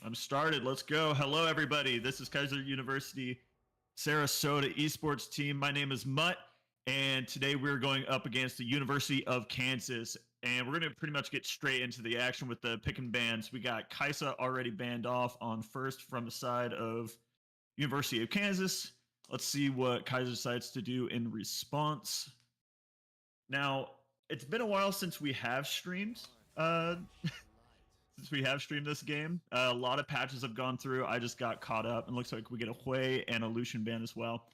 I'm started. Let's go. Hello, everybody. This is Keiser University Sarasota esports team. My name is Mutt, and today we're going up against the University of Kansas. And we're going to pretty much get straight into the action with the pick and bans. We got Keiser already banned off on first from the side of University of Kansas. Let's see what Keiser decides to do in response. Now, it's been a while since we have streamed. Since we have streamed this game, a lot of patches have gone through. I just got caught up, and looks like we get a Hui and a Lucian ban as well.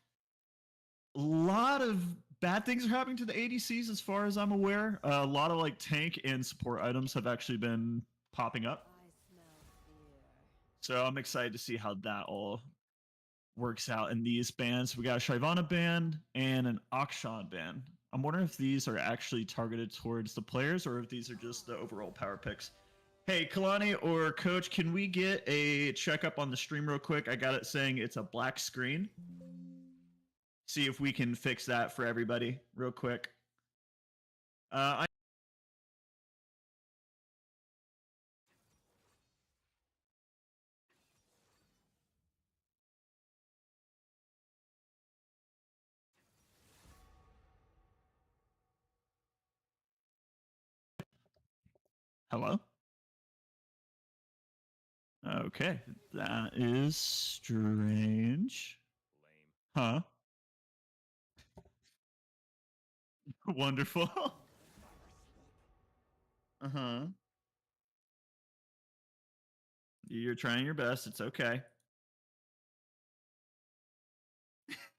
A lot of bad things are happening to the ADCs as far as I'm aware. A lot of like tank and support items have actually been popping up. So I'm excited to see how that all works out in these bans. We got a Shyvana ban and an Akshan ban. I'm wondering if these are actually targeted towards the players or if these are just the overall power picks. Hey, Kalani or Coach, can we get a checkup on the stream real quick? I got it saying it's a black screen. See if we can fix that for everybody real quick. Hello? Okay, that is strange. Huh? Wonderful. Uh-huh. You're trying your best. It's okay.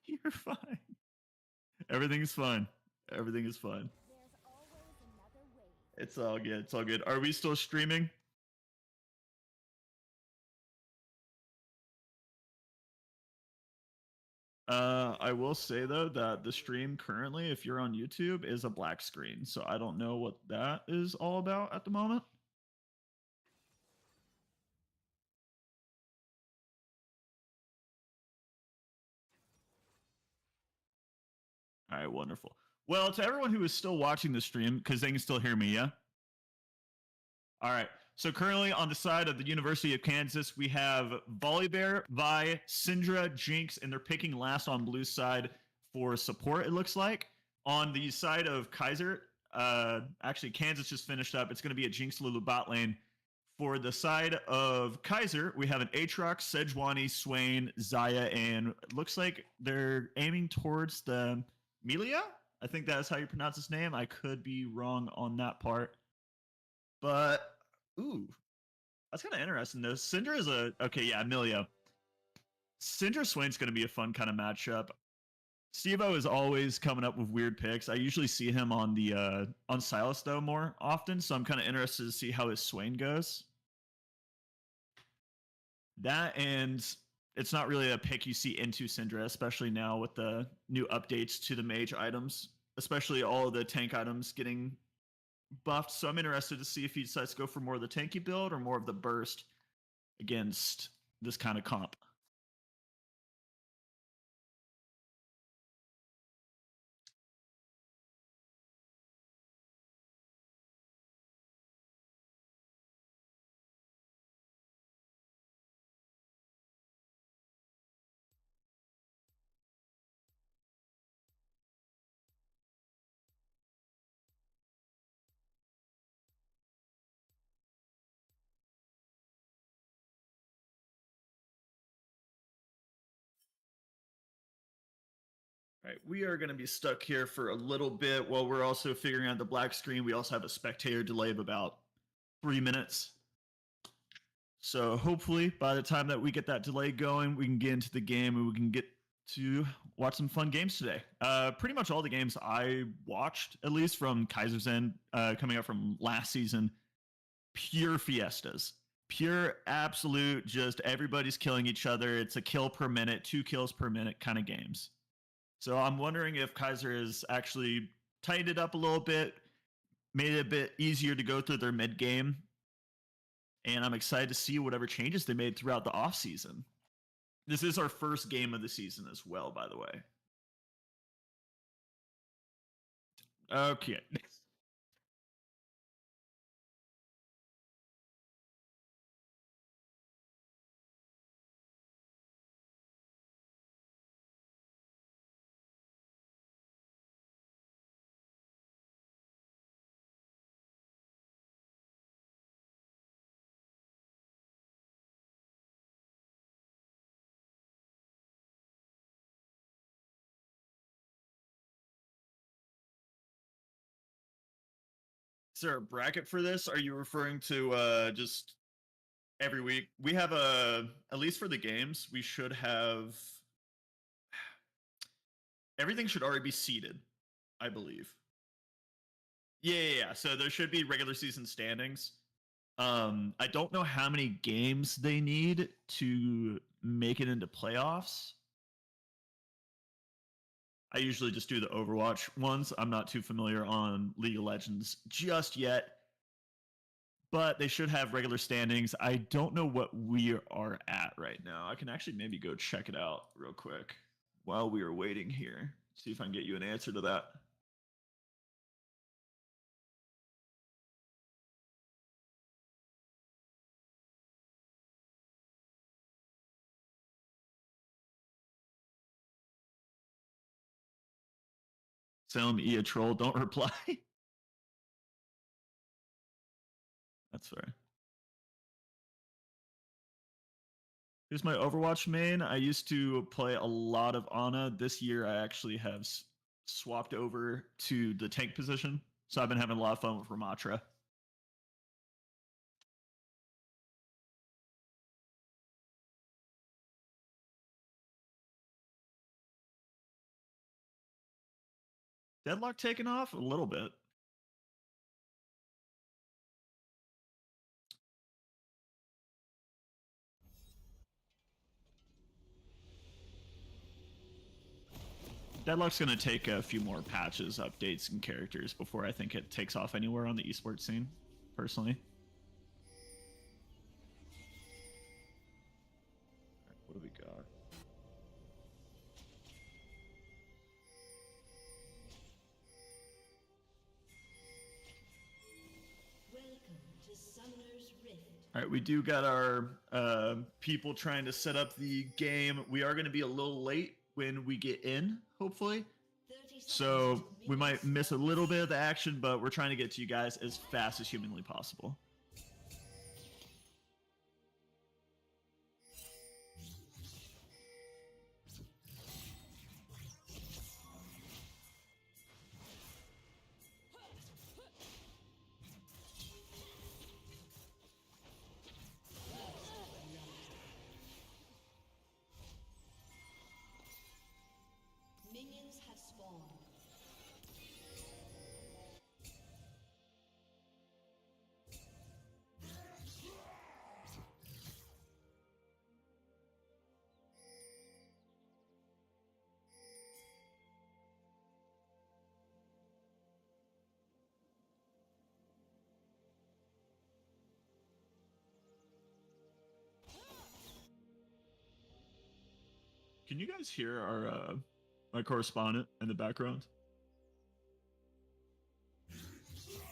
You're fine. Everything's fine. Everything is fine. It's all good. It's all good. Are we still streaming? I will say though that the stream currently, if you're on YouTube, is a black screen. So I don't know what that is all about at the moment. All right, wonderful. Well, to everyone who is still watching the stream, because they can still hear me, yeah? All right. So currently on the side of the University of Kansas, we have Volibear, Vi, Syndra, Jinx, and they're picking last on blue side for support, it looks like. On the side of Keiser, actually Kansas just finished up. It's going to be a Jinx Lulu bot lane. For the side of Keiser, we have an Aatrox, Sejuani, Swain, Zaya, and it looks like they're aiming towards the Melia. I think that's how you pronounce his name. I could be wrong on that part. But ooh, that's kind of interesting though. Cinder is Amelia. Cinder Swain's going to be a fun kind of matchup. Stevo is always coming up with weird picks. I usually see him on the on Silas though more often, so I'm kind of interested to see how his Swain goes. That, and it's not really a pick you see into Syndra, especially now with the new updates to the mage items, especially all of the tank items getting buffed. So I'm interested to see if he decides to go for more of the tanky build or more of the burst against this kind of comp. All right, we are going to be stuck here for a little bit while we're also figuring out the black screen. We also have a spectator delay of about 3 minutes. So hopefully by the time that we get that delay going, we can get into the game and we can get to watch some fun games today. Pretty much all the games I watched, at least from Keiser's end, coming up from last season, pure fiestas. Pure absolute, just everybody's killing each other. It's a kill per minute, 2 kills per minute kind of games. So I'm wondering if Keiser has actually tightened it up a little bit, made it a bit easier to go through their mid game. And I'm excited to see whatever changes they made throughout the off season. This is our first game of the season as well, by the way. Okay. there a bracket for this? Are you referring to just every week? We have at least for the games, we should have everything should already be seeded, I believe. Yeah. So there should be regular season standings. I don't know how many games they need to make it into playoffs. I usually just do the Overwatch ones. I'm not too familiar on League of Legends just yet, but they should have regular standings. I don't know what we are at right now. I can actually maybe go check it out real quick while we are waiting here. See if I can get you an answer to that. Salem E a troll, don't reply. That's fair. Here's my Overwatch main. I used to play a lot of Ana. This year, I actually have swapped over to the tank position. So I've been having a lot of fun with Ramatra. Deadlock taken off a little bit. Deadlock's going to take a few more patches, updates, and characters before I think it takes off anywhere on the esports scene, personally. Right, what do we got? All right, we do got our people trying to set up the game. We are going to be a little late when we get in, hopefully. So we might miss a little bit of the action, but we're trying to get to you guys as fast as humanly possible. Can you guys hear our my correspondent in the background?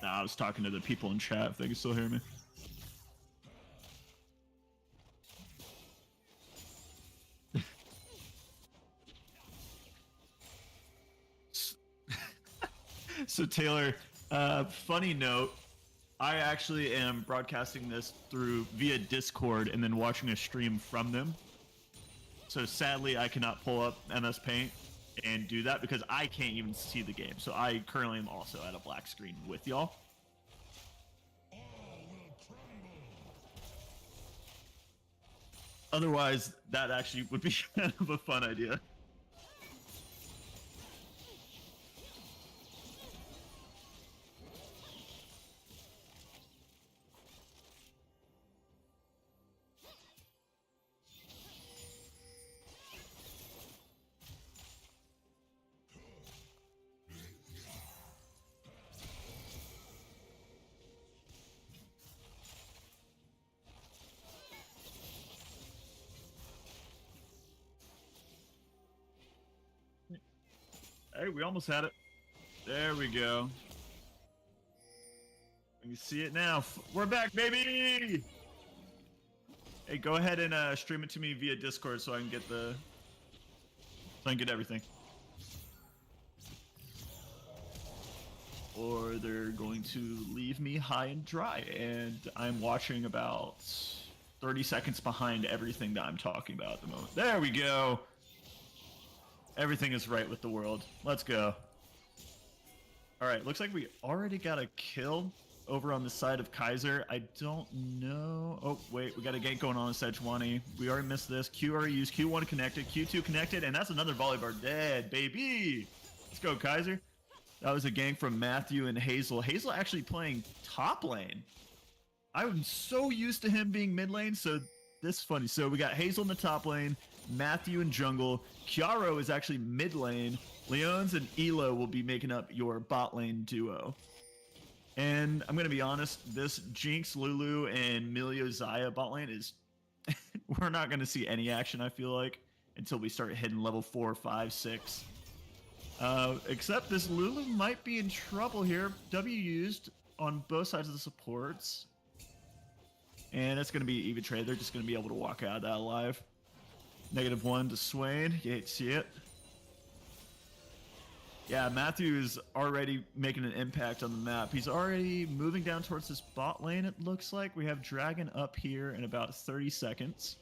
Nah, I was talking to the people in chat if they can still hear me. So Taylor, funny note, I actually am broadcasting this via Discord and then watching a stream from them. So sadly, I cannot pull up MS Paint and do that because I can't even see the game. So I currently am also at a black screen with y'all. Otherwise, that actually would be kind of a fun idea. Hey, we almost had it. There we go. You see it now. We're back, baby! Hey, go ahead and stream it to me via Discord so I can get everything. Or they're going to leave me high and dry, and I'm watching about 30 seconds behind everything that I'm talking about at the moment. There we go. Everything is right with the world. Let's go. All right, looks like we already got a kill over on the side of Keiser. I don't know. Oh, wait, we got a gank going on Sejuani. We already missed this. Q already used. Q1 connected. Q2 connected. And that's another volley bar dead, baby. Let's go, Keiser. That was a gank from Matthew and Hazel. Hazel actually playing top lane. I'm so used to him being mid lane, so this is funny. So we got Hazel in the top lane, Matthew in jungle. Kiaro is actually mid lane. Leons and Elo will be making up your bot lane duo. And I'm going to be honest, this Jinx, Lulu, and Milio Zaya bot lane is... we're not going to see any action, I feel like, until we start hitting level 4, 5, 6. Except this Lulu might be in trouble here. W used on both sides of the supports. And it's going to be even trade. They're just going to be able to walk out of that alive. -1 to Swain. You hate to see it. Yeah, Matthew is already making an impact on the map. He's already moving down towards this bot lane, it looks like. We have Dragon up here in about 30 seconds.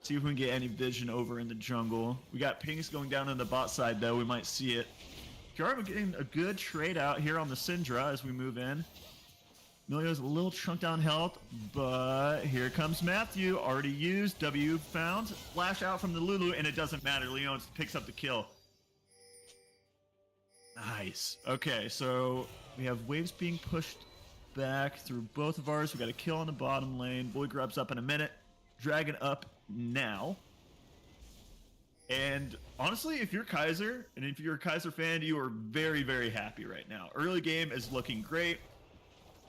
See if we can get any vision over in the jungle. We got pings going down on the bot side, though. We might see it. Kiara getting a good trade out here on the Syndra as we move in. Milio's a little chunk down health, but here comes Matthew. Already used. W found. Flash out from the Lulu, and it doesn't matter. Leon picks up the kill. Nice. Okay, so we have waves being pushed back through both of ours. We got a kill on the bottom lane. Boy grabs up in a minute. Dragon up now. And honestly, if you're Keiser, and if you're a Keiser fan, you are very, very happy right now. Early game is looking great.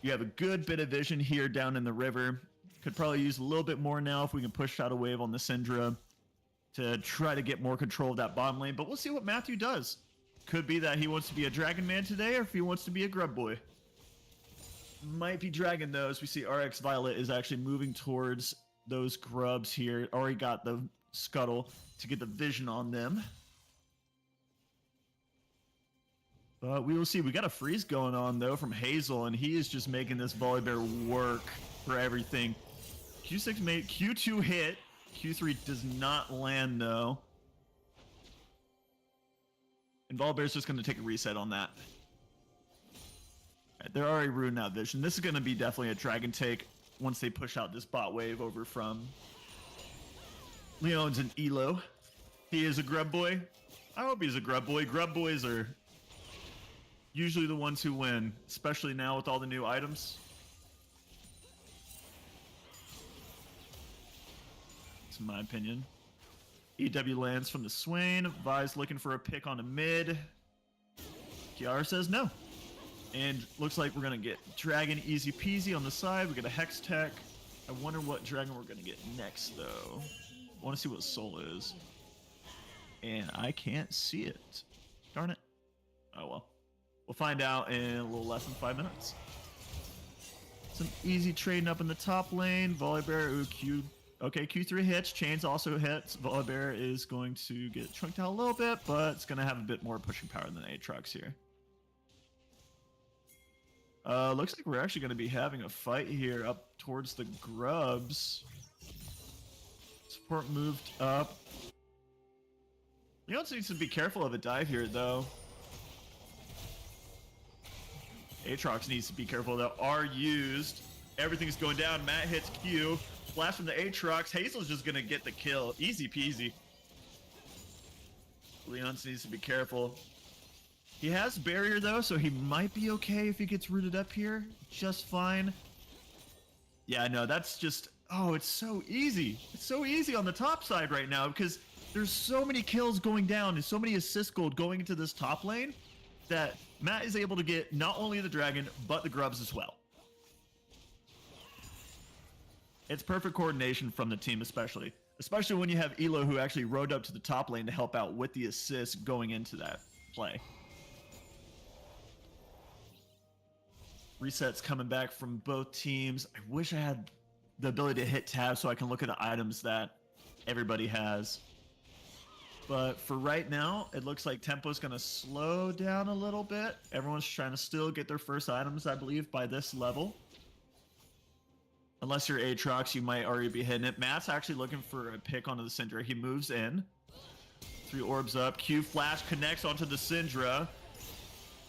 You have a good bit of vision here down in the river. Could probably use a little bit more now if we can push out a wave on the Syndra to try to get more control of that bottom lane. But we'll see what Matthew does. Could be that he wants to be a Dragon Man today, or if he wants to be a Grub Boy. Might be Dragon, though, as we see RX Violet is actually moving towards those Grubs here. Already got the Scuttle to get the vision on them. But we will see. We got a freeze going on, though, from Hazel, and he is just making this Volibear work for everything. Q6 made Q2 hit. Q3 does not land, though. And Volibear's just going to take a reset on that. Right, they're already ruined out vision. This is going to be definitely a Dragon take once they push out this bot wave over from Leon's and Elo. He is a Grub Boy. I hope he's a Grub Boy. Grub Boys are usually the ones who win, especially now with all the new items. That's my opinion. EW lands from the Swain. Vi's looking for a pick on a mid. Kiara says no. And looks like we're going to get Dragon easy peasy on the side. We got a Hex Tech. I wonder what Dragon we're going to get next, though. I want to see what Soul is. And I can't see it. Darn it. Oh, well. We'll find out in a little less than 5 minutes. Some easy trading up in the top lane. Volibear, ooh, Q. Okay, Q3 hits. Chains also hits. Volibear is going to get chunked out a little bit, but it's going to have a bit more pushing power than Aatrox here. Looks like we're actually going to be having a fight here up towards the Grubs. Support moved up. Leon needs to be careful of a dive here, though. Aatrox needs to be careful, though. R used. Everything's going down. Matt hits Q. Flash from the Aatrox. Hazel's just going to get the kill. Easy peasy. Leon needs to be careful. He has barrier, though, so he might be okay if he gets rooted up here. Just fine. Yeah, no, that's just... Oh, it's so easy. It's so easy on the top side right now because there's so many kills going down and so many assist gold going into this top lane that Matt is able to get not only the Dragon, but the Grubs as well. It's perfect coordination from the team, especially when you have Elo, who actually rode up to the top lane to help out with the assist going into that play. Resets coming back from both teams. I wish I had the ability to hit tab so I can look at the items that everybody has. But for right now, it looks like tempo's going to slow down a little bit. Everyone's trying to still get their first items, I believe, by this level. Unless you're Aatrox, you might already be hitting it. Matt's actually looking for a pick onto the Syndra. He moves in. 3 orbs up. Q flash connects onto the Syndra.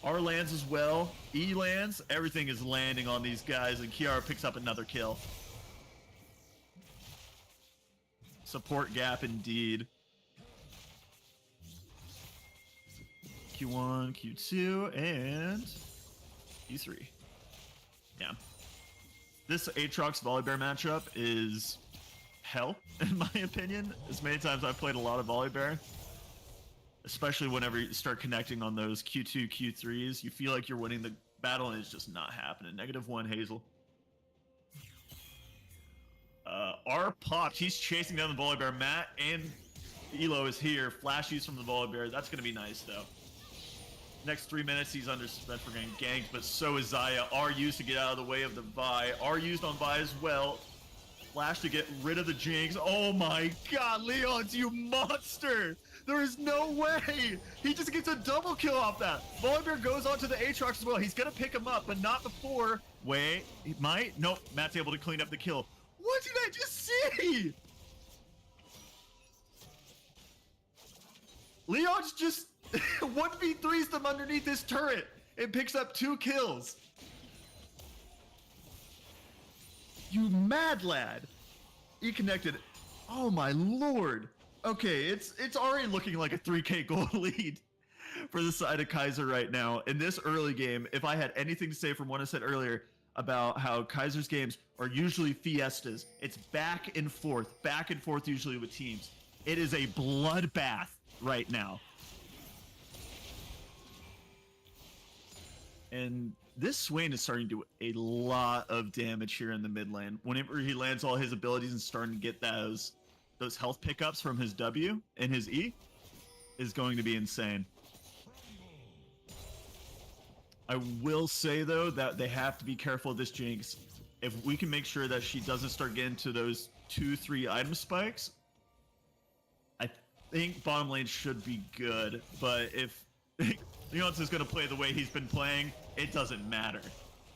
R lands as well. E lands. Everything is landing on these guys, and Kiara picks up another kill. Support gap indeed. Q1, Q2, and Q3. Yeah. This Aatrox Volibear matchup is hell, in my opinion. As many times I've played a lot of Volibear, especially whenever you start connecting on those Q2, Q3s, you feel like you're winning the battle and it's just not happening. -1 Hazel. R popped. He's chasing down the Volibear. Matt and Elo is here. Flash use from the Volibear. That's going to be nice, though. Next 3 minutes, he's under suspense for getting ganked, but so is Zaya. R used to get out of the way of the Vi. R used on Vi as well. Flash to get rid of the Jinx. Oh my god, Leons, you monster! There is no way! He just gets a double kill off that. Volibear goes onto the Aatrox as well. He's going to pick him up, but not before. Wait, he might? Nope, Matt's able to clean up the kill. What did I just see? Leon's just 1v3s them underneath this turret and picks up 2 kills. You mad lad. E connected. Oh my lord. Okay, it's already looking like a 3k goal lead for the side of Keiser right now. In this early game, if I had anything to say from what I said earlier about how Kaiser's games are usually fiestas, it's back and forth usually with teams. It is a bloodbath right now. And this Swain is starting to do a lot of damage here in the mid lane. Whenever he lands all his abilities and starting to get those health pickups from his W and his E is going to be insane. I will say, though, that they have to be careful of this Jinx. If we can make sure that she doesn't start getting to those 2-3 item spikes, I think bottom lane should be good. But if Leon's is going to play the way he's been playing, it doesn't matter.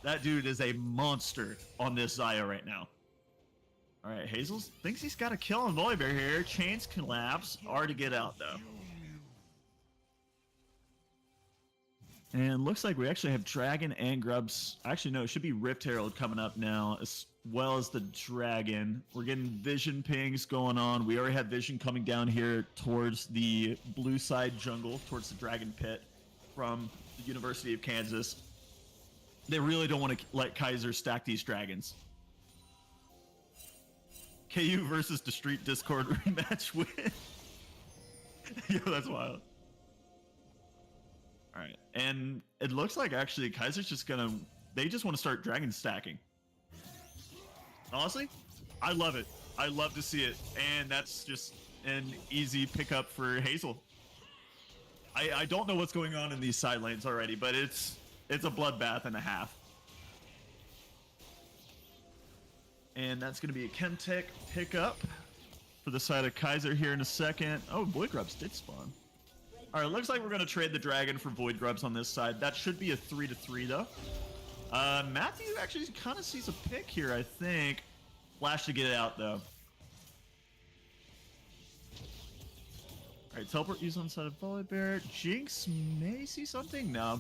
That dude is a monster on this Zaya right now. All right, Hazel thinks he's got a kill on Volibear here. Chains collapse. R to get out, though. And looks like we actually have Dragon and Grubs. Actually, no, it should be Rift Herald coming up now, as well as the Dragon. We're getting Vision pings going on. We already have Vision coming down here towards the blue side jungle, towards the Dragon Pit from the University of Kansas. They really don't want to let Keiser stack these dragons. KU versus the Street Discord rematch win. Yo, that's wild. All right, and it looks like actually Kaiser's just gonna, they just want to start dragon stacking. Honestly, I love it. I love to see it, and that's just an easy pickup for Hazel. I don't know what's going on in these side lanes already, but it's a bloodbath and a half. And that's going to be a Chemtech pickup for the side of Keiser here in a second. Oh, Void Grubs did spawn. All right, looks like we're going to trade the Dragon for Void Grubs on this side. That should be a 3-3, though. Matthew actually kind of sees a pick here, I think. Flash to get it out, though. All right, teleport used on the side of Volibear. Jinx may see something. No.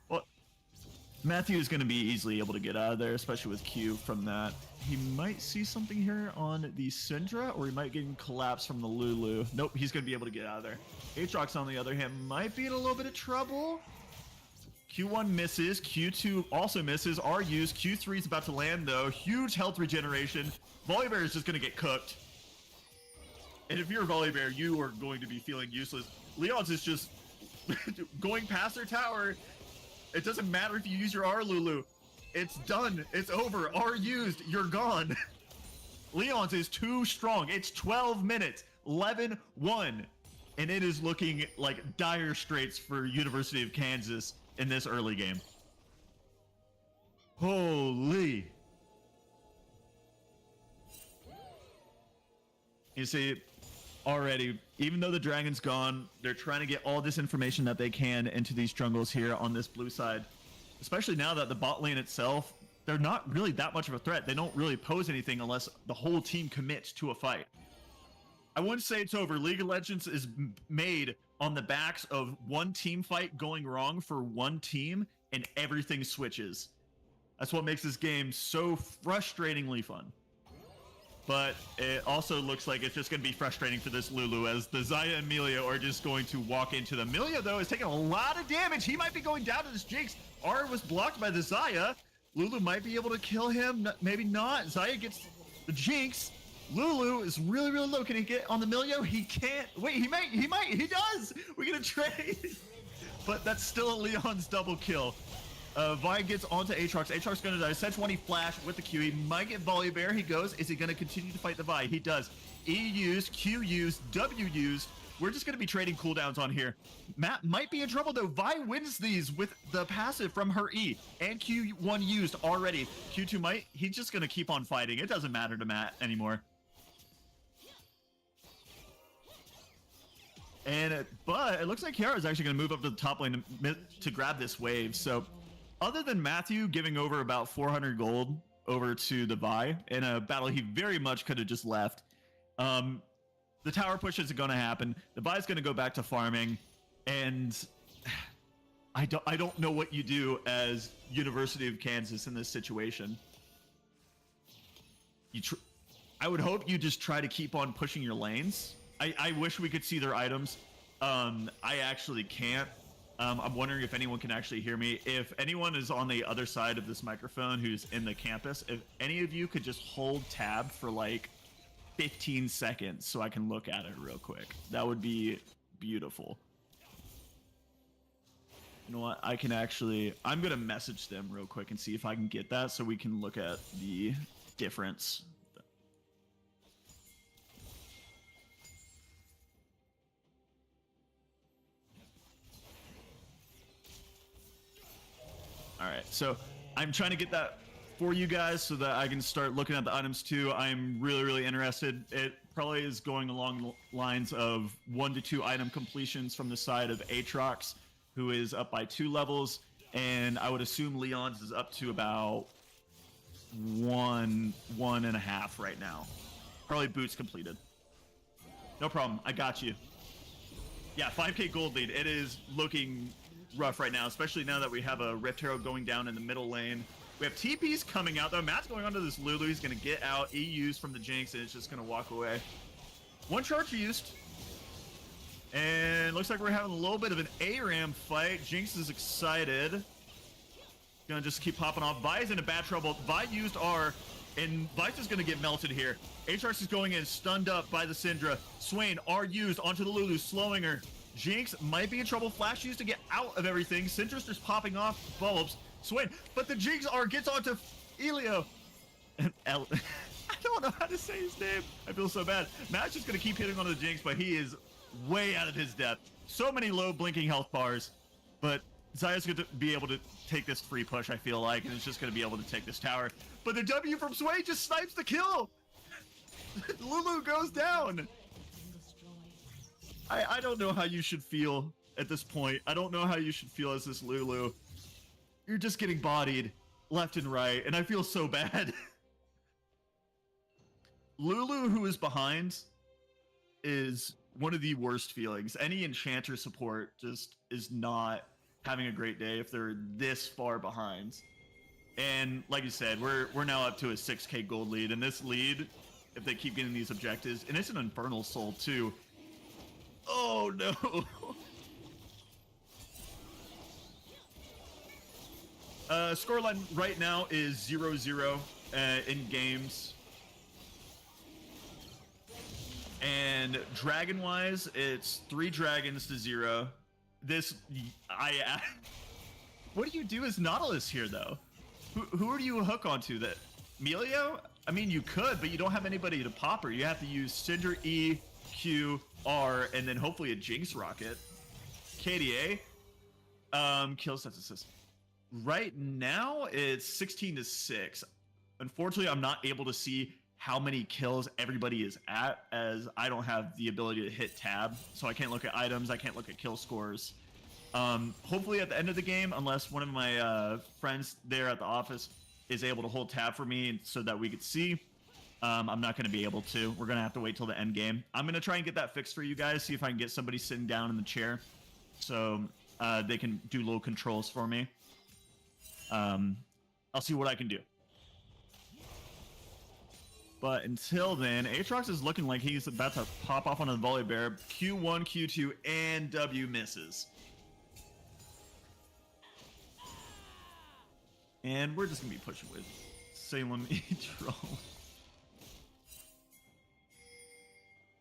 Well, Matthew is going to be easily able to get out of there, especially with Q from that. He might see something here on the Syndra, or he might get collapsed from the Lulu. Nope, he's going to be able to get out of there. Aatrox, on the other hand, might be in a little bit of trouble. Q1 misses. Q2 also misses. R used. Q3 is about to land, though. Huge health regeneration. Volibear is just going to get cooked. And if you're a Volibear, you are going to be feeling useless. Leon's is just going past their tower. It doesn't matter if you use your R, Lulu. It's done. It's over. R used. You're gone. Leon's is too strong. It's 12 minutes. 11-1. And it is looking like dire straits for University of Kansas in this early game. Holy. You see, already, even though the Dragon's gone, they're trying to get all this information that they can into these jungles here on this blue side. Especially now that the bot lane itself, they're not really that much of a threat. They don't really pose anything unless the whole team commits to a fight. I wouldn't say it's over. League of Legends is made on the backs of one team fight going wrong for one team, and everything switches. That's what makes this game so frustratingly fun. But it also looks like it's just going to be frustrating for this Lulu, as the Xayah and Milio are just going to walk into them. Milio, though, is taking a lot of damage. He might be going down to this Jinx. R was blocked by the Xayah. Lulu might be able to kill him. Maybe not. Xayah gets the Jinx. Lulu is really, really low. Can he get on the Milio? He can't. Wait, he might. He does. We're going to trade. But that's still Leon's double kill. Vi gets onto Aatrox. Aatrox going to die. Set 20 flash with the Q. He might get Volley Bear. He goes. Is he going to continue to fight the Vi? He does. E used, Q used, W used. We're just going to be trading cooldowns on here. Matt might be in trouble, though. Vi wins these with the passive from her E. And Q1 used already. Q2 might. He's just going to keep on fighting. It doesn't matter to Matt anymore. But it looks like Kiara is actually going to move up to the top lane to grab this wave. So other than Matthew giving over about 400 gold over to the Vi in a battle he very much could have just left, the tower push isn't going to happen. The Vi is going to go back to farming, and I don't know what you do as University of Kansas in this situation. I would hope you just try to keep on pushing your lanes. I wish we could see their items. I actually can't. I'm wondering if anyone can actually hear me. If anyone is on the other side of this microphone who's in the campus, if any of you could just hold tab for like 15 seconds so I can look at it real quick, that would be beautiful. You know what? I'm going to message them real quick and see if I can get that so we can look at the difference. All right, so I'm trying to get that for you guys so that I can start looking at the items too. I'm really, really interested. It probably is going along the lines of 1 to 2 item completions from the side of Aatrox, who is up by 2 levels, and I would assume Leon's is up to about 1.5 right now. Probably boots completed. No problem, I got you. Yeah, 5k gold lead. It is looking rough right now, especially now that we have a Rift Herald going down in the middle lane. We have TPs coming out, though. Matt's going onto this Lulu. He's going to get out. EUs from the Jinx, and it's just going to walk away. 1 charge used. And looks like we're having a little bit of an ARAM fight. Jinx is excited. Gonna just keep popping off. Vi is in a bad trouble. Vi used R, and Vi's is going to get melted here. Aatrox is going in, stunned up by the Syndra. Swain, R used onto the Lulu, slowing her. Jinx might be in trouble. Flash used to get out of everything. Syndra's just popping off bulbs. Swain, but the Jinx R gets onto Elio. And I don't know how to say his name. I feel so bad. Matt's just going to keep hitting onto the Jinx, but he is way out of his depth. So many low blinking health bars. But Xayah's going to be able to take this free push, I feel like, and it's just going to be able to take this tower. But the W from Swain just snipes the kill. Lulu goes down. I don't know how you should feel at this point. I don't know how you should feel as this Lulu. You're just getting bodied left and right, and I feel so bad. Lulu, who is behind, is one of the worst feelings. Any enchanter support just is not having a great day if they're this far behind. And like you said, we're now up to a 6k gold lead, and this lead, if they keep getting these objectives, and it's an Infernal Soul too. Oh no. Scoreline right now is 0-0 in games. And dragon wise, it's 3 dragons to 0. What do you do as Nautilus here though? Who do you hook onto? That Milio? I mean, you could, but you don't have anybody to pop her. You have to use Syndra, E, Q, R, and then hopefully a Jinx rocket. KDA. Kill sets assist. Right now it's 16-6. Unfortunately, I'm not able to see how many kills everybody is at, as I don't have the ability to hit tab, so I can't look at items, I can't look at kill scores. Hopefully at the end of the game, unless one of my friends there at the office is able to hold tab for me so that we could see, I'm not going to be able to. We're going to have to wait till the end game. I'm going to try and get that fixed for you guys, see if I can get somebody sitting down in the chair so they can do little controls for me. I'll see what I can do. But until then, Aatrox is looking like he's about to pop off on a volley bear. Q1, Q2, and W misses. And we're just going to be pushing with Salem troll.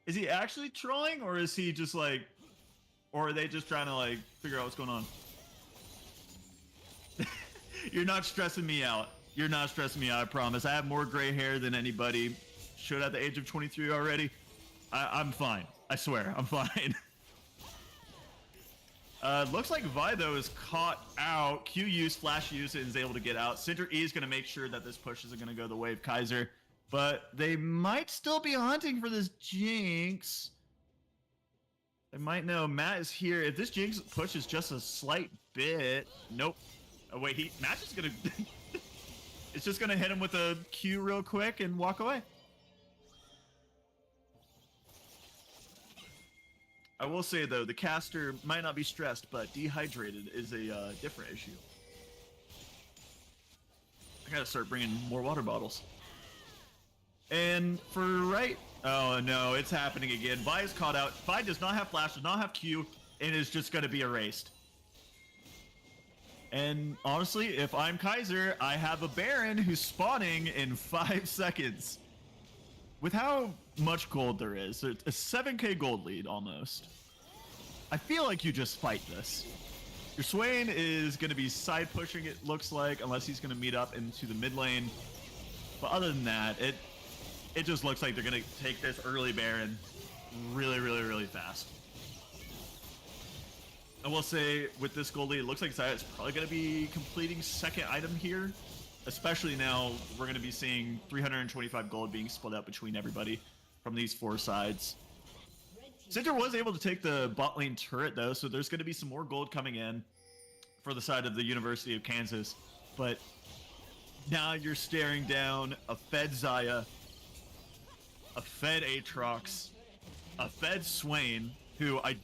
Is he actually trolling, or is he just like, or are they just trying to like figure out what's going on? You're not stressing me out. You're not stressing me out, I promise. I have more gray hair than anybody should at the age of 23 already. I'm fine. I swear, I'm fine. Looks like Vi, though, is caught out. Q use, flash use, and is able to get out. Center E is going to make sure that this push isn't going to go the way of Keiser. But they might still be hunting for this Jinx. They might know. Matt is here. If this Jinx pushes just a slight bit... Nope. Oh, wait. Matt's just going to... It's just going to hit him with a Q real quick and walk away. I will say, though, the caster might not be stressed, but dehydrated is a different issue. I gotta start bringing more water bottles. And for right... Oh, no, it's happening again. Vi is caught out. Vi does not have flash, does not have Q, and is just going to be erased. And honestly, if I'm Keiser, I have a Baron who's spawning in 5 seconds. With how much gold there is, a 7k gold lead almost. I feel like you just fight this. Your Swain is going to be side pushing, it looks like, unless he's going to meet up into the mid lane. But other than that, it just looks like they're going to take this early Baron really, really, really fast. I will say, with this gold lead, it looks like Zayat's probably going to be completing second item here. Especially now, we're going to be seeing 325 gold being split up between everybody from these 4 sides. Cinder was able to take the bot lane turret, though, so there's going to be some more gold coming in for the side of the University of Kansas. But now you're staring down a fed Xayah, a fed Aatrox, a fed Swain, who I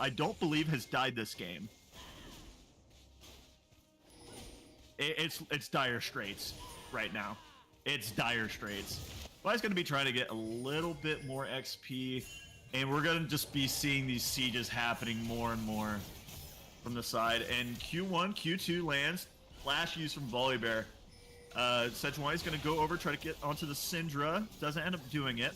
don't believe has died this game. It's dire straits right now. It's dire straits. Vi's going to be trying to get a little bit more XP, and we're going to just be seeing these sieges happening more and more from the side. And Q1, Q2 lands. Flash use from Volibear. Sejuani is going to go over, try to get onto the Syndra. Doesn't end up doing it.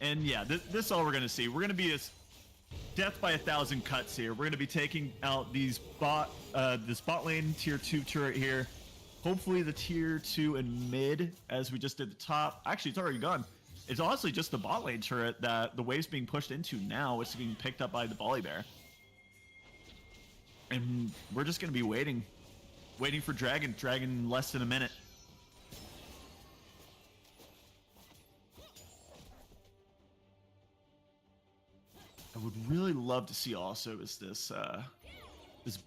And yeah, this is all we're going to see. We're going to be a death by 1,000 cuts here. We're going to be taking out these this bot lane tier 2 turret here. Hopefully the tier 2 and mid, as we just did the top. Actually, it's already gone. It's honestly just the bot lane turret that the wave's being pushed into now. It's being picked up by the Volibear. And we're just going to be waiting for Dragon. Dragon less than a minute. I would really love to see also is this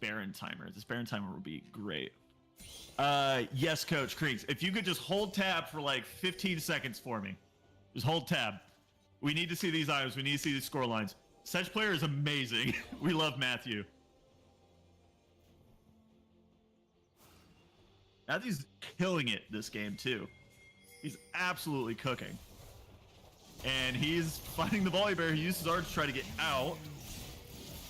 Baron timer. This Baron timer would be great. Yes, Coach Creeks. If you could just hold tab for like 15 seconds for me. Just hold tab. We need to see these items. We need to see these score lines. Sedge player is amazing. We love Matthew. Matthew's killing it this game too. He's absolutely cooking. And he's fighting the Volibear. He uses R to try to get out.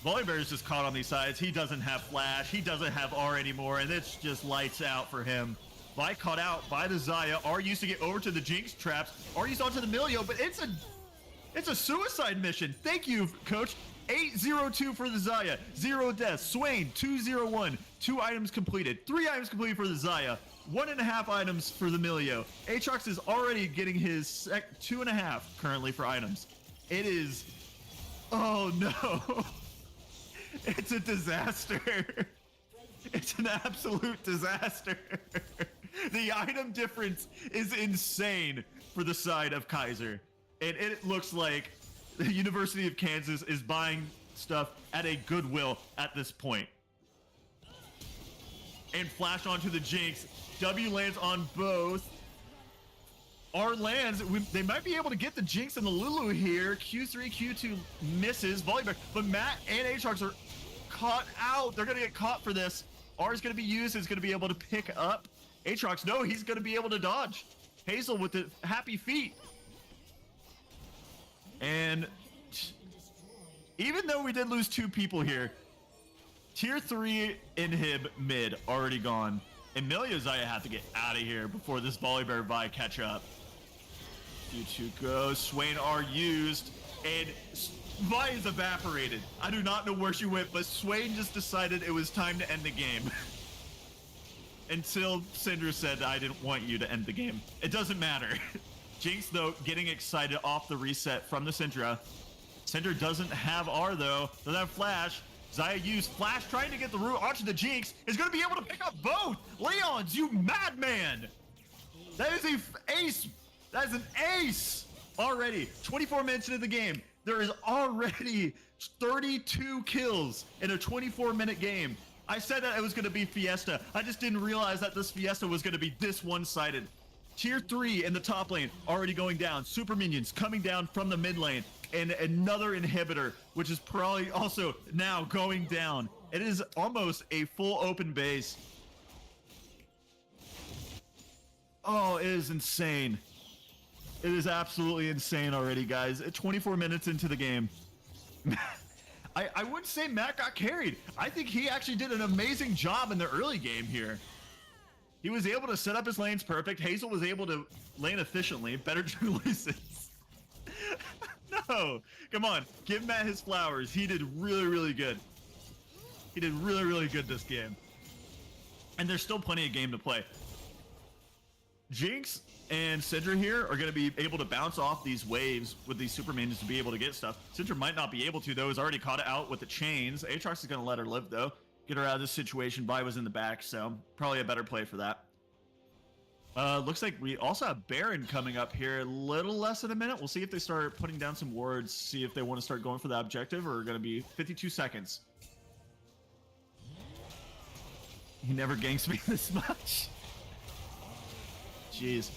Volibear is just caught on these sides. He doesn't have flash. He doesn't have R anymore. And it's just lights out for him. Vi caught out by the Xayah. R used to get over to the Jinx traps. R used onto the Milio, but it's a suicide mission. Thank you, Coach. 802 for the Xayah. 0 deaths. Swain, 201. 2 items completed. 3 items completed for the Xayah. 1.5 items for the Milio. Aatrox is already getting his 2.5 currently for items. It is... Oh, no. It's a disaster. It's an absolute disaster. The item difference is insane for the side of Keiser. And it looks like the University of Kansas is buying stuff at a Goodwill at this point. and flash onto the Jinx. W lands on both. R lands. They might be able to get the Jinx and the Lulu here. Q3, Q2 misses. Volibear. But Matt and Aatrox are caught out. They're going to get caught for this. R is going to be used. It's going to be able to pick up. Aatrox, no, he's going to be able to dodge. Hazel with the happy feet. And even though we did lose 2 people here, tier 3 inhib mid already gone. Emilio Zaya have to get out of here before this Volibear Vi catch up. Q2 goes, Swain are used, and Vi is evaporated. I do not know where she went, but Swain just decided it was time to end the game. Until Syndra said, I didn't want you to end the game. It doesn't matter. Jinx, though, getting excited off the reset from the Syndra. Syndra doesn't have R, though. Doesn't have Flash. Zaya used Flash, trying to get the root onto the Jinx. Is going to be able to pick up both. Leons, you madman. That is an ace. That is an ace already. 24 minutes into the game. There is already 32 kills in a 24-minute game. I said that it was going to be Fiesta. I just didn't realize that this Fiesta was going to be this one-sided. Tier 3 in the top lane already going down. Super minions coming down from the mid lane. And another inhibitor, which is probably also now going down. It is almost a full open base. Oh, it is insane. It is absolutely insane already, guys. 24 minutes into the game. I wouldn't say Matt got carried. I think he actually did an amazing job in the early game here. He was able to set up his lanes perfect. Hazel was able to lane efficiently. Better Julius. No, come on. Give Matt his flowers. He did really, really good. He did really, really good this game. And there's still plenty of game to play. Jinx and Syndra here are going to be able to bounce off these waves with these super minions to be able to get stuff. Syndra might not be able to, though. He's already caught it out with the chains. Aatrox is going to let her live, though. Get her out of this situation. Vi was in the back, so probably a better play for that. Looks like we also have Baron coming up here. A little less than a minute. We'll see if they start putting down some wards, see if they want to start going for the objective, or going to be 52 seconds. He never ganks me this much. Jeez.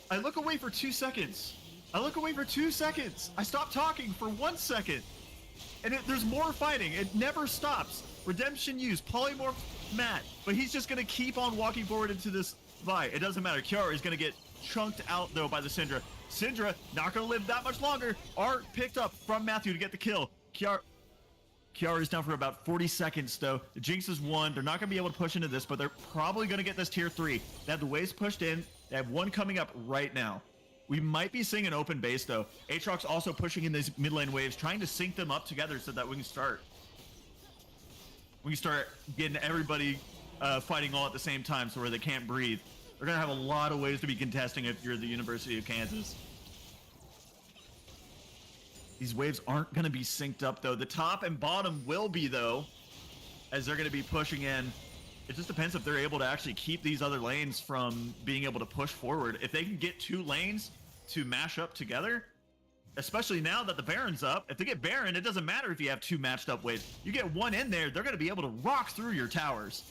I look away for 2 seconds. I look away for 2 seconds. I stop talking for 1 second. And there's more fighting. It never stops. Redemption used. Polymorph Matt. But he's just going to keep on walking forward into this Vi. It doesn't matter. Kiara is going to get chunked out, though, by the Syndra. Syndra not going to live that much longer. Art picked up from Matthew to get the kill. Kiara is down for about 40 seconds, though. The Jinx is 1. They're not going to be able to push into this, but they're probably going to get this tier 3. They have the waves pushed in. They have one coming up right now. We might be seeing an open base, though. Aatrox also pushing in these mid lane waves, trying to sync them up together so that we can start getting everybody fighting all at the same time, so where they can't breathe. They're going to have a lot of ways to be contesting if you're the University of Kansas. These waves aren't going to be synced up, though. The top and bottom will be, though, as they're going to be pushing in. It just depends if they're able to actually keep these other lanes from being able to push forward. If they can get 2 lanes to mash up together, especially now that the Baron's up, if they get Baron, it doesn't matter if you have 2 matched up waves. You get 1 in there, they're going to be able to rock through your towers.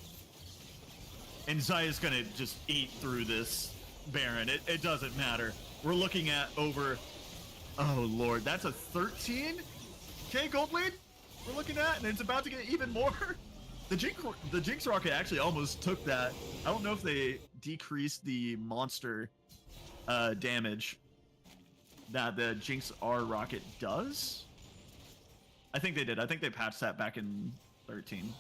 And Zaya's going to just eat through this Baron. It doesn't matter. We're looking at over... Oh, Lord. That's a 13K gold lead we're looking at, and it's about to get even more. The Jinx rocket actually almost took that. I don't know if they decreased the monster damage that the Jinx R rocket does. I think they did. I think they patched that back in 13.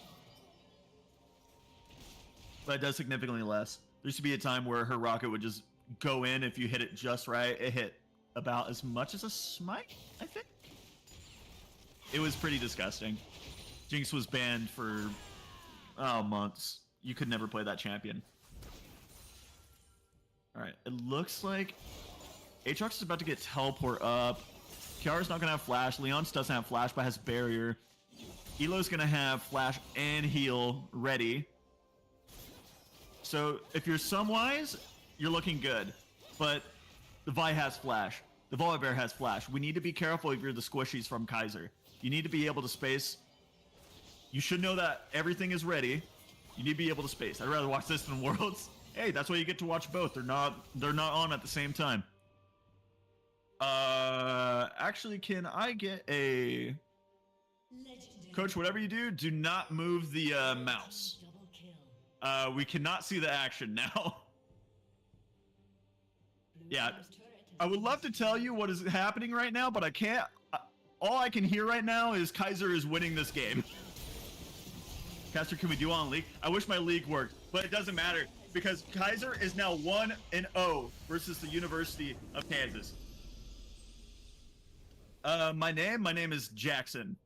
But it does significantly less. There used to be a time where her rocket would just go in if you hit it just right. It hit about as much as a smite, I think. It was pretty disgusting. Jinx was banned for months. You could never play that champion. Alright, it looks like Aatrox is about to get teleport up. Kiara's not going to have flash. Leon's doesn't have flash, but has barrier. Elo's going to have flash and heal ready. So if you're Sumwise, you're looking good. But the Vi has flash. The Volibear has flash. We need to be careful if you're the squishies from Keiser. You need to be able to space You should know that everything is ready. You need to be able to space. I'd rather watch this than Worlds. Hey, that's why you get to watch both. They're not on at the same time. Actually, can I get a coach? Whatever you do, do not move the mouse. We cannot see the action now. Yeah, I would love to tell you what is happening right now, but I can't. All I can hear right now is Keiser is winning this game. Caster, can we do on league? I wish my league worked, but it doesn't matter because Keiser is now 1-0 versus the University of Kansas. My name is Jackson.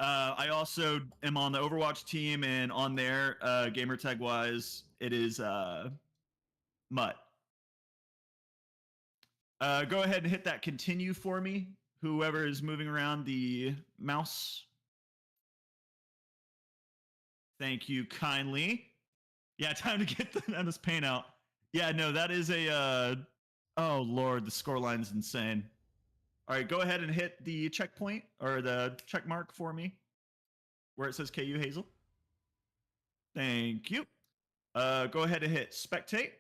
I also am on the Overwatch team, and on there, gamer tag wise, it is Mutt. Go ahead and hit that continue for me. Whoever is moving around the mouse. Thank you kindly. Yeah, time to get this paint out. Yeah, no, that is a. Oh Lord, the scoreline is insane. All right, go ahead and hit the checkpoint or the check mark for me, where it says KU Hazel. Thank you. Go ahead and hit spectate.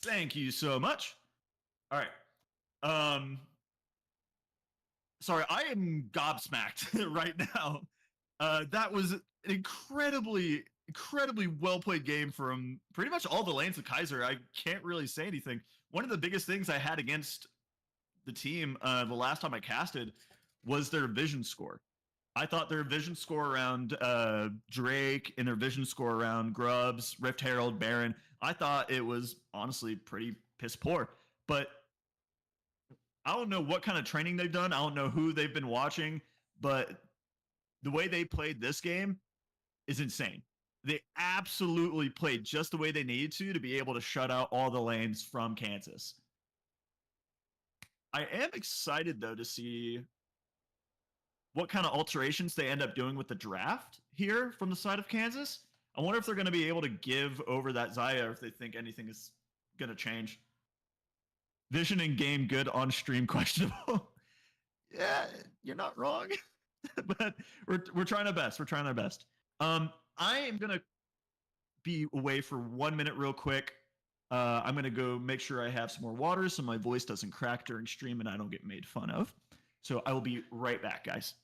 Thank you so much. All right. Sorry, I am gobsmacked right now. That was an incredibly well played game from pretty much all the lanes of Keiser. I can't really say anything. One of the biggest things I had against the team the last time I casted was their vision score. I thought their vision score around Drake and their vision score around Grubs, Rift Herald, Baron, I thought it was honestly pretty piss poor. But I don't know what kind of training they've done. I don't know who they've been watching, but the way they played this game is insane. They absolutely played just the way they needed to be able to shut out all the lanes from Kansas. I am excited, though, to see what kind of alterations they end up doing with the draft here from the side of Kansas. I wonder if they're going to be able to give over that Zaya or if they think anything is going to change. Vision in game good, on stream questionable. Yeah, you're not wrong. But we're trying our best. We're trying our best. I am going to be away for 1 minute real quick. I'm going to go make sure I have some more water so my voice doesn't crack during stream and I don't get made fun of. So I will be right back, guys.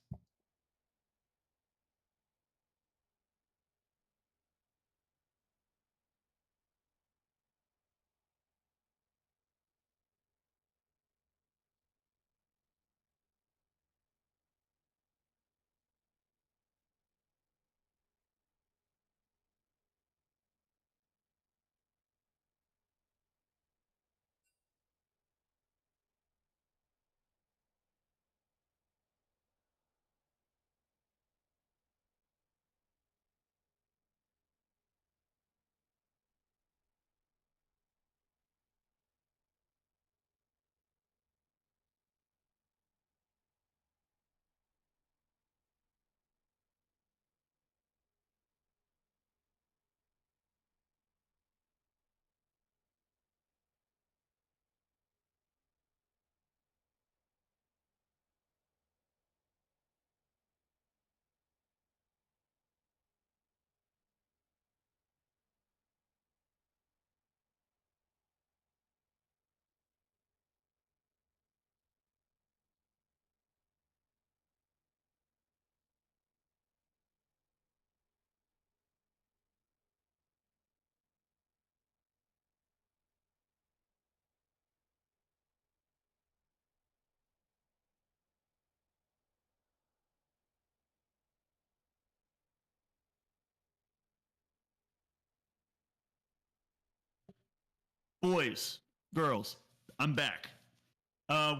Boys, girls, I'm back.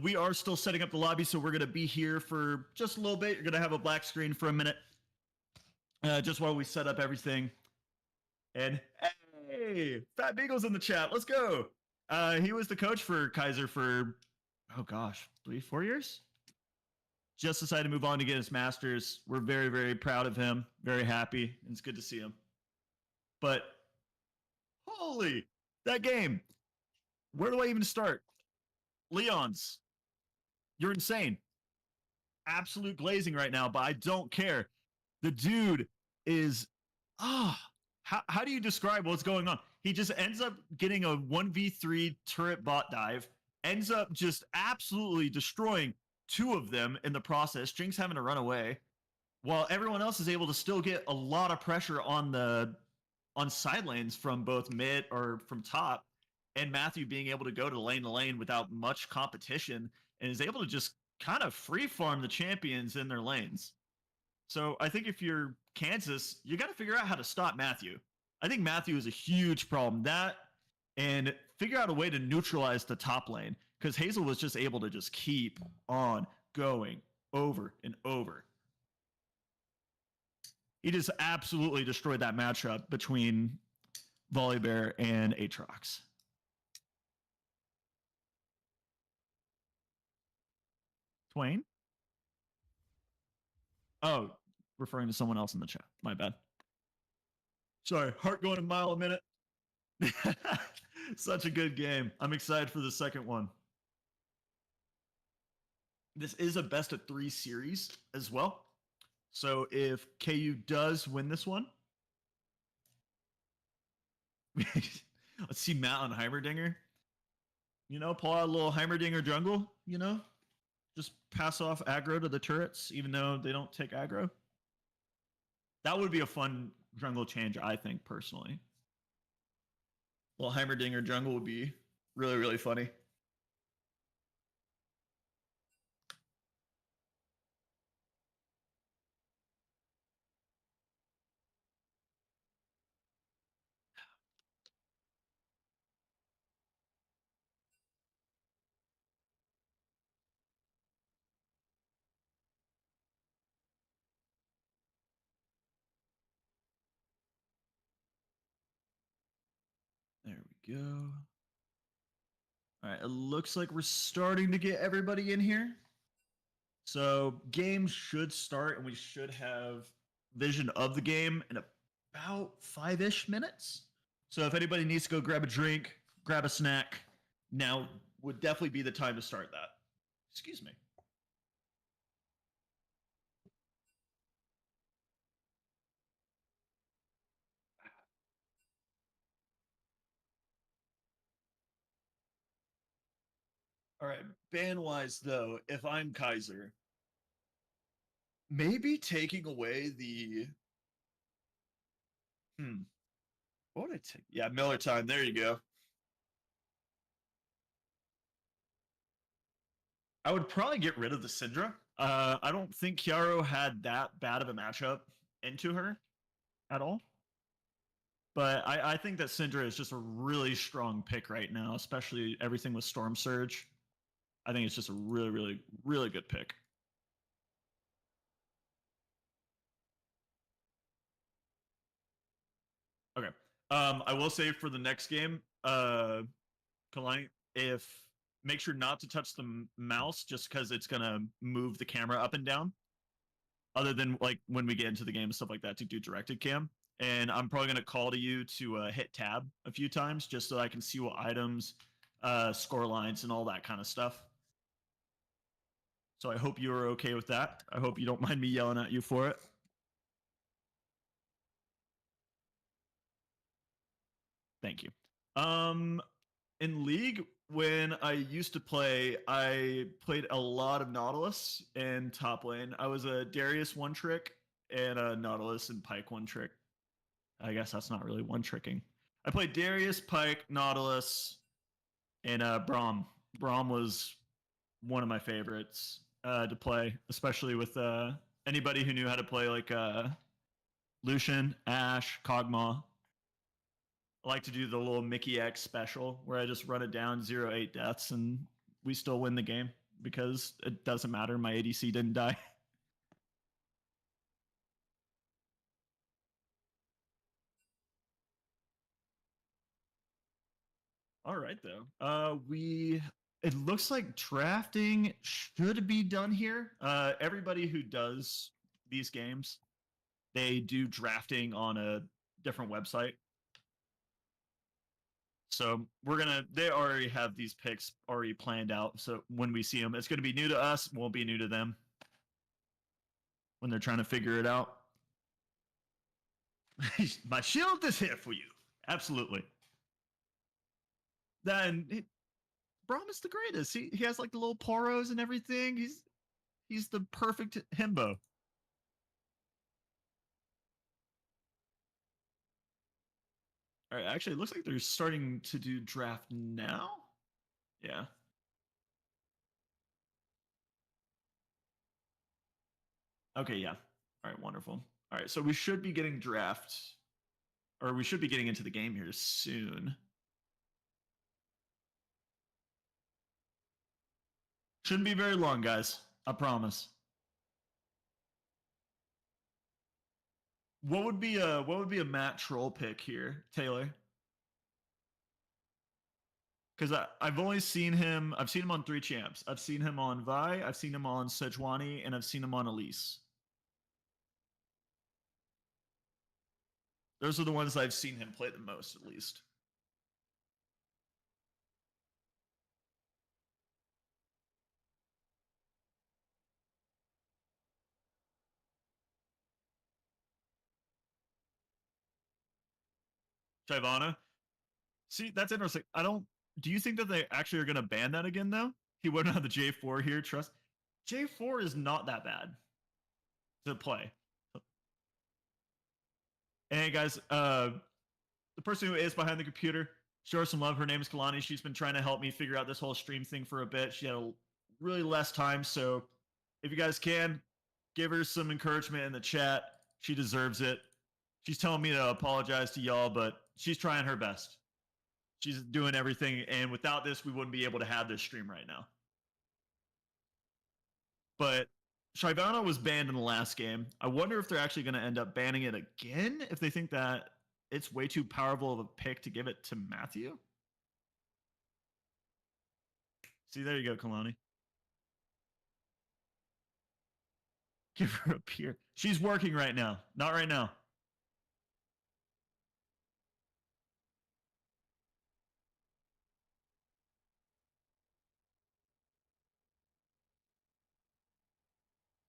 We are still setting up the lobby, so we're going to be here for just a little bit. You're going to have a black screen for a minute, just while we set up everything. And hey, Fat Beagle's in the chat. Let's go. He was the coach for Keiser for, oh gosh, 3-4 years? Just decided to move on to get his master's. We're very, very proud of him. Very happy. And it's good to see him. But holy, that game. Where do I even start? Leon's. You're insane. absolute glazing right now, but I don't care. The dude is how do you describe what's going on? He just ends up getting a 1v3 turret bot dive, ends up just absolutely destroying two of them in the process. Jinx having to run away, while everyone else is able to still get a lot of pressure on side lanes from both mid or from top, and Matthew being able to go to lane without much competition and is able to just kind of free farm the champions in their lanes. So I think if you're Kansas, you got to figure out how to stop Matthew. I think Matthew is a huge problem. That and figure out a way to neutralize the top lane, because Hazel was just able to just keep on going over and over. He just absolutely destroyed that matchup between Volibear and Aatrox. Twain? Oh, referring to someone else in the chat. My bad. Sorry, heart going a mile a minute. Such a good game. I'm excited for the second one. This is a best of 3 series as well. So if KU does win this one, let's see Matt on Heimerdinger. Pull out a little Heimerdinger jungle, just pass off aggro to the turrets, even though they don't take aggro. That would be a fun jungle change, I think, personally. Little Heimerdinger jungle would be really, really funny. There we go. All right, it looks like we're starting to get everybody in here. So game should start, and we should have vision of the game in about 5-ish minutes. So if anybody needs to go grab a drink, grab a snack, now would definitely be the time to start that. Excuse me. All right, ban-wise though, if I'm Keiser, maybe taking away the what would I take? Yeah, Miller time. There you go. I would probably get rid of the Syndra. I don't think Chiaro had that bad of a matchup into her at all. But I think that Syndra is just a really strong pick right now, especially everything with Storm Surge. I think it's just a really, really, really good pick. Okay. I will say for the next game, Kalani, if make sure not to touch the mouse just because it's gonna move the camera up and down. Other than like when we get into the game and stuff like that to do directed cam. And I'm probably gonna call to you to hit tab a few times just so I can see what items, score lines, and all that kind of stuff. So I hope you are okay with that. I hope you don't mind me yelling at you for it. Thank you. In League, when I used to play, I played a lot of Nautilus in top lane. I was a Darius one trick and a Nautilus and Pike one trick. I guess that's not really one tricking. I played Darius, Pike, Nautilus, and Braum. Braum was one of my favorites to play, especially with anybody who knew how to play like Lucian, Ashe, Kog'Maw. I like to do the little Mickey X special where I just run it down 0-8 deaths and we still win the game because it doesn't matter. My ADC didn't die. All right, though. It looks like drafting should be done here. Everybody who does these games, they do drafting on a different website. So they already have these picks already planned out. So when we see them, it's going to be new to us, won't be new to them. when they're trying to figure it out. My shield is here for you. Absolutely. Then Braum is the greatest. He has like the little poros and everything. He's the perfect himbo. All right, actually, it looks like they're starting to do draft now. Yeah. Okay, yeah. All right, wonderful. All right, so we should be getting draft, or we should be getting into the game here soon. Shouldn't be very long, guys. I promise. What would be a Matt Troll pick here, Taylor? Because I've only seen him. I've seen him on 3 champs. I've seen him on Vi. I've seen him on Sejuani, and I've seen him on Elise. Those are the ones I've seen him play the most, at least. Shyvana. See, that's interesting. I don't. Do you think that they actually are going to ban that again, though? He wouldn't have the J4 here. Trust. J4 is not that bad to play. And guys, the person who is behind the computer, show her some love. Her name is Kalani. She's been trying to help me figure out this whole stream thing for a bit. She had a really less time, so if you guys can, give her some encouragement in the chat. She deserves it. She's telling me to apologize to y'all, but she's trying her best. She's doing everything, and without this, we wouldn't be able to have this stream right now. But Shyvana was banned in the last game. I wonder if they're actually going to end up banning it again, if they think that it's way too powerful of a pick to give it to Matthew. See, there you go, Kalani. Give her a peer. She's working right now. Not right now.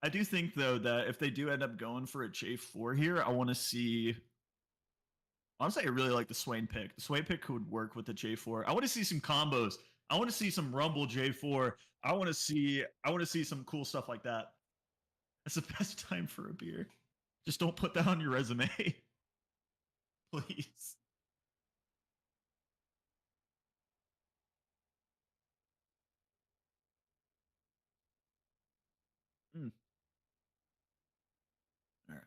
I do think, though, that if they do end up going for a J4 here, I want to see. Honestly, I really like the Swain pick. The Swain pick could work with the J4. I want to see some combos. I want to see some Rumble J4. I want to see some cool stuff like that. That's the best time for a beer. Just don't put that on your resume. Please. Mm. All right.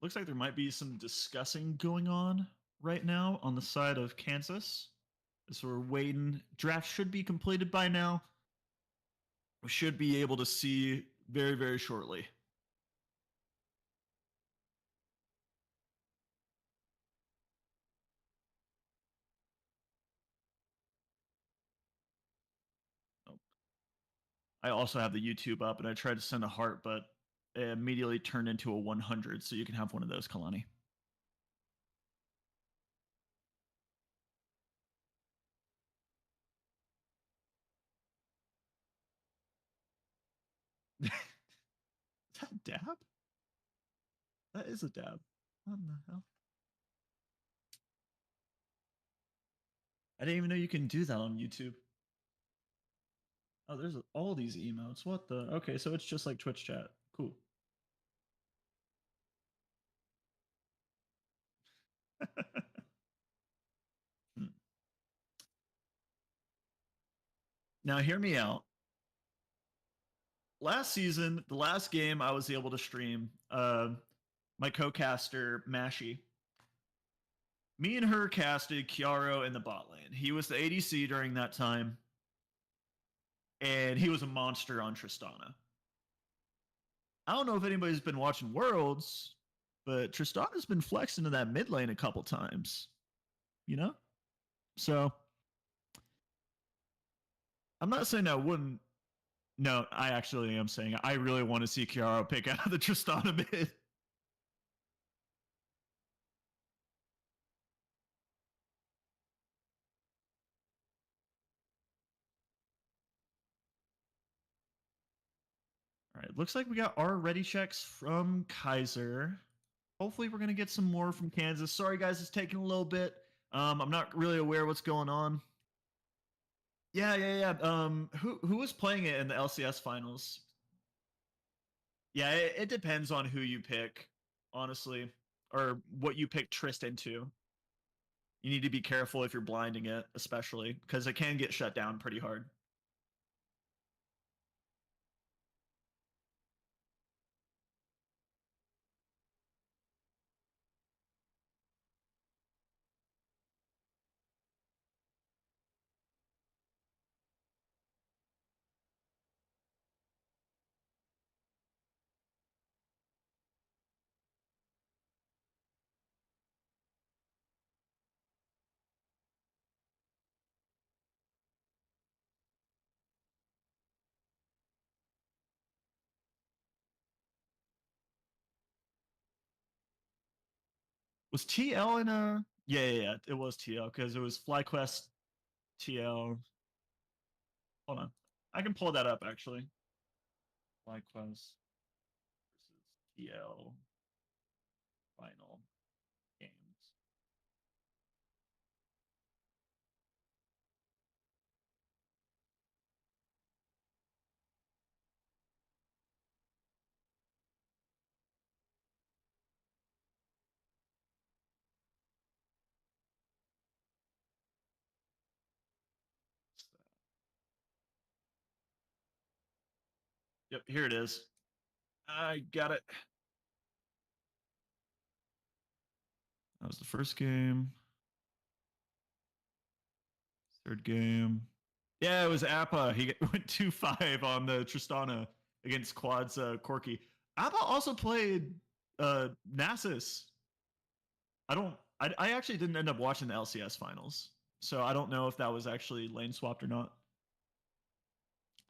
Looks like there might be some discussing going on right now on the side of Kansas. So we're waiting. Draft should be completed by now. We should be able to see very, very shortly. Oh. I also have the YouTube up, and I tried to send a heart, but it immediately turned into a 100. So you can have one of those, Kalani. Is that a dab? That is a dab. What the hell? I didn't even know you can do that on YouTube. Oh, there's all these emotes. What the? Okay, so it's just like Twitch chat. Cool. Hmm. Now, hear me out. Last season, the last game I was able to stream, my co-caster Mashi, me and her casted Chiaro in the bot lane. He was the ADC during that time, and he was a monster on Tristana. I don't know if anybody's been watching Worlds, but Tristana's been flexed into that mid lane a couple times. You know? So I'm not saying I wouldn't. No, I actually am saying I really want to see Chiaro pick out of the Tristana mid. It looks like we got our ready checks from Keiser. Hopefully we're gonna get some more from Kansas. Sorry guys, it's taking a little bit. I'm not really aware what's going on. Yeah. Who was playing it in the LCS finals? Yeah, it depends on who you pick, honestly, or what you pick Tristan to. You need to be careful if you're blinding it, especially because it can get shut down pretty hard. Was TL in a? Yeah. It was TL because it was FlyQuest TL. Hold on, I can pull that up actually. FlyQuest versus TL final games. Yep, here it is. I got it. That was the first game. Third game. Yeah, it was Appa. He went 2-5 on the Tristana against Quad's Corky. Appa also played Nasus. I actually didn't end up watching the LCS finals, so I don't know if that was actually lane swapped or not.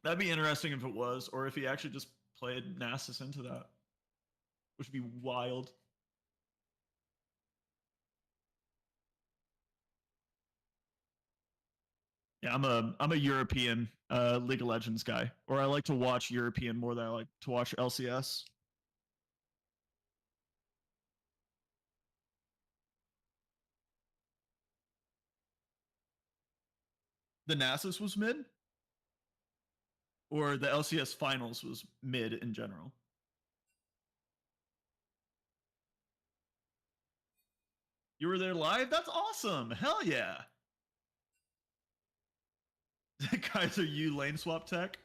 That'd be interesting if it was, or if he actually just played Nasus into that, which would be wild. Yeah, I'm a European League of Legends guy, or I like to watch European more than I like to watch LCS. The Nasus was mid, or the LCS finals was mid in general. You were there live? That's awesome. Hell yeah. Keiser, you lane swap tech?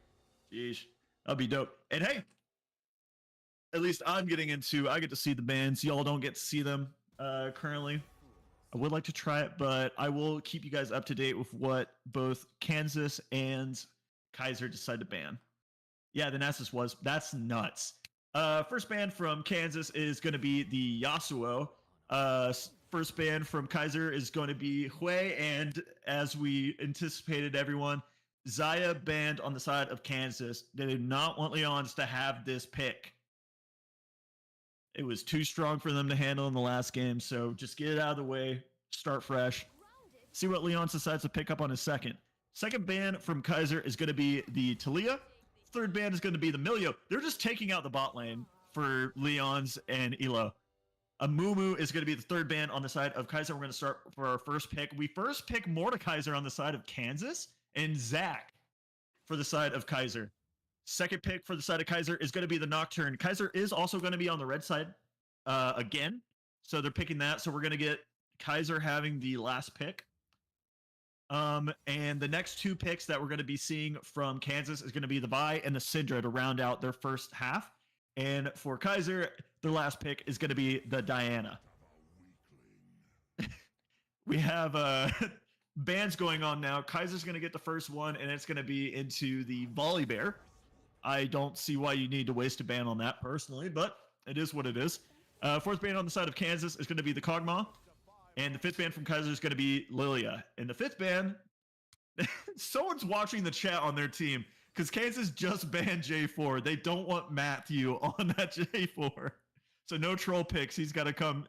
Yeesh. That'd be dope. And hey, at least I get to see the bands. Y'all don't get to see them currently. I would like to try it, but I will keep you guys up to date with what both Kansas and Keiser decide to ban. Yeah, the Nasus was. That's nuts. First ban from Kansas is going to be the Yasuo. First ban from Keiser is going to be Hui, and as we anticipated, everyone, Zaya banned on the side of Kansas. They did not want Leons to have this pick. It was too strong for them to handle in the last game, so just get it out of the way, start fresh, see what Leons decides to pick up on his second. Second ban from Keiser is going to be the Talia. Third ban is going to be the Milio. They're just taking out the bot lane for Leons and Elo. A Mumu is going to be the third ban on the side of Keiser. We're going to start for our first pick. We first pick Mordekaiser on the side of Kansas and Zach for the side of Keiser. Second pick for the side of Keiser is going to be the Nocturne. Keiser is also going to be on the red side again. So they're picking that. So we're going to get Keiser having the last pick. And the next two picks that we're going to be seeing from Kansas is going to be the Vi and the Syndra to round out their first half. And for Keiser, their last pick is going to be the Diana. We have bans going on now. Kaiser's going to get the first one, and it's going to be into the Volibear. I don't see why you need to waste a ban on that personally, but it is what it is. Fourth ban on the side of Kansas is going to be the Kog'Maw. And the fifth ban from Keiser is going to be Lilia. And the fifth ban, someone's watching the chat on their team because Kansas just banned J4. They don't want Matthew on that J4. So no troll picks. He's got to come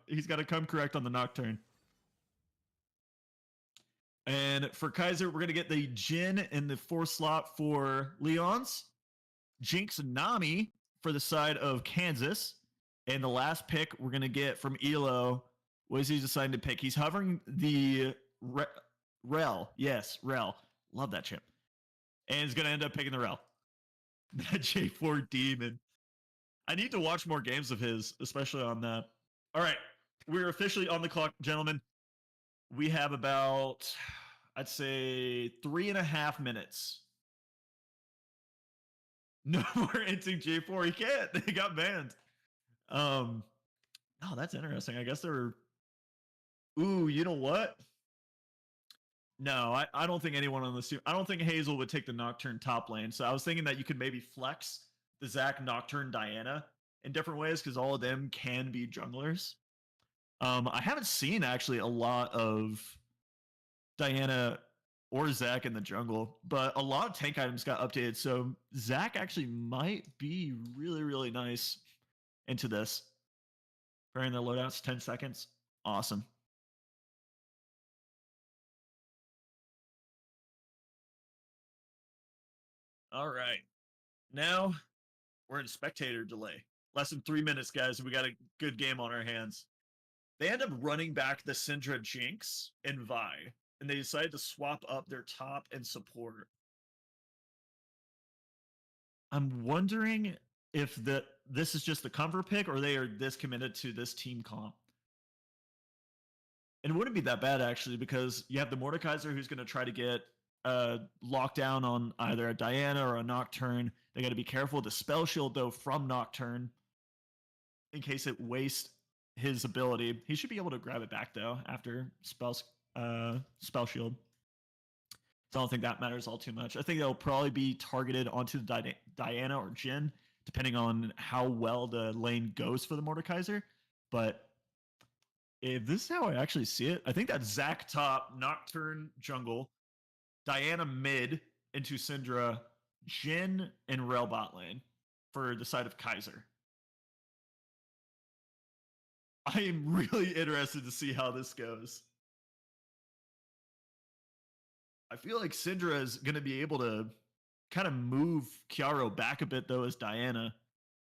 correct on the Nocturne. And for Keiser, we're going to get the Jin in the fourth slot for Leons. Jinx and Nami for the side of Kansas. And the last pick we're going to get from Elo, what is he deciding to pick? He's hovering the Rel. Yes, Rel. Love that chip. And he's going to end up picking the Rel. That J4 Demon. I need to watch more games of his, especially on that. All right. We're officially on the clock, gentlemen. We have about, I'd say, 3.5 minutes. No more entering J4. He can't. They got banned. Oh, that's interesting. I guess they were. Ooh, you know what? No, I don't think anyone on the team. I don't think Hazel would take the Nocturne top lane. So I was thinking that you could maybe flex the Zac, Nocturne, Diana in different ways because all of them can be junglers. I haven't seen actually a lot of Diana or Zac in the jungle, but a lot of tank items got updated. So Zac actually might be really, really nice into this. Preparing the loadouts, 10 seconds. Awesome. All right. Now we're in spectator delay. Less than 3 minutes, guys. We got a good game on our hands. They end up running back the Syndra Jinx and Vi, and they decided to swap up their top and support. I'm wondering if this is just the cover pick or they are this committed to this team comp. And it wouldn't be that bad, actually, because you have the Mordekaiser who's going to try to get lockdown on either a Diana or a Nocturne. They got to be careful with the spell shield, though, from Nocturne in case it wastes his ability. He should be able to grab it back, though, after spell shield. So I don't think that matters all too much. I think they'll probably be targeted onto the Diana or Jhin, depending on how well the lane goes for the Mordekaiser. But if this is how I actually see it, I think that Zac top, Nocturne jungle, Diana mid into Syndra, Jhin, and Rel bot lane for the side of Keiser. I am really interested to see how this goes. I feel like Syndra is going to be able to kind of move Kiaro back a bit, though, as Diana.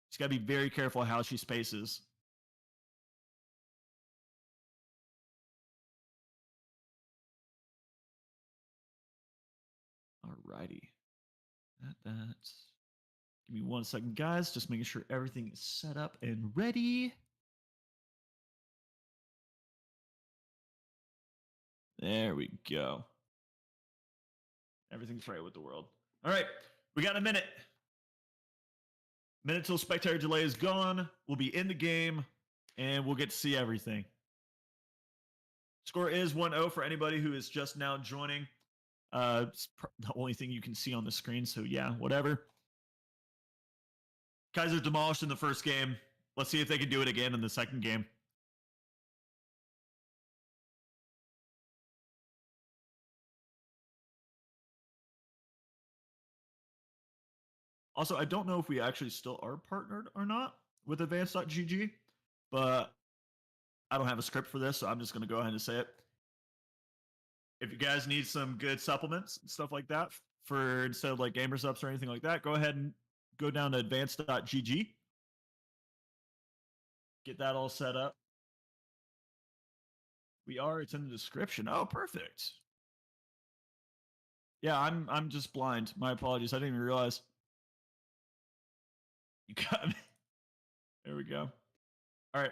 She's got to be very careful how she spaces. Alrighty. That's. Give me 1 second, guys. Just making sure everything is set up and ready. There we go. Everything's right with the world. All right. We got a minute. Minute till spectator delay is gone. We'll be in the game, and we'll get to see everything. Score is 1-0 for anybody who is just now joining. It's the only thing you can see on the screen, so yeah, whatever. Keiser demolished in the first game. Let's see if they can do it again in the second game. Also, I don't know if we actually still are partnered or not with advanced.gg, but I don't have a script for this, so I'm just going to go ahead and say it. If you guys need some good supplements and stuff like that for instead of like gamer subs or anything like that, go ahead and go down to advanced.gg. Get that all set up. It's in the description. Oh, perfect. Yeah, I'm just blind. My apologies. I didn't even realize. You got me. There we go. All right.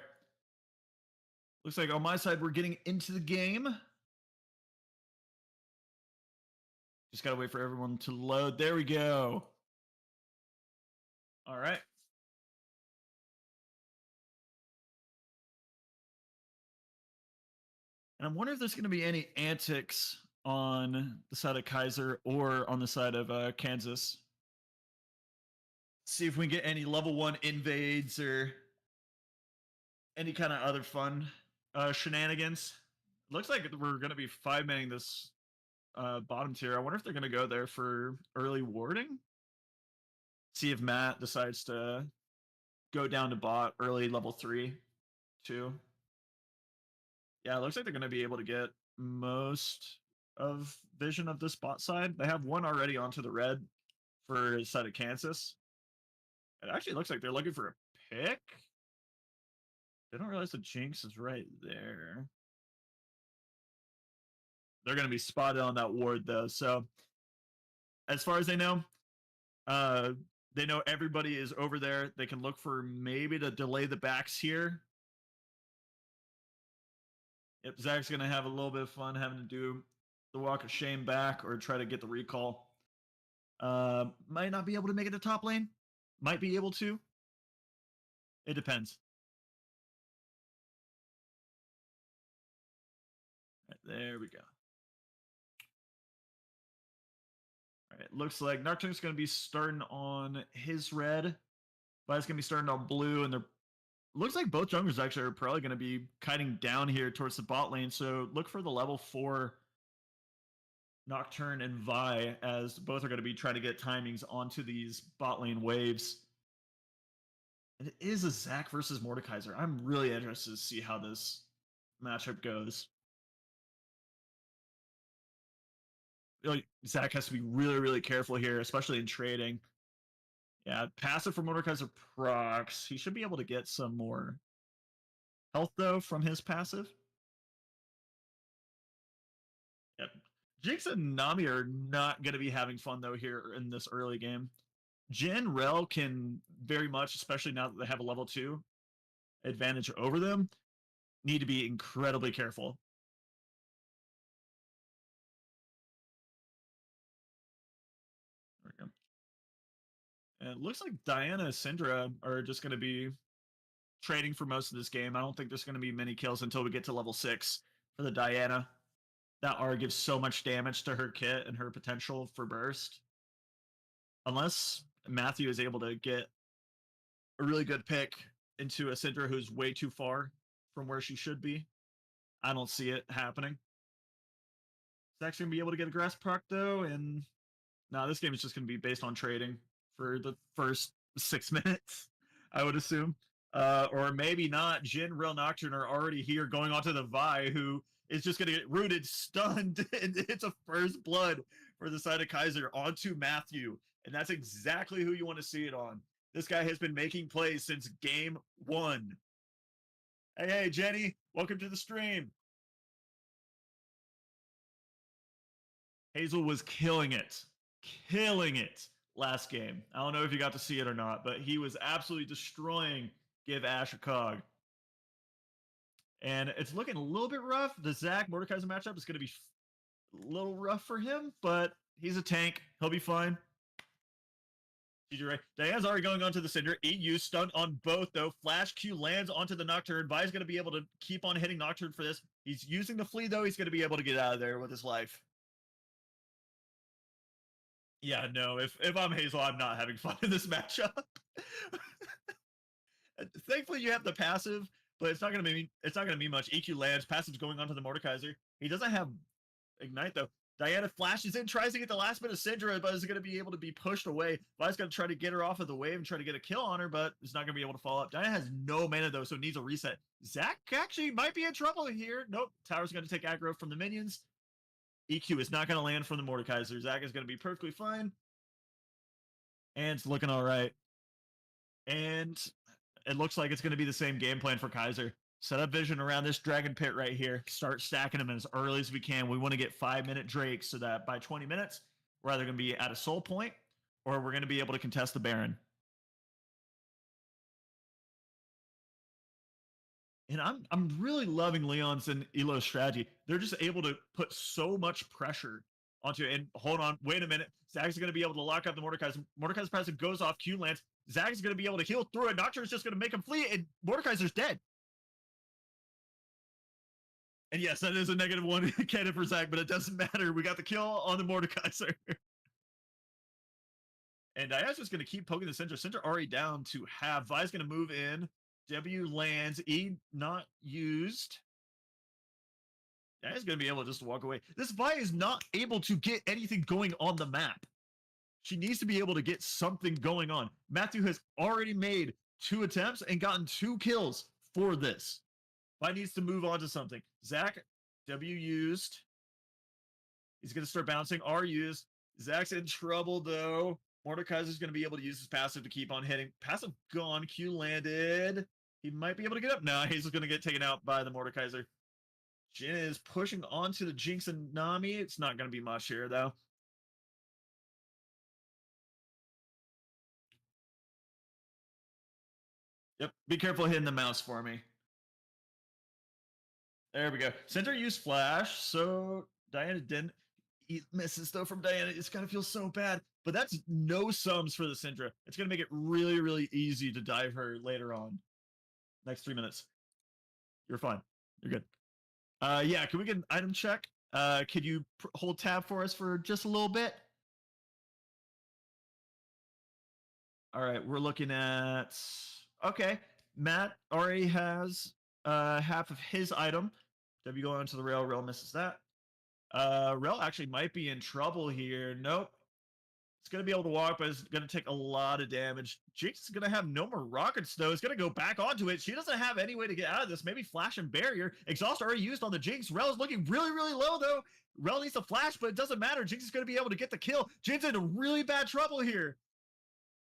Looks like on my side, we're getting into the game. Just got to wait for everyone to load. There we go. All right. And I'm wondering if there's going to be any antics on the side of Keiser or on the side of Kansas. See if we can get any level 1 invades or any kind of other fun shenanigans. Looks like we're going to be 5-manning this bottom tier. I wonder if they're going to go there for early warding. See if Matt decides to go down to bot early level 3 too. Yeah, it looks like they're going to be able to get most of vision of this bot side. They have one already onto the red for the side of Kansas. It actually looks like they're looking for a pick. They don't realize the Jinx is right there. They're going to be spotted on that ward, though. So, as far as uh, they know everybody is over there. They can look for maybe to delay the backs here. Yep, Zach's going to have a little bit of fun having to do the walk of shame back or try to get the recall. Might not be able to make it to top lane. Might be able to. It depends. Right, there we go. All right, looks like Nocturne's going to be starting on his red. Violet's going to be starting on blue, and they're looks like both junglers actually are probably going to be kiting down here towards the bot lane. So look for the level 4 Nocturne and Vi, as both are going to be trying to get timings onto these bot lane waves. It is a Zach versus Mordekaiser. I'm really interested to see how this matchup goes. Zach has to be really, really careful here, especially in trading. Yeah, passive for Mordekaiser procs. He should be able to get some more health, though, from his passive. Yep. Jinx and Nami are not going to be having fun, though, here in this early game. Jin, Rel can very much, especially now that they have a level 2 advantage over them, need to be incredibly careful. There we go. And it looks like Diana and Syndra are just going to be trading for most of this game. I don't think there's going to be many kills until we get to level 6 for the Diana. That R gives so much damage to her kit and her potential for burst. Unless Matthew is able to get a really good pick into a Syndra who's way too far from where she should be. I don't see it happening. Zach's going to be able to get a grass proc, though, and no, this game is just going to be based on trading for the first 6 minutes, I would assume. Or maybe not. Jin, Real Nocturne are already here going onto the Vi, who is just going to get rooted, stunned, and it's a first blood for the side of Keiser onto Matthew. And that's exactly who you want to see it on. This guy has been making plays since game 1. Hey, Jenny, welcome to the stream. Hazel was killing it last game. I don't know if you got to see it or not, but he was absolutely destroying Give Ash a Cog. And it's looking a little bit rough. The Zach Mordekaiser matchup is going to be a little rough for him, but he's a tank. He'll be fine. Diana's already going onto the Cinder. EU stunned on both, though. Flash Q lands onto the Nocturne. Vi's going to be able to keep on hitting Nocturne for this. He's using the flee, though. He's going to be able to get out of there with his life. Yeah, no, if I'm Hazel, I'm not having fun in this matchup. Thankfully, you have the passive, but it's not gonna be much. EQ lands, passive's going onto the Mordekaiser. He doesn't have Ignite, though. Diana flashes in, tries to get the last bit of Syndra, but is going to be able to be pushed away. Vi's going to try to get her off of the wave and try to get a kill on her, but is not going to be able to follow up. Diana has no mana, though, so needs a reset. Zach actually might be in trouble here. Nope, Tower's going to take aggro from the minions. EQ is not going to land from the Mordekaiser. Zach is going to be perfectly fine. And it's looking all right. And it looks like it's going to be the same game plan for Keiser. Set up vision around this dragon pit right here. Start stacking them as early as we can. We want to get 5-minute Drakes so that by 20 minutes, we're either going to be at a soul point or we're going to be able to contest the Baron. And I'm really loving Leon's and Elo's strategy. They're just able to put so much pressure onto it. And hold on, wait a minute. Zach's going to be able to lock up the Mordekaiser. Mordekaiser's passive goes off, Q lands. Zach's going to be able to heal through it. Nocturne's just going to make him flee, and Mordekaiser's dead. And yes, that is a -1 cannon for Zach, but it doesn't matter. We got the kill on the Mordekaiser. And Diana's just going to keep poking the Syndra. Syndra already down to half. Vi's going to move in. W lands. E not used. Diana's going to be able to just walk away. This Vi is not able to get anything going on the map. She needs to be able to get something going on. Matthew has already made 2 attempts and gotten 2 kills for this. Vi needs to move on to something. Zach, W used. He's going to start bouncing. R used. Zach's in trouble, though. Mordekaiser's going to be able to use his passive to keep on hitting. Passive gone. Q landed. He might be able to get up. No, he's going to get taken out by the Mordekaiser. Jin is pushing onto the Jinx and Nami. It's not going to be much here, though. Yep. Be careful hitting the mouse for me. There we go. Center used flash, so Diana didn't. He misses though from Diana. It's gonna feel so bad, but that's no sums for the Syndra. It's gonna make it really, really easy to dive her later on. Next 3 minutes. You're fine. You're good. Yeah. Can we get an item check? Could you hold tab for us for just a little bit? All right. We're looking at. Okay. Matt already has half of his item. W going onto the rail. Rail misses that. Rel actually might be in trouble here. Nope. It's going to be able to walk, but it's going to take a lot of damage. Jinx is going to have no more rockets, though. It's going to go back onto it. She doesn't have any way to get out of this. Maybe flash and barrier. Exhaust already used on the Jinx. Rel is looking really, really low, though. Rel needs to flash, but it doesn't matter. Jinx is going to be able to get the kill. Jin's in really bad trouble here.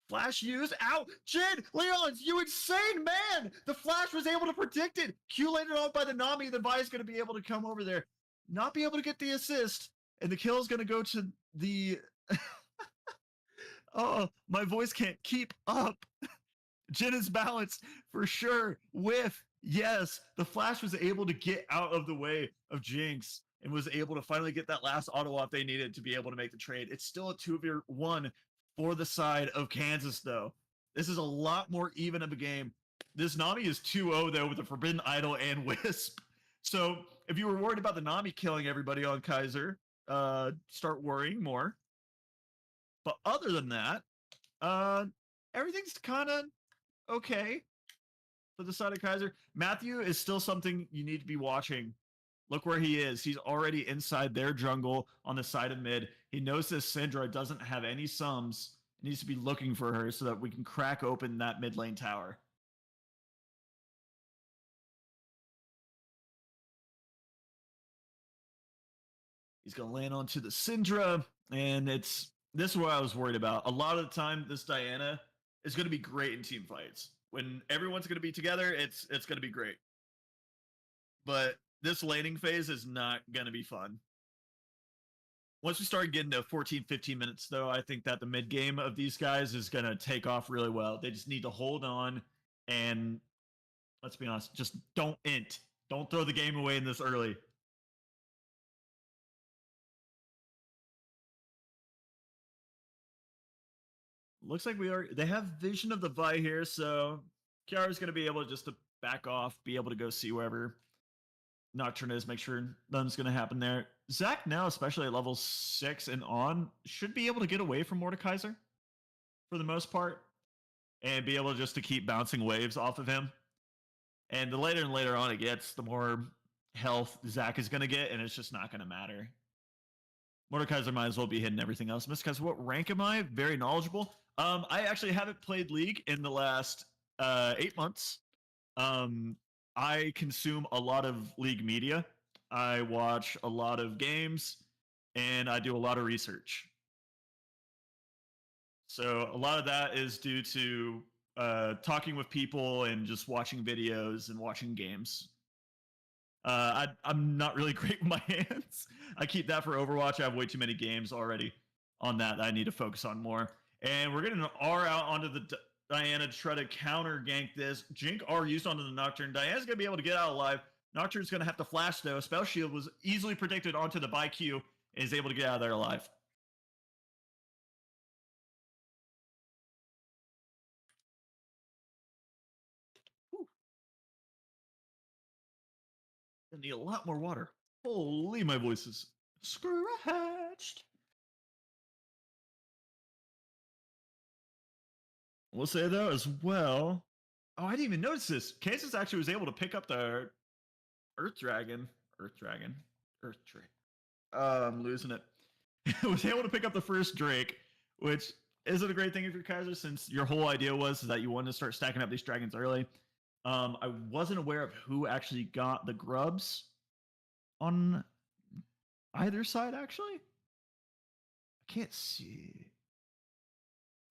Flash used. Ow! Jin! Leon, you insane man! The flash was able to predict it. Q landed on by the Nami. The Vi is going to be able to come over there. Not be able to get the assist. And the kill is going to go to the... Oh, my voice can't keep up. Jin is balanced for sure. Whiff. Yes, the Flash was able to get out of the way of Jinx and was able to finally get that last auto off they needed to be able to make the trade. It's still a 2v1 for the side of Kansas, though. This is a lot more even of a game. This Nami is 2-0, though, with the Forbidden Idol and Wisp. So if you were worried about the Nami killing everybody on Keiser, start worrying more. But other than that, everything's kind of okay for the side of Keiser. Matthew is still something you need to be watching. Look where he is. He's already inside their jungle on the side of mid. He knows this Syndra doesn't have any sums. He needs to be looking for her so that we can crack open that mid lane tower. He's going to land onto the Syndra, and this is what I was worried about. A lot of the time, this Diana is going to be great in team fights. When everyone's going to be together, it's going to be great. But this laning phase is not going to be fun. Once we start getting to 14, 15 minutes, though, I think that the mid game of these guys is going to take off really well. They just need to hold on and, let's be honest, just don't int. Don't throw the game away in this early. Looks like they have vision of the Vi here, so Kiara's going to be able just to back off, be able to go see wherever Nocturne is, make sure nothing's going to happen there. Zach now, especially at level 6 and on, should be able to get away from Mordekaiser for the most part and be able just to keep bouncing waves off of him. And the later and later on it gets, the more health Zach is going to get, and it's just not going to matter. Mordekaiser might as well be hitting everything else. Mr. Kaiser, what rank am I? Very knowledgeable. I actually haven't played League in the last 8 months. I consume a lot of League media. I watch a lot of games, and I do a lot of research. So a lot of that is due to talking with people and just watching videos and watching games. I'm not really great with my hands. I keep that for Overwatch. I have way too many games already on that I need to focus on more. And we're getting an R out onto the Diana to try to counter gank this. Jink R used onto the Nocturne. Diana's going to be able to get out alive. Nocturne's going to have to flash, though. Spell Shield was easily predicted onto the by Q and is able to get out of there alive. I need a lot more water. Holy, my voice is scratched. We'll say, though, as well. Oh, I didn't even notice this. Kansas actually was able to pick up the Earth Dragon. I'm losing it. Was able to pick up the first Drake, which isn't a great thing if you're Keiser, since your whole idea was that you wanted to start stacking up these dragons early. I wasn't aware of who actually got the grubs on either side, actually. I can't see.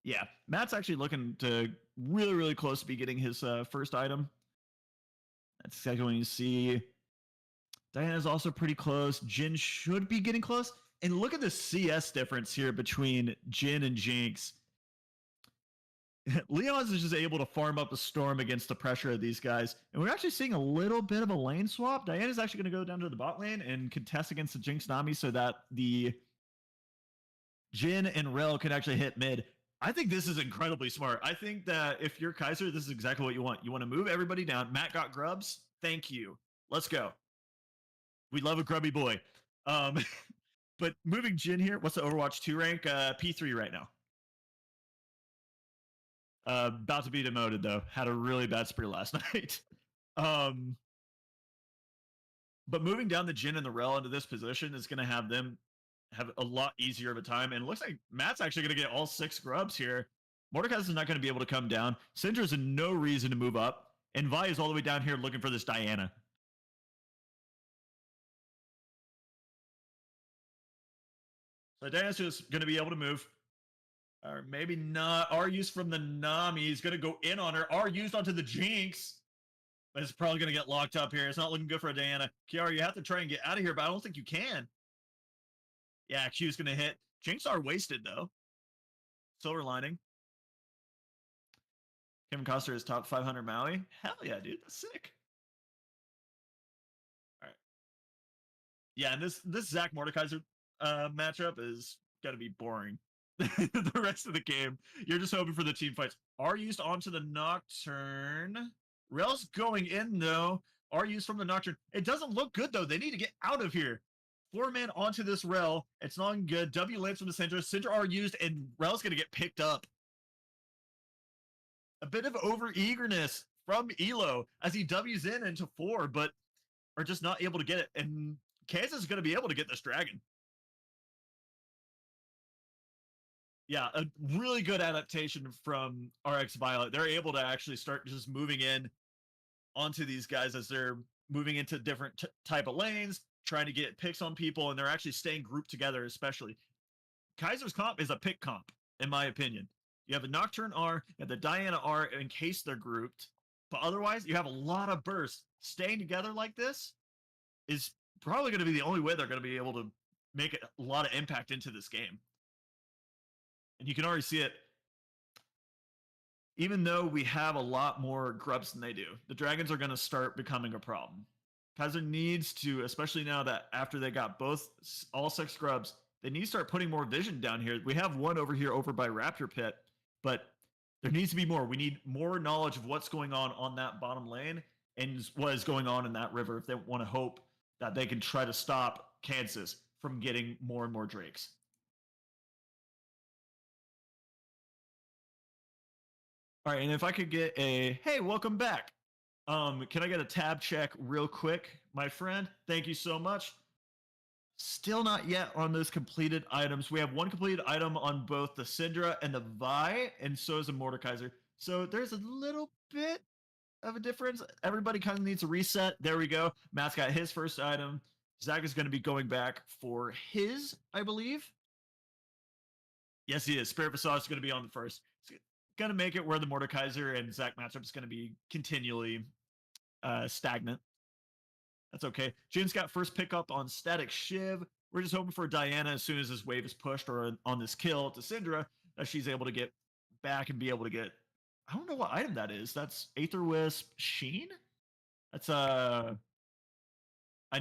Yeah, Matt's actually looking to really, really close to be getting his first item. That's exactly what you see. Diana's also pretty close. Jin should be getting close. And look at the CS difference here between Jin and Jinx. Leon's is just able to farm up a storm against the pressure of these guys. And we're actually seeing a little bit of a lane swap. Diana's actually going to go down to the bot lane and contest against the Jinx Nami so that the Jin and Rel can actually hit mid. I think this is incredibly smart. I think that if you're Keiser, this is exactly what you want. You want to move everybody down. Matt got grubs. Thank you. Let's go. We love a grubby boy. But moving Jin here, what's the Overwatch 2 rank? P3 right now. About to be demoted though. Had a really bad spree last night. But moving down the Jin and the Rel into this position is going to have them have a lot easier of a time. And it looks like Matt's actually going to get all 6 grubs here. Mordecai is not going to be able to come down. Syndra's in no reason to move up. And Vi is all the way down here looking for this Diana. So Diana's just going to be able to move. Or maybe not. R used from the Nami is going to go in on her. R used onto the Jinx. But it's probably going to get locked up here. It's not looking good for Diana. Kiara, you have to try and get out of here, but I don't think you can. Yeah, Q's going to hit. Jinx are wasted, though. Silver lining. Kevin Costner is top 500 Maui. Hell yeah, dude. That's sick. All right. Yeah, and this Zach Mordekaiser matchup is going to be boring. The rest of the game, you're just hoping for the team fights. R used onto the Nocturne. Rel's going in, though. R used from the Nocturne. It doesn't look good, though. They need to get out of here. 4-man onto this Rel. It's not good. W lands from the center. Syndra R used, and Rel's going to get picked up. A bit of over-eagerness from Elo as he W's in into 4, but are just not able to get it. And Kansas is going to be able to get this dragon. Yeah, a really good adaptation from RX Violet. They're able to actually start just moving in onto these guys as they're moving into different type of lanes, trying to get picks on people, and they're actually staying grouped together, especially. Kaiser's comp is a pick comp, in my opinion. You have a Nocturne R and the Diana R in case they're grouped, but otherwise, you have a lot of bursts. Staying together like this is probably going to be the only way they're going to be able to make a lot of impact into this game. And you can already see it. Even though we have a lot more grubs than they do, the dragons are going to start becoming a problem. Kaiser needs to, especially now that after they got all 6 grubs, they need to start putting more vision down here. We have one over here over by Raptor Pit, but there needs to be more. We need more knowledge of what's going on that bottom lane and what is going on in that river if they want to hope that they can try to stop Kansas from getting more and more Drakes. All right, and if I could get a, hey, welcome back. Can I get a tab check real quick, my friend? Thank you so much. Still not yet on those completed items. We have one completed item on both the Syndra and the Vi, and so is a Mordekaiser. So there's a little bit of a difference. Everybody kind of needs a reset. There we go. Matt's got his first item. Zach is going to be going back for his, I believe. Yes, he is. Spirit Facade is going to be on the first. It's going to make it where the Mordekaiser and Zach matchup is going to be continually stagnant. That's okay. Jin's got first pickup on Static Shiv. We're just hoping for Diana as soon as this wave is pushed or on this kill to Syndra that she's able to get back and be able to get, I don't know what item that is. That's Aether Wisp Sheen? That's I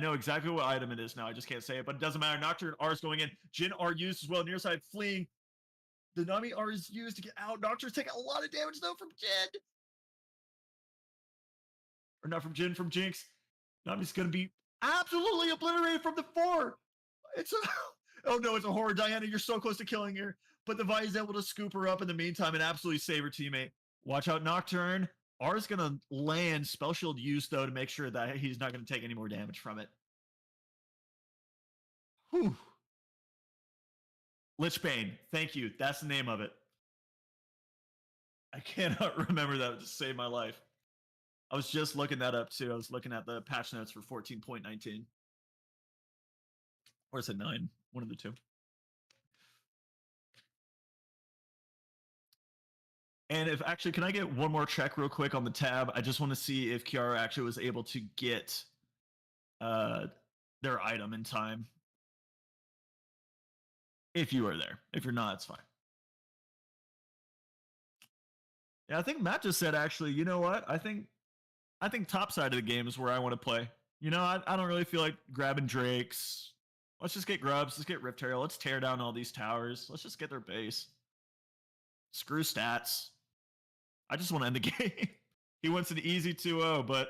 know exactly what item it is now. I just can't say it, but it doesn't matter. Nocturne R is going in. Jin R used as well. Near side fleeing. The Nami R is used to get out. Nocturne's taking a lot of damage though from Jin. Or not from Jin, from Jinx. Nami's going to be absolutely obliterated from the 4. It's a, oh no, it's a horror. Diana, you're so close to killing her. But the Vi is able to scoop her up in the meantime and absolutely save her teammate. Watch out, Nocturne. R is going to land Spell Shield use, though, to make sure that he's not going to take any more damage from it. Whew. Lichbane. Thank you. That's the name of it. I cannot remember that to save my life. I was just looking that up, too. I was looking at the patch notes for 14.19. Or is it 9? One of the two. And if actually, can I get one more check real quick on the tab? I just want to see if Kiara actually was able to get uh, their item in time. If you are there. If you're not, it's fine. Yeah, I think Matt just said actually, you know what? I think top side of the game is where I want to play. You know, I don't really feel like grabbing Drakes. Let's just get grubs. Let's get Rift Herald. Let's tear down all these towers. Let's just get their base. Screw stats. I just want to end the game. He wants an easy 2-0, but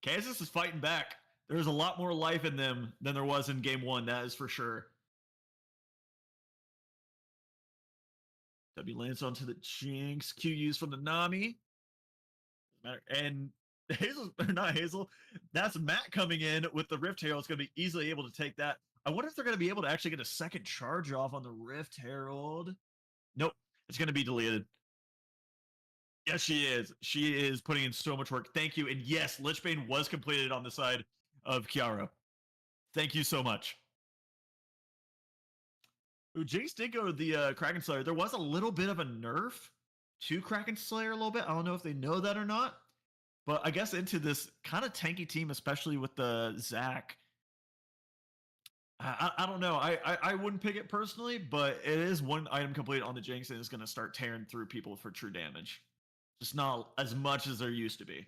Kansas is fighting back. There's a lot more life in them than there was in game 1, that is for sure. W lands onto the Jinx. Q used from the Nami. And Hazel, or not Hazel, that's Matt coming in with the Rift Herald. It's going to be easily able to take that. I wonder if they're going to be able to actually get a second charge off on the Rift Herald. Nope, it's going to be deleted. Yes, she is. She is putting in so much work. Thank you. And yes, Lichbane was completed on the side of Kiara. Thank you so much. Ooh, Jinx did go to the Kraken Slayer. There was a little bit of a nerf to Kraken Slayer a little bit. I don't know if they know that or not. But I guess into this kind of tanky team, especially with the Zach, I don't know. I wouldn't pick it personally, but it is one item complete on the Jinx and it's going to start tearing through people for true damage. Just not as much as there used to be.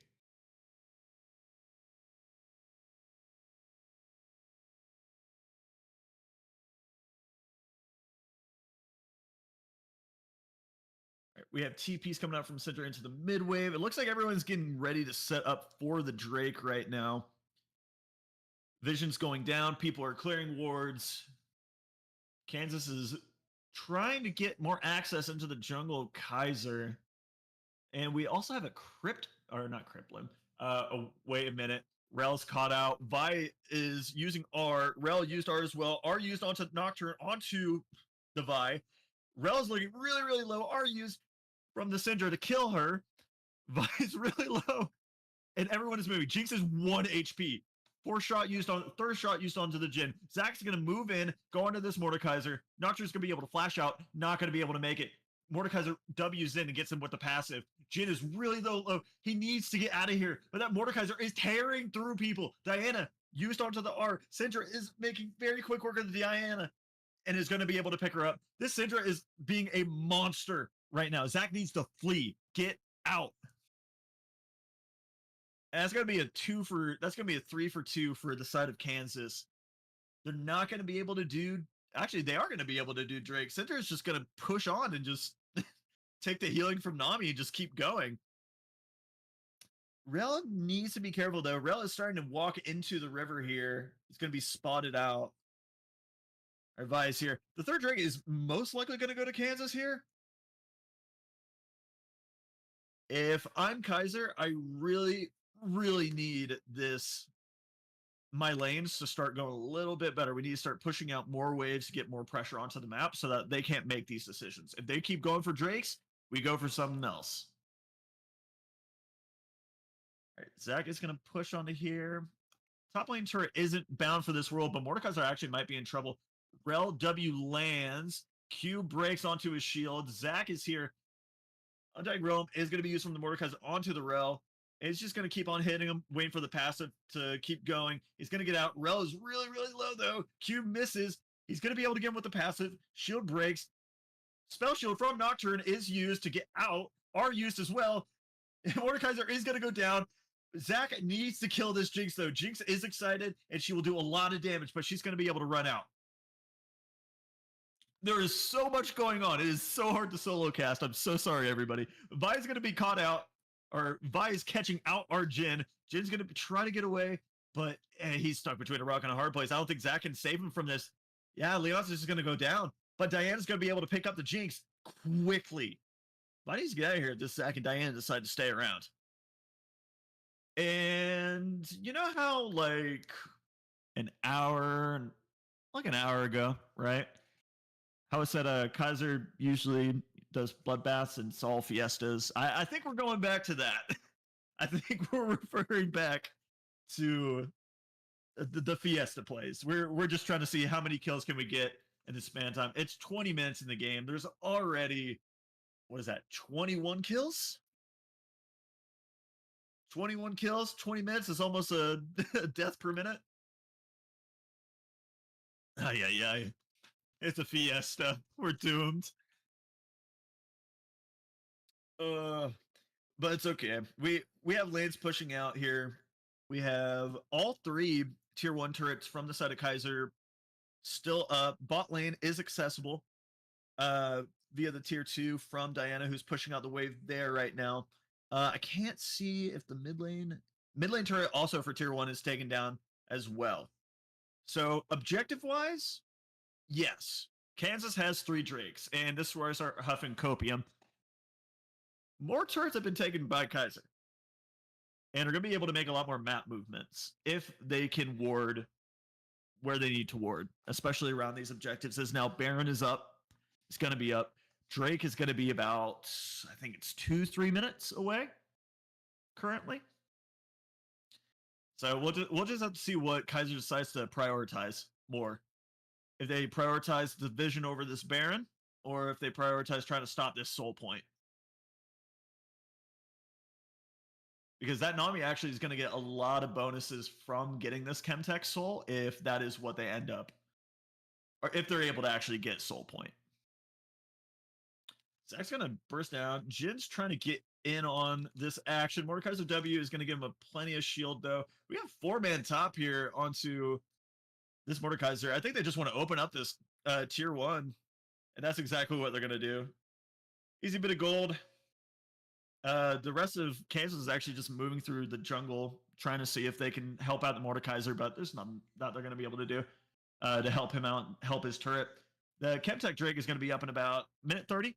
We have TPs coming out from center into the mid wave. It looks like everyone's getting ready to set up for the Drake right now. Vision's going down. People are clearing wards. Kansas is trying to get more access into the jungle Keiser. And we also have a crypt, or not Crippling. Wait a minute. Rel's caught out. Vi is using R. Rel used R as well. R used onto Nocturne, onto the Vi. Rel's looking really, really low. R used from the Syndra to kill her. Vi's really low. And everyone is moving. Jinx is 1 HP. Third shot used onto the Jhin. Zach's going to move in, go into this Mordekaiser. Nocturne's going to be able to flash out, not going to be able to make it. Mordekaiser W's in and gets him with the passive. Jhin is really low. He needs to get out of here. But that Mordekaiser is tearing through people. Diana used onto the R. Syndra is making very quick work of the Diana and is going to be able to pick her up. This Syndra is being a monster right now. Zach needs to flee. Get out. And that's going to be a 3 for 2 for the side of Kansas. They're not going to be able to do, actually, they are going to be able to do Drake. Center is just going to push on and just take the healing from Nami and just keep going. Rel needs to be careful, though. Rel is starting to walk into the river here. It's going to be spotted out. Our Vi is here. The third Drake is most likely going to go to Kansas here. If I'm Keiser, I really need my lanes to start going a little bit better. We need to start pushing out more waves to get more pressure onto the map so that they can't make these decisions. If they keep going for Drakes, we go for something else. All right, Zach is going to push onto here. Top lane turret isn't bound for this world, but Mordekaiser actually might be in trouble. Rel W lands. Q breaks onto his shield. Zach is here. Undying Realm is going to be used from the Mordekaiser onto the Rel. It's just going to keep on hitting him, waiting for the passive to keep going. He's going to get out. Rel is really, really low, though. Q misses. He's going to be able to get him with the passive. Shield breaks. Spell Shield from Nocturne is used to get out. R used as well. Mordekaiser is going to go down. Zach needs to kill this Jinx, though. Jinx is excited, and she will do a lot of damage, but she's going to be able to run out. There is so much going on. It is so hard to solo cast. I'm so sorry, everybody. Vi is going to be caught out. Or Vi is catching out our Jhin. Jin's going to try to get away, but he's stuck between a rock and a hard place. I don't think Zach can save him from this. Yeah, Leon's just going to go down, but Diana's going to be able to pick up the Jinx quickly. Vi needs to get out of here if this Zach and Diana decide to stay around. And you know how like an hour ago, right? How I said Keiser usually does bloodbaths and Sol fiestas. I think we're going back to that. I think we're referring back to the fiesta plays. We're just trying to see how many kills can we get in the span time. It's 20 minutes in the game. There's already what is that? 21 kills. 21 kills, 20 minutes is almost a death per minute. Oh, yeah. It's a fiesta. We're doomed. But it's okay. We have lanes pushing out here. We have all three tier 1 turrets from the side of Keiser still up. Bot lane is accessible uh via the tier 2 from Diana, who's pushing out the wave there right now. I can't see if the mid lane turret also for tier 1 is taken down as well. So objective wise, yes, Kansas has 3 Drakes, and this is where I start huffing copium. More turrets have been taken by Keiser, and are going to be able to make a lot more map movements if they can ward where they need to ward, especially around these objectives. As now Baron is up, it's going to be up. Drake is going to be about, I think it's 2-3 minutes away currently. So we'll just have to see what Keiser decides to prioritize more. If they prioritize the vision over this Baron, or if they prioritize trying to stop this soul point. Because that Nami actually is going to get a lot of bonuses from getting this Chemtech soul if that is what they end up, or if they're able to actually get soul point. Zach's going to burst down. Jin's trying to get in on this action. Mordekaiser W is going to give him a plenty of shield, though. We have 4-man top here onto this Mordekaiser. I think they just want to open up this tier 1, and that's exactly what they're going to do. Easy bit of gold. The rest of Kansas is actually just moving through the jungle, trying to see if they can help out the Mordekaiser, but there's nothing that they're going to be able to do to help him out, help his turret. The Chemtech Drake is going to be up in about minute 30.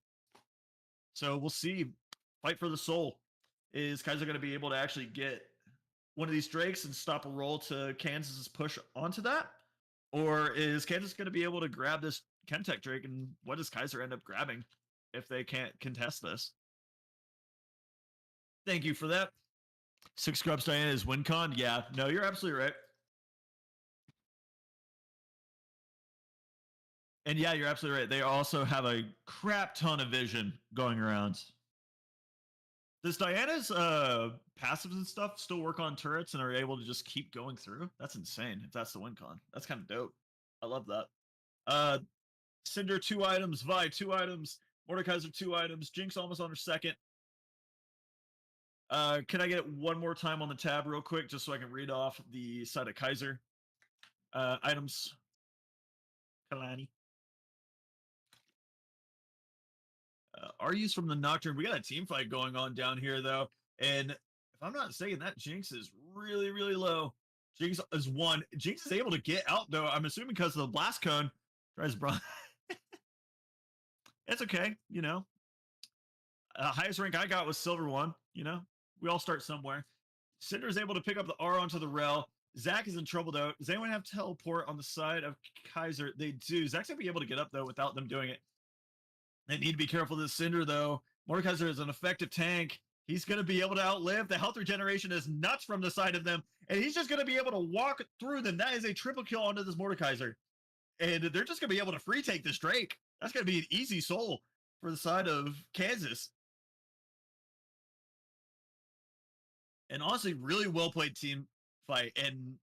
So we'll see. Fight for the soul. Is Keiser going to be able to actually get one of these Drakes and stop a roll to Kansas's push onto that? Or is Kansas going to be able to grab this Chemtech Drake, and what does Keiser end up grabbing if they can't contest this? Thank you for that. 6 Scrubs Diana is WinCon. Yeah, no, you're absolutely right. And yeah, you're absolutely right. They also have a crap ton of vision going around. Does Diana's passives and stuff still work on turrets and are able to just keep going through? That's insane if that's the WinCon. That's kind of dope. I love that. Cinder 2 items, Vi 2 items, Mordekaiser 2 items, Jinx almost on her second. Can I get one more time on the tab real quick just so I can read off the side of Keiser items? Kalani. Argues from the Nocturne. We got a team fight going on down here, though. And if I'm not mistaken, that Jinx is really, really low. Jinx is 1. Jinx is able to get out, though. I'm assuming because of the Blast Cone. Tries bronze. It's okay, you know. Highest rank I got was Silver 1, you know. We all start somewhere. Cinder is able to pick up the R onto the Rel. Zach is in trouble, though. Does anyone have teleport on the side of Keiser? They do. Zach's going to be able to get up, though, without them doing it. They need to be careful of this Cinder, though. Mordekaiser is an effective tank. He's going to be able to outlive. The health regeneration is nuts from the side of them, and he's just going to be able to walk through them. That is a triple kill onto this Mordekaiser. And they're just going to be able to free take this Drake. That's going to be an easy soul for the side of Kansas. And honestly, really well played team fight, and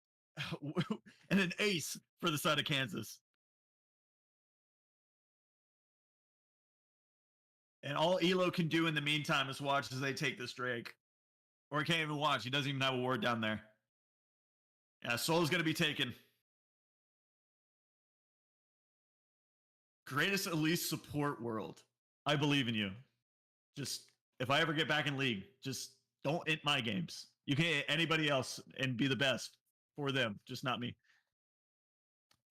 an ace for the side of Kansas. And all Elo can do in the meantime is watch as they take this Drake. Or he can't even watch. He doesn't even have a ward down there. Yeah, Soul is going to be taken. Greatest Elite support world. I believe in you. Just, if I ever get back in League, just don't hit my games. You can hit anybody else and be the best for them, just not me.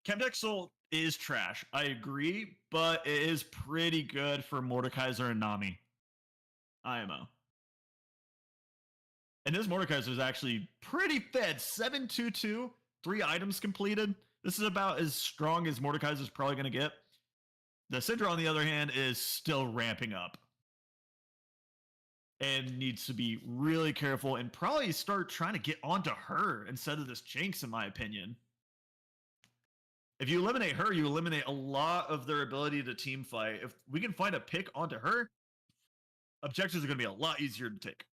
Chemtech Soul is trash. I agree, but it is pretty good for Mordekaiser and Nami. IMO. And this Mordekaiser is actually pretty fed. 722, 3 items completed. This is about as strong as Mordekaiser is probably going to get. The Syndra, on the other hand, is still ramping up. And needs to be really careful and probably start trying to get onto her instead of this Jinx, in my opinion. If you eliminate her, you eliminate a lot of their ability to team fight. If we can find a pick onto her, objectives are going to be a lot easier to take.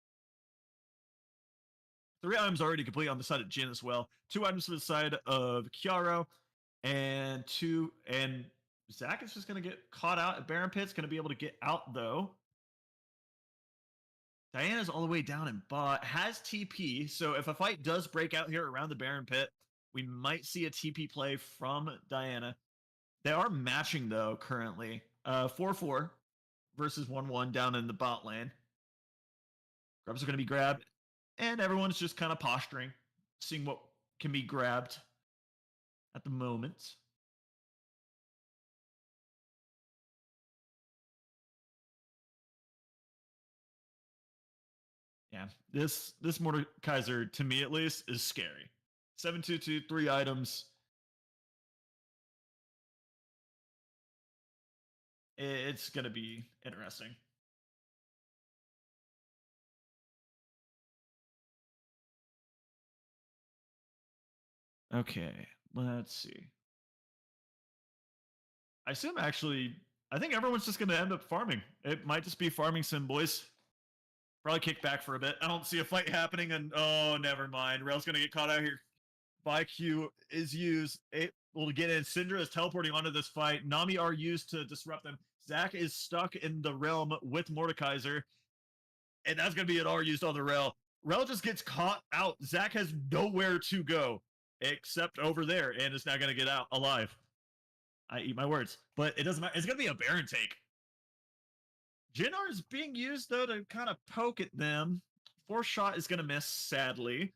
3 items already complete on the side of Jin as well. 2 items to the side of Kiaro, and Zach is just going to get caught out at Baron Pit's going to be able to get out though. Diana's all the way down in bot, has TP, so if a fight does break out here around the Baron Pit, we might see a TP play from Diana. They are matching though currently, 4-4 versus 1-1 down in the bot lane. Grubs are going to be grabbed, and everyone's just kind of posturing, seeing what can be grabbed at the moment. Yeah, this Mordekaiser, to me at least, is scary. 722, 3 items. It's going to be interesting. Okay, let's see. I assume actually, I think everyone's just going to end up farming. It might just be farming sim, boys. Probably kick back for a bit. I don't see a fight happening, and oh, never mind. Rail's going to get caught out here. By Q is used. Able to get in. Syndra is teleporting onto this fight. Nami are used to disrupt them. Zach is stuck in the realm with Mordekaiser, and that's going to be an R used on the Rail. Rail just gets caught out. Zach has nowhere to go except over there, and is now going to get out alive. I eat my words, but it doesn't matter. It's going to be a Baron take. Jinnar is being used, though, to kind of poke at them. 4th shot is going to miss, sadly.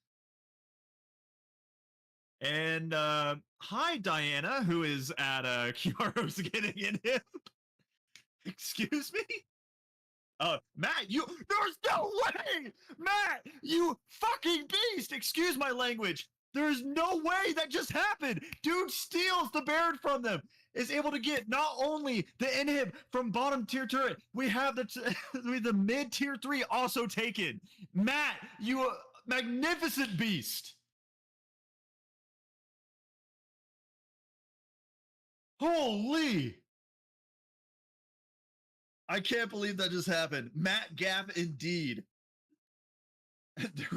And hi, Diana, who is at Kiaro's getting in him. Excuse me? Matt, there's no way! Matt, you fucking beast! Excuse my language. There's no way that just happened. Dude steals the Baron from them. Is able to get not only the inhib from bottom tier turret, we have the mid tier 3 also taken. Matt, you magnificent beast. Holy! I can't believe that just happened. Matt Gap indeed. There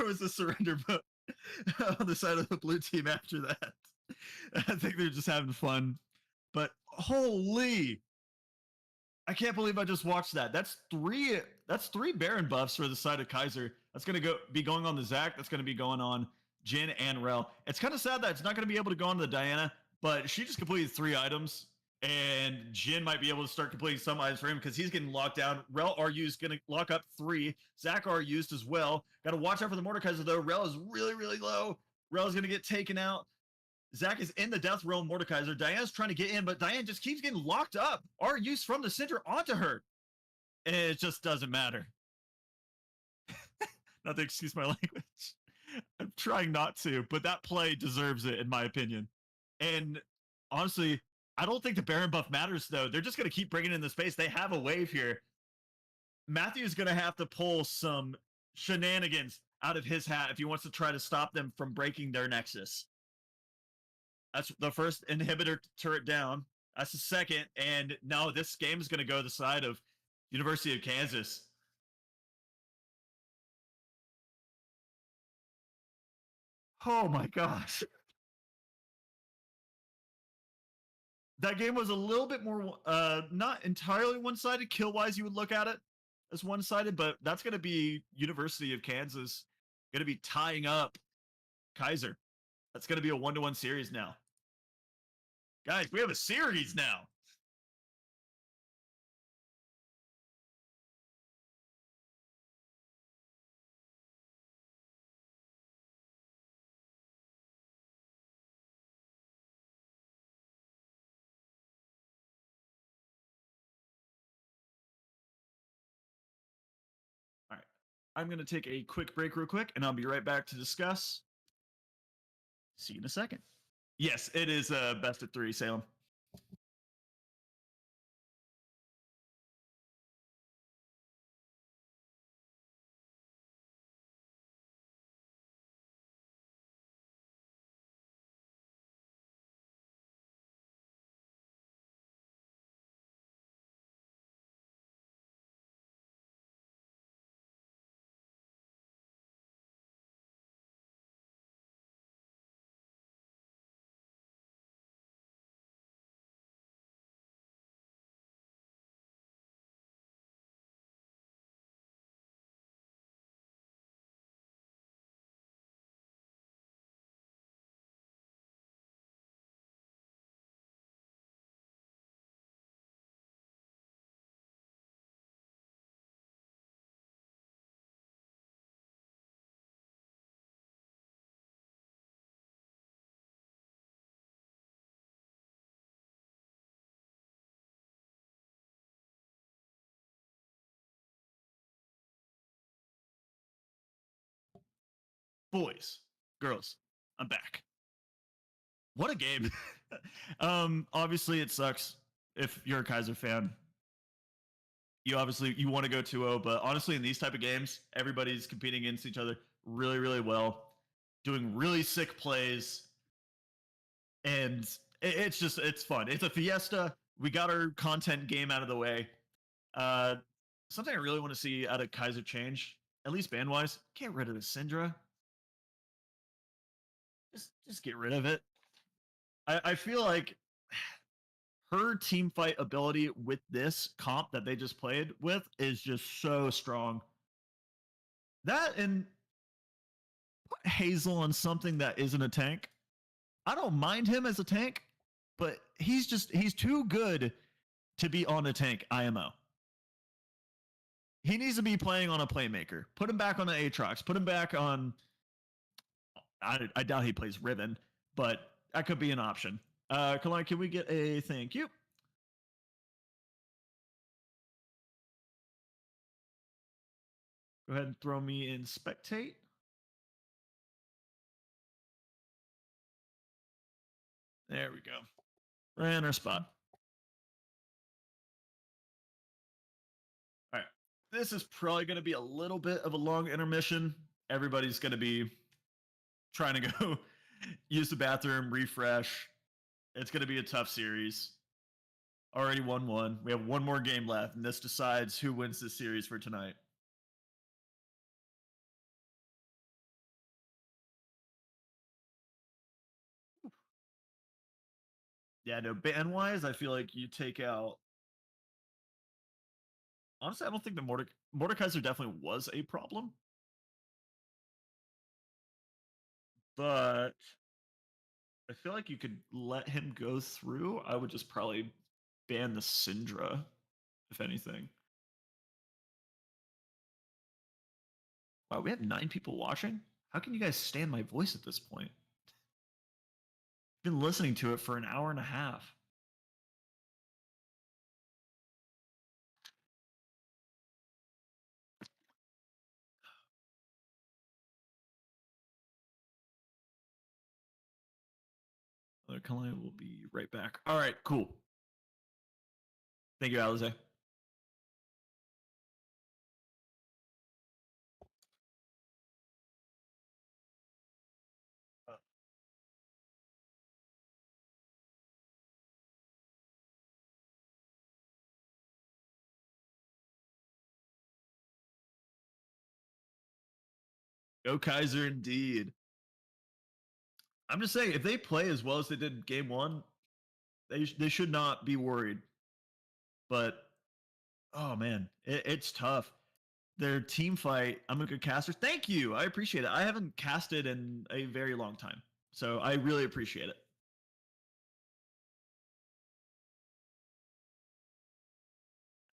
was a surrender vote on the side of the blue team after that. I think they're just having fun. But holy, I can't believe I just watched that. That's three Baron buffs for the side of Keiser. That's gonna be going on the Zach. That's gonna be going on Jin and Rel. It's kind of sad that it's not gonna be able to go on the Diana, but she just completed 3 items. And Jin might be able to start completing some items for him because he's getting locked down. Rel RU is going to lock up 3. Zach RU used as well. Got to watch out for the Mordekaiser, though. Rel is really, really low. Rel is going to get taken out. Zach is in the death realm, Mordekaiser. Diana's trying to get in, but Diana just keeps getting locked up. RU's from the center onto her. And it just doesn't matter. Not to excuse my language. I'm trying not to, but that play deserves it, in my opinion. And honestly, I don't think the Baron buff matters, though. They're just going to keep bringing in the space. They have a wave here. Matthew's going to have to pull some shenanigans out of his hat if he wants to try to stop them from breaking their Nexus. That's the first inhibitor turret down. That's the second. And now this game is going to go to the side of University of Kansas. Oh, my gosh. That game was a little bit more, not entirely one-sided. Kill-wise, you would look at it as one-sided, but that's going to be University of Kansas going to be tying up Keiser. That's going to be a 1-1 series now. Guys, we have a series now. All right. I'm going to take a quick break real quick, and I'll be right back to discuss. See you in a second. Yes, it is best of 3, Salem. Boys, girls, I'm back. What a game. Obviously it sucks if you're a Keiser fan. You want to go 2-0, but honestly in these type of games, everybody's competing against each other really, really well, doing really sick plays, and it's fun. It's a fiesta. We got our content game out of the way. Uh, Something I really want to see out of Keiser change, at least band wise, get rid of the Syndra. Just get rid of it. I feel like her team fight ability with this comp that they just played with is just so strong. That and put Hazel on something that isn't a tank. I don't mind him as a tank, but he's too good to be on a tank IMO. He needs to be playing on a playmaker. Put him back on the Aatrox. Put him back on. I doubt he plays Riven, but that could be an option. Kalani, can we get a thank you? Go ahead and throw me in spectate. There we go. Ran our spot. All right. This is probably going to be a little bit of a long intermission. Everybody's going to be trying to go use the bathroom, refresh. It's going to be a tough series. Already 1-1. We have one more game left, and this decides who wins this series for tonight. Yeah, no, ban wise, I feel like you take out. Honestly, I don't think the Mordekaiser definitely was a problem. But I feel like you could let him go through. I would just probably ban the Syndra, if anything. Wow, we have 9 people watching? How can you guys stand my voice at this point? I've been listening to it for an hour and a half. Kalani will be right back. All right, cool. Thank you, Alize. Go Keiser indeed. I'm just saying, if they play as well as they did game one, they should not be worried. But oh man, it's tough. Their team fight. I'm a good caster. Thank you. I appreciate it. I haven't casted in a very long time, so I really appreciate it.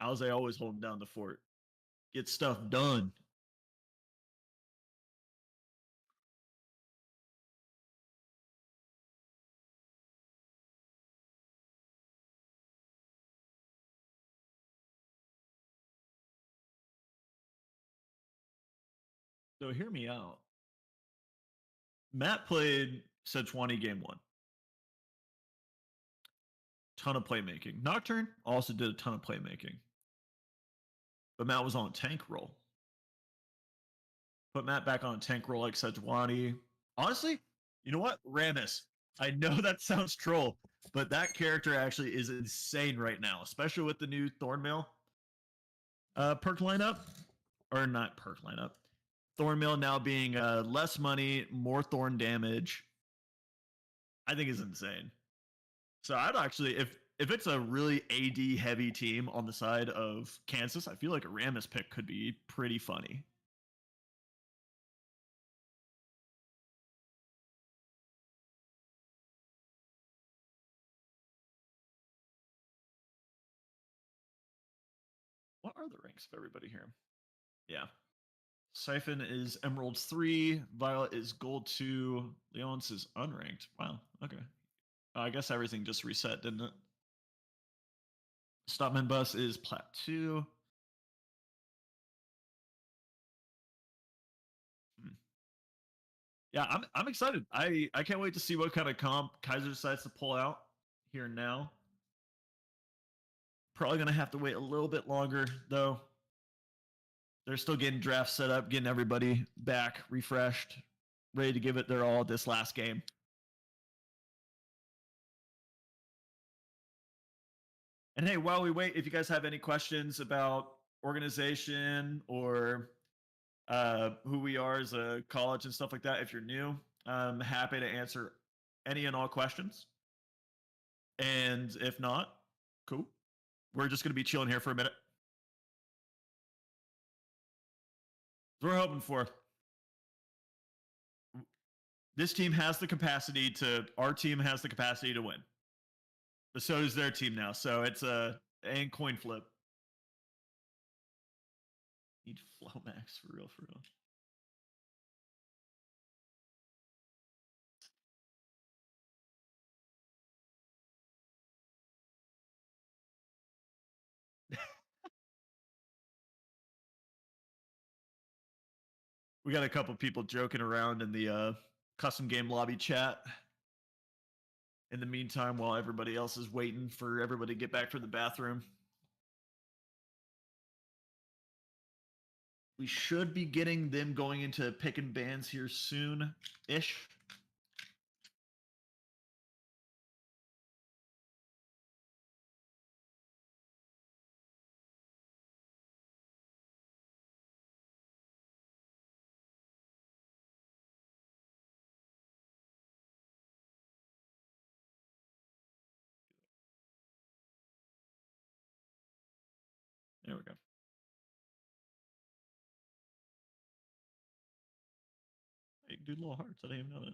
Alize always holding down the fort. Get stuff done. So hear me out. Matt played Sejuani game one. Ton of playmaking. Nocturne also did a ton of playmaking. But Matt was on a tank roll. Put Matt back on a tank roll like Sejuani. Honestly, you know what? Rammus. I know that sounds troll, but that character actually is insane right now, especially with the new Thornmail perk lineup. Or not perk lineup. Thornmail now being less money, more thorn damage. I think is insane. So I'd actually, if it's a really AD heavy team on the side of Kansas, I feel like a Rammus pick could be pretty funny. What are the ranks of everybody here? Yeah. Siphon is Emerald 3, Violet is Gold 2, Leon's is unranked. Wow, okay. I guess everything just reset, didn't it? Stopman Bus is Plat 2. Yeah, I'm excited. I can't wait to see what kind of comp Keiser decides to pull out here now. Probably gonna have to wait a little bit longer though. They're still getting drafts set up, getting everybody back, refreshed, ready to give it their all this last game. And hey, while we wait, if you guys have any questions about organization or who we are as a college and stuff like that, if you're new, I'm happy to answer any and all questions. And if not, cool. We're just going to be chilling here for a minute. We're hoping for. This team has the capacity to. Our team has the capacity to win. But so does their team now. So it's a and coin flip. Need flow max for real, for real. We got a couple people joking around in the custom game lobby chat. In the meantime, while everybody else is waiting for everybody to get back from the bathroom, we should be getting them going into picking bands here soon ish. There we go. Hey, do little hearts. I didn't even know that.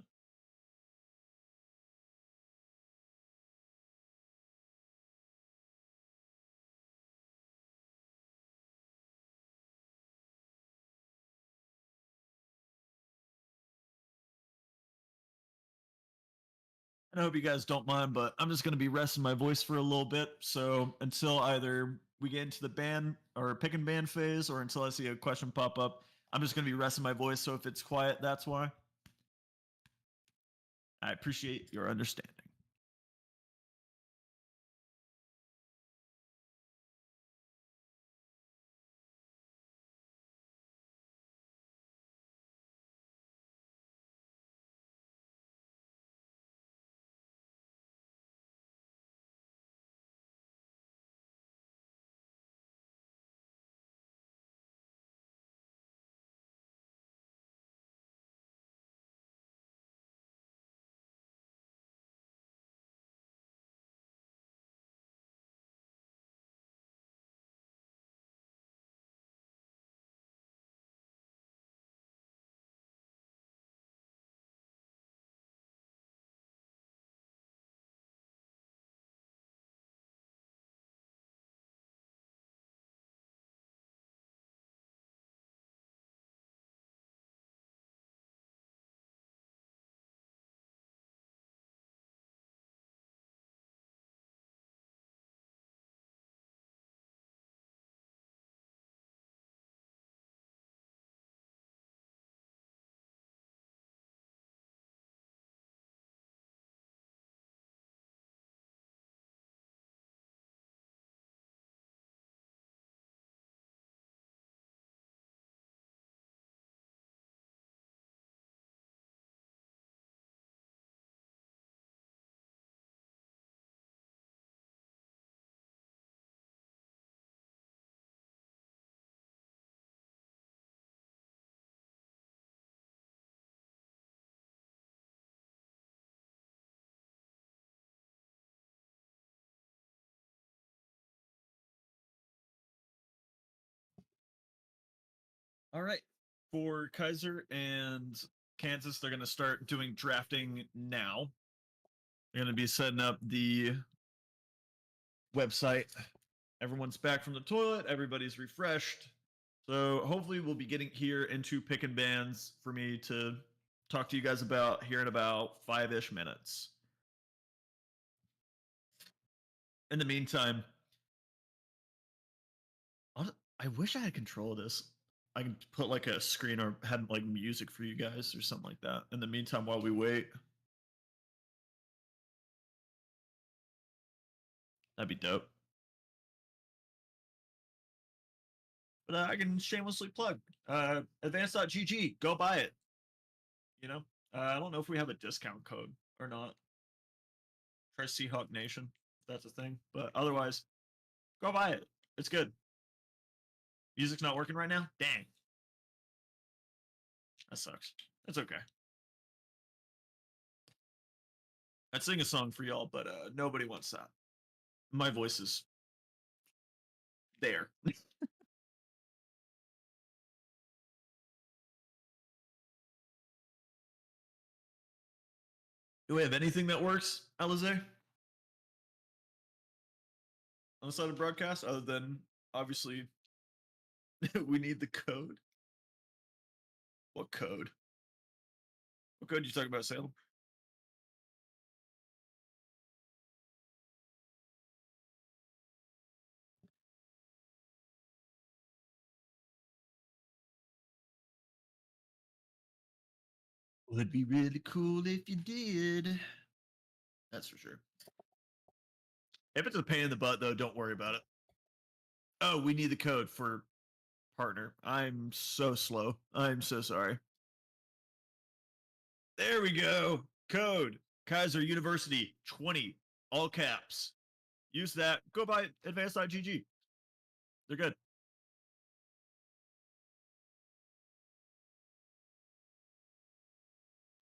I hope you guys don't mind, but I'm just going to be resting my voice for a little bit. So until either we get into the band or pick and band phase, or until I see a question pop up, I'm just going to be resting my voice. So if it's quiet, that's why. I appreciate your understanding. All right. For Keiser and Kansas, they're going to start doing drafting now. They're going to be setting up the website. Everyone's back from the toilet. Everybody's refreshed. So hopefully we'll be getting here into picking bands for me to talk to you guys about here in about 5-ish minutes. In the meantime, I wish I had control of this. I can put like a screen or have like music for you guys or something like that. In the meantime, while we wait, that'd be dope. But I can shamelessly plug advanced.gg. Go buy it. You know, I don't know if we have a discount code or not. Try Seahawk Nation, if that's a thing. But otherwise, go buy it. It's good. Music's not working right now? Dang. That sucks. That's okay. I'd sing a song for y'all, but nobody wants that. My voice is there. Do we have anything that works, Alize, on the side of broadcast, other than obviously we need the code? What code? What code you talking about, Salem? Would be really cool if you did. That's for sure. If it's a pain in the butt, though, don't worry about it. Oh, we need the code for partner. I'm so slow. I'm so sorry. There we go. Code Keiser University 20, all caps. Use that. Go buy advanced.gg. They're good.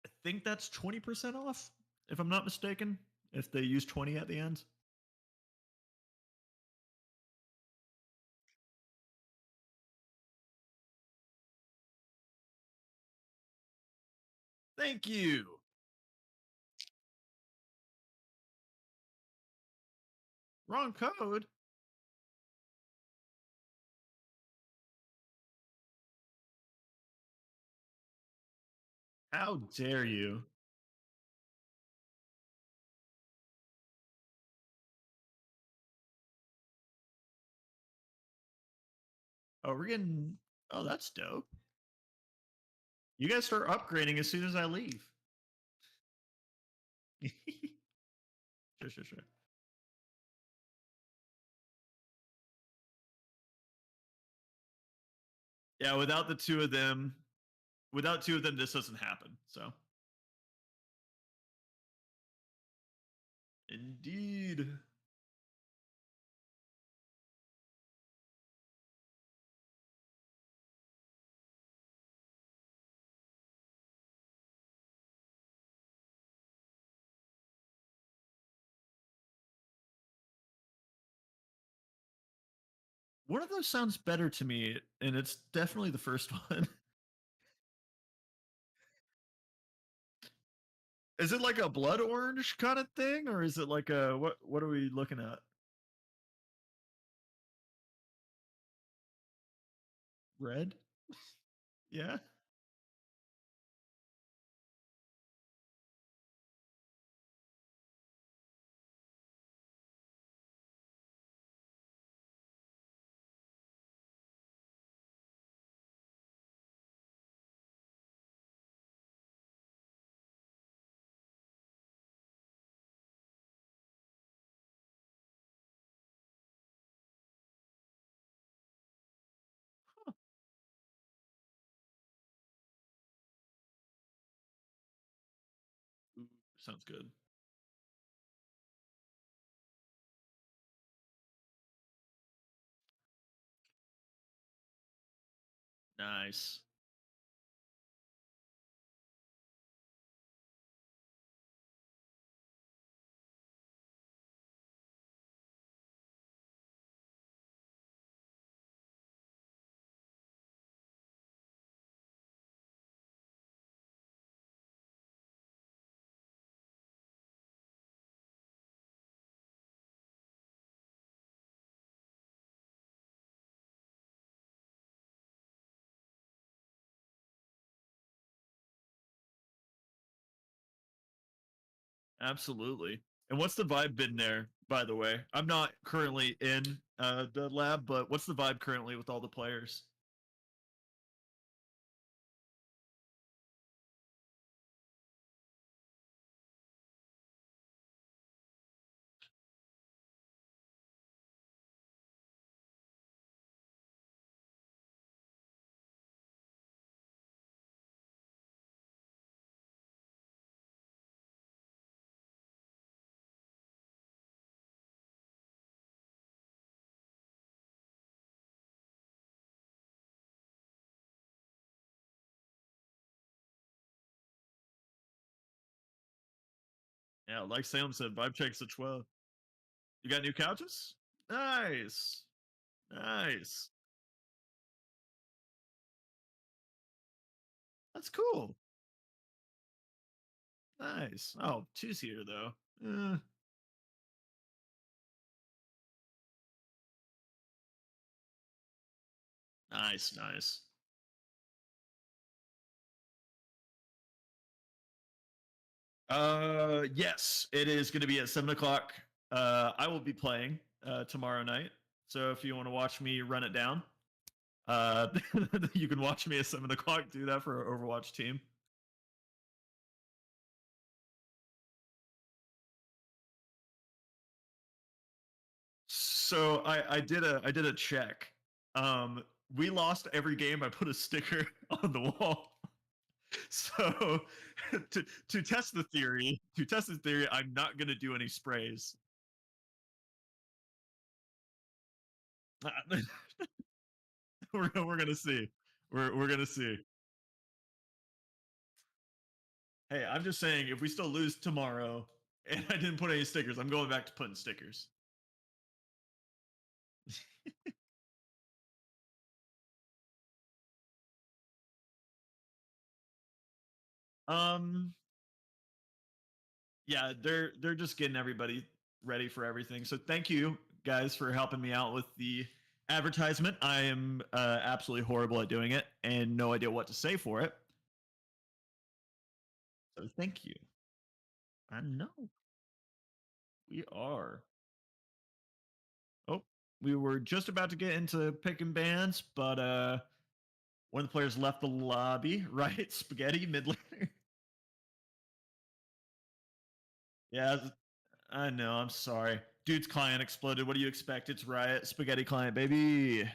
I think that's 20% off, if I'm not mistaken, if they use 20 at the end. Thank you. Wrong code. How dare you? Oh, we're getting. Oh, that's dope. You guys start upgrading as soon as I leave. Sure, sure, sure. Yeah, without two of them, this doesn't happen. So, indeed. One of those sounds better to me, and it's definitely the first one. Is it like a blood orange kind of thing, or is it like a what? What are we looking at? Red? Yeah. Ooh, sounds good. Nice. Absolutely. And what's the vibe been there, by the way? I'm not currently in the lab, but what's the vibe currently with all the players? Yeah, like Sam said, vibe checks at 12. You got new couches? Nice. Nice. That's cool. Nice. Oh, two-seater though. Nice, nice. Yes, it is going to be at 7 o'clock. I will be playing tomorrow night. So if you want to watch me run it down, uh, you can watch me at 7 o'clock do that for our Overwatch team. So I did a check. Um, we lost every game. I put a sticker on the wall. So to test the theory, I'm not gonna do any sprays. We're gonna see. We're gonna see. Hey, I'm just saying, if we still lose tomorrow and I didn't put any stickers, I'm going back to putting stickers. Um, yeah, they're just getting everybody ready for everything. So thank you guys for helping me out with the advertisement. I am absolutely horrible at doing it and no idea what to say for it. So thank you. I know we are. Oh, we were just about to get into picking bands, but one of the players left the lobby. Right, spaghetti mid laner. Yeah, I know. I'm sorry. Dude's client exploded. What do you expect? It's Riot spaghetti client, baby.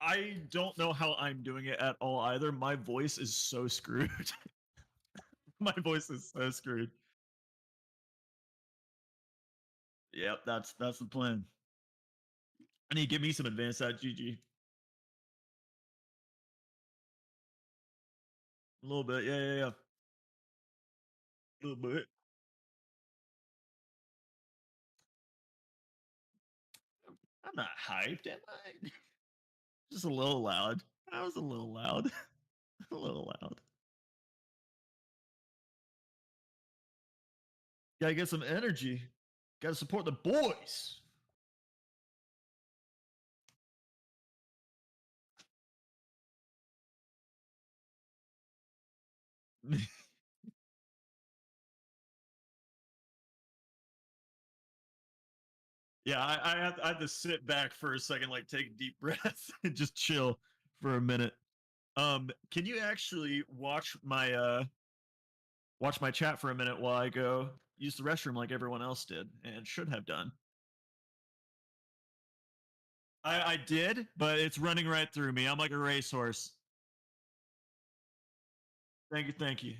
I don't know how I'm doing it at all either. My voice is so screwed. My voice is so screwed. Yep, that's the plan. I need to get me some advanced at GG. A little bit, yeah, yeah, yeah. A little bit. I'm not hyped, am I? Just a little loud. I was a little loud. A little loud. Gotta get some energy. Gotta support the boys. Yeah, I had to sit back for a second, like take a deep breath and just chill for a minute. Can you actually watch my chat for a minute while I go use the restroom like everyone else did and should have done? I did, but it's running right through me. I'm like a racehorse. Thank you, thank you.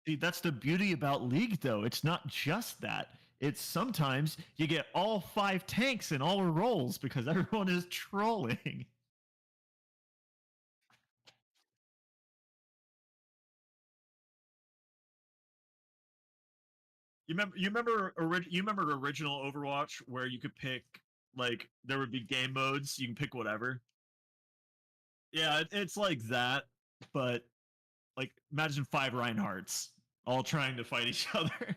See, that's the beauty about League, though. It's not just that. It's sometimes you get all 5 tanks in all roles because everyone is trolling. You remember original Overwatch where you could pick, like, there would be game modes, you can pick whatever. Yeah, it's like that, but like imagine 5 Reinhardts all trying to fight each other.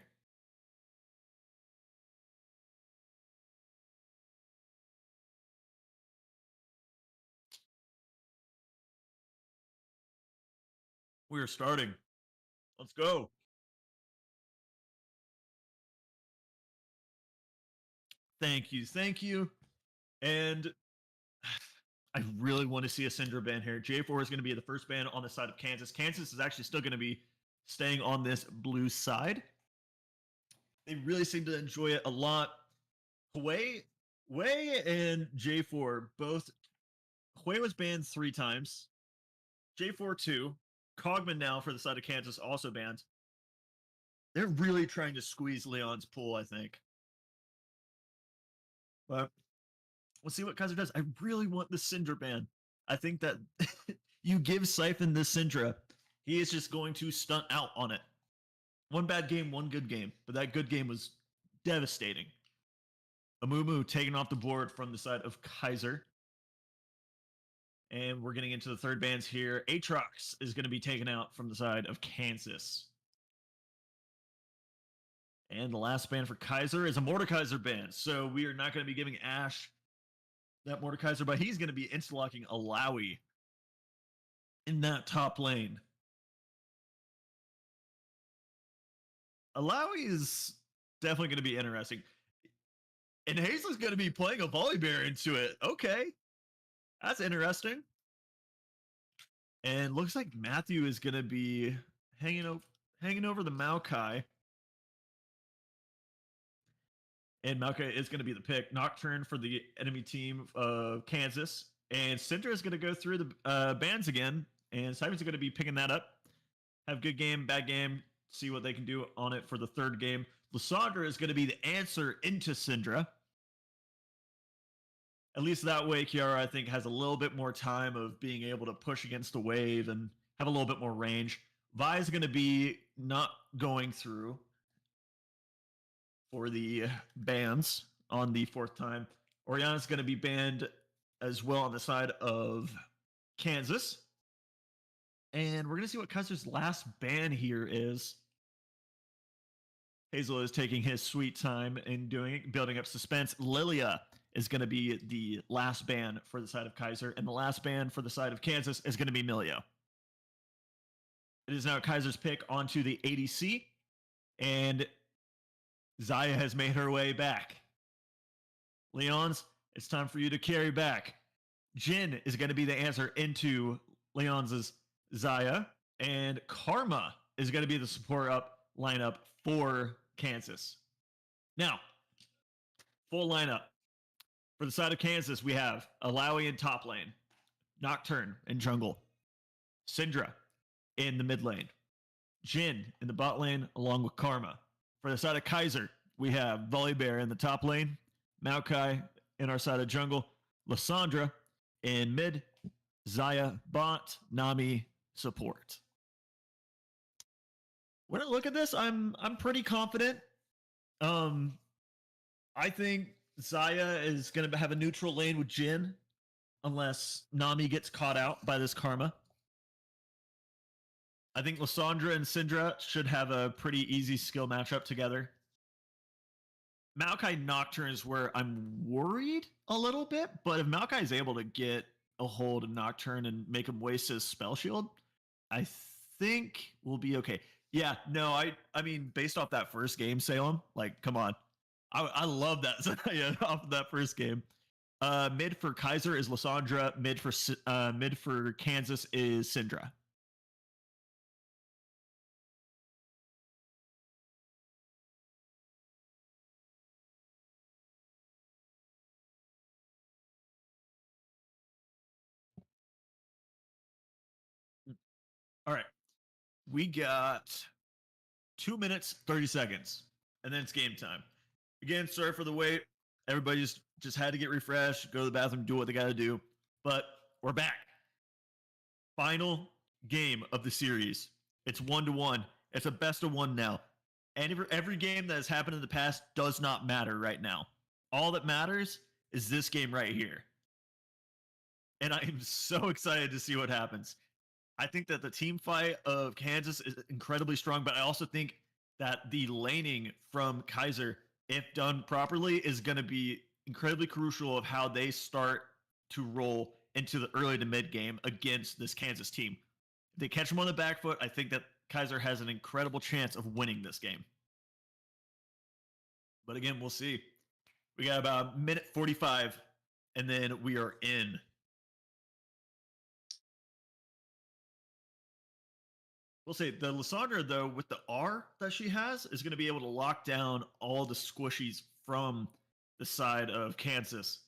We are starting. Let's go. Thank you, thank you. And I really want to see a Syndra ban here. J4 is going to be the first ban on the side of Kansas. Kansas is actually still going to be staying on this blue side. They really seem to enjoy it a lot. Hwei, Wei and J4 both. Hwei was banned 3 times. J4 2. Cogman now for the side of Kansas also banned. They're really trying to squeeze Leon's pool, I think. But we'll see what Keiser does. I really want the Syndra ban. I think that you give Siphon the Syndra, he is just going to stunt out on it. One bad game, one good game. But that good game was devastating. Amumu taken off the board from the side of Keiser. And we're getting into the third bans here. Aatrox is going to be taken out from the side of Kansas. And the last ban for Keiser is a Mordekaiser ban. So we are not going to be giving Ash that Mordekaiser, but he's going to be insta-locking Alawi in that top lane. Alawi is definitely going to be interesting. And Hazel's going to be playing a Volibear into it. Okay. That's interesting. And looks like Matthew is going to be hanging over the Maokai. And Maokai is going to be the pick. Nocturne for the enemy team of Kansas. And Syndra is going to go through the bans again. And Simon's going to be picking that up. Have good game, bad game. See what they can do on it for the third game. Lysandra is going to be the answer into Syndra. At least that way, Kiara, I think, has a little bit more time of being able to push against the wave and have a little bit more range. Vi is going to be not going through for the bans on the 4th time. Oriana is going to be banned as well on the side of Kansas. And we're going to see what Kaiser's last ban here is. Hazel is taking his sweet time in building up suspense. Lilia is going to be the last ban for the side of Keiser, and the last ban for the side of Kansas is going to be Milio. It is now Kaiser's pick onto the ADC, and Xayah has made her way back. Leon's, it's time for you to carry back. Jin is going to be the answer into Leon's Xayah, and Karma is going to be the support up lineup for Kansas. Now, full lineup. For the side of Kansas, we have Alawi in top lane, Nocturne in jungle, Syndra in the mid lane, Jin in the bot lane, along with Karma. For the side of Keiser, we have Volibear in the top lane, Maokai in our side of jungle, Lysandra in mid, Xayah bot, Nami support. When I look at this, I'm pretty confident. I think Xayah is going to have a neutral lane with Jin, unless Nami gets caught out by this Karma. I think Lysandra and Syndra should have a pretty easy skill matchup together. Maokai Nocturne is where I'm worried a little bit, but if Maokai is able to get a hold of Nocturne and make him waste his spell shield, I think we'll be okay. Yeah, no, I mean, based off that first game, Salem, like, come on. I love that off of that first game. Mid for Keiser is Lysandra. Mid for Kansas is Syndra. All right, we got 2 minutes, 30 seconds. And then it's game time. Again, sorry for the wait. Everybody just had to get refreshed, go to the bathroom, do what they got to do. But we're back. Final game of the series. It's 1-1. It's a best of one now. And every game that has happened in the past does not matter right now. All that matters is this game right here. And I am so excited to see what happens. I think that the team fight of Kansas is incredibly strong, but I also think that the laning from Keiser, if done properly, is going to be incredibly crucial of how they start to roll into the early to mid game against this Kansas team. If they catch them on the back foot, I think that Keiser has an incredible chance of winning this game. But again, we'll see. We got about a minute 45, and then we are in. We'll say the Lysandra, though, with the R that she has, is going to be able to lock down all the squishies from the side of Kansas.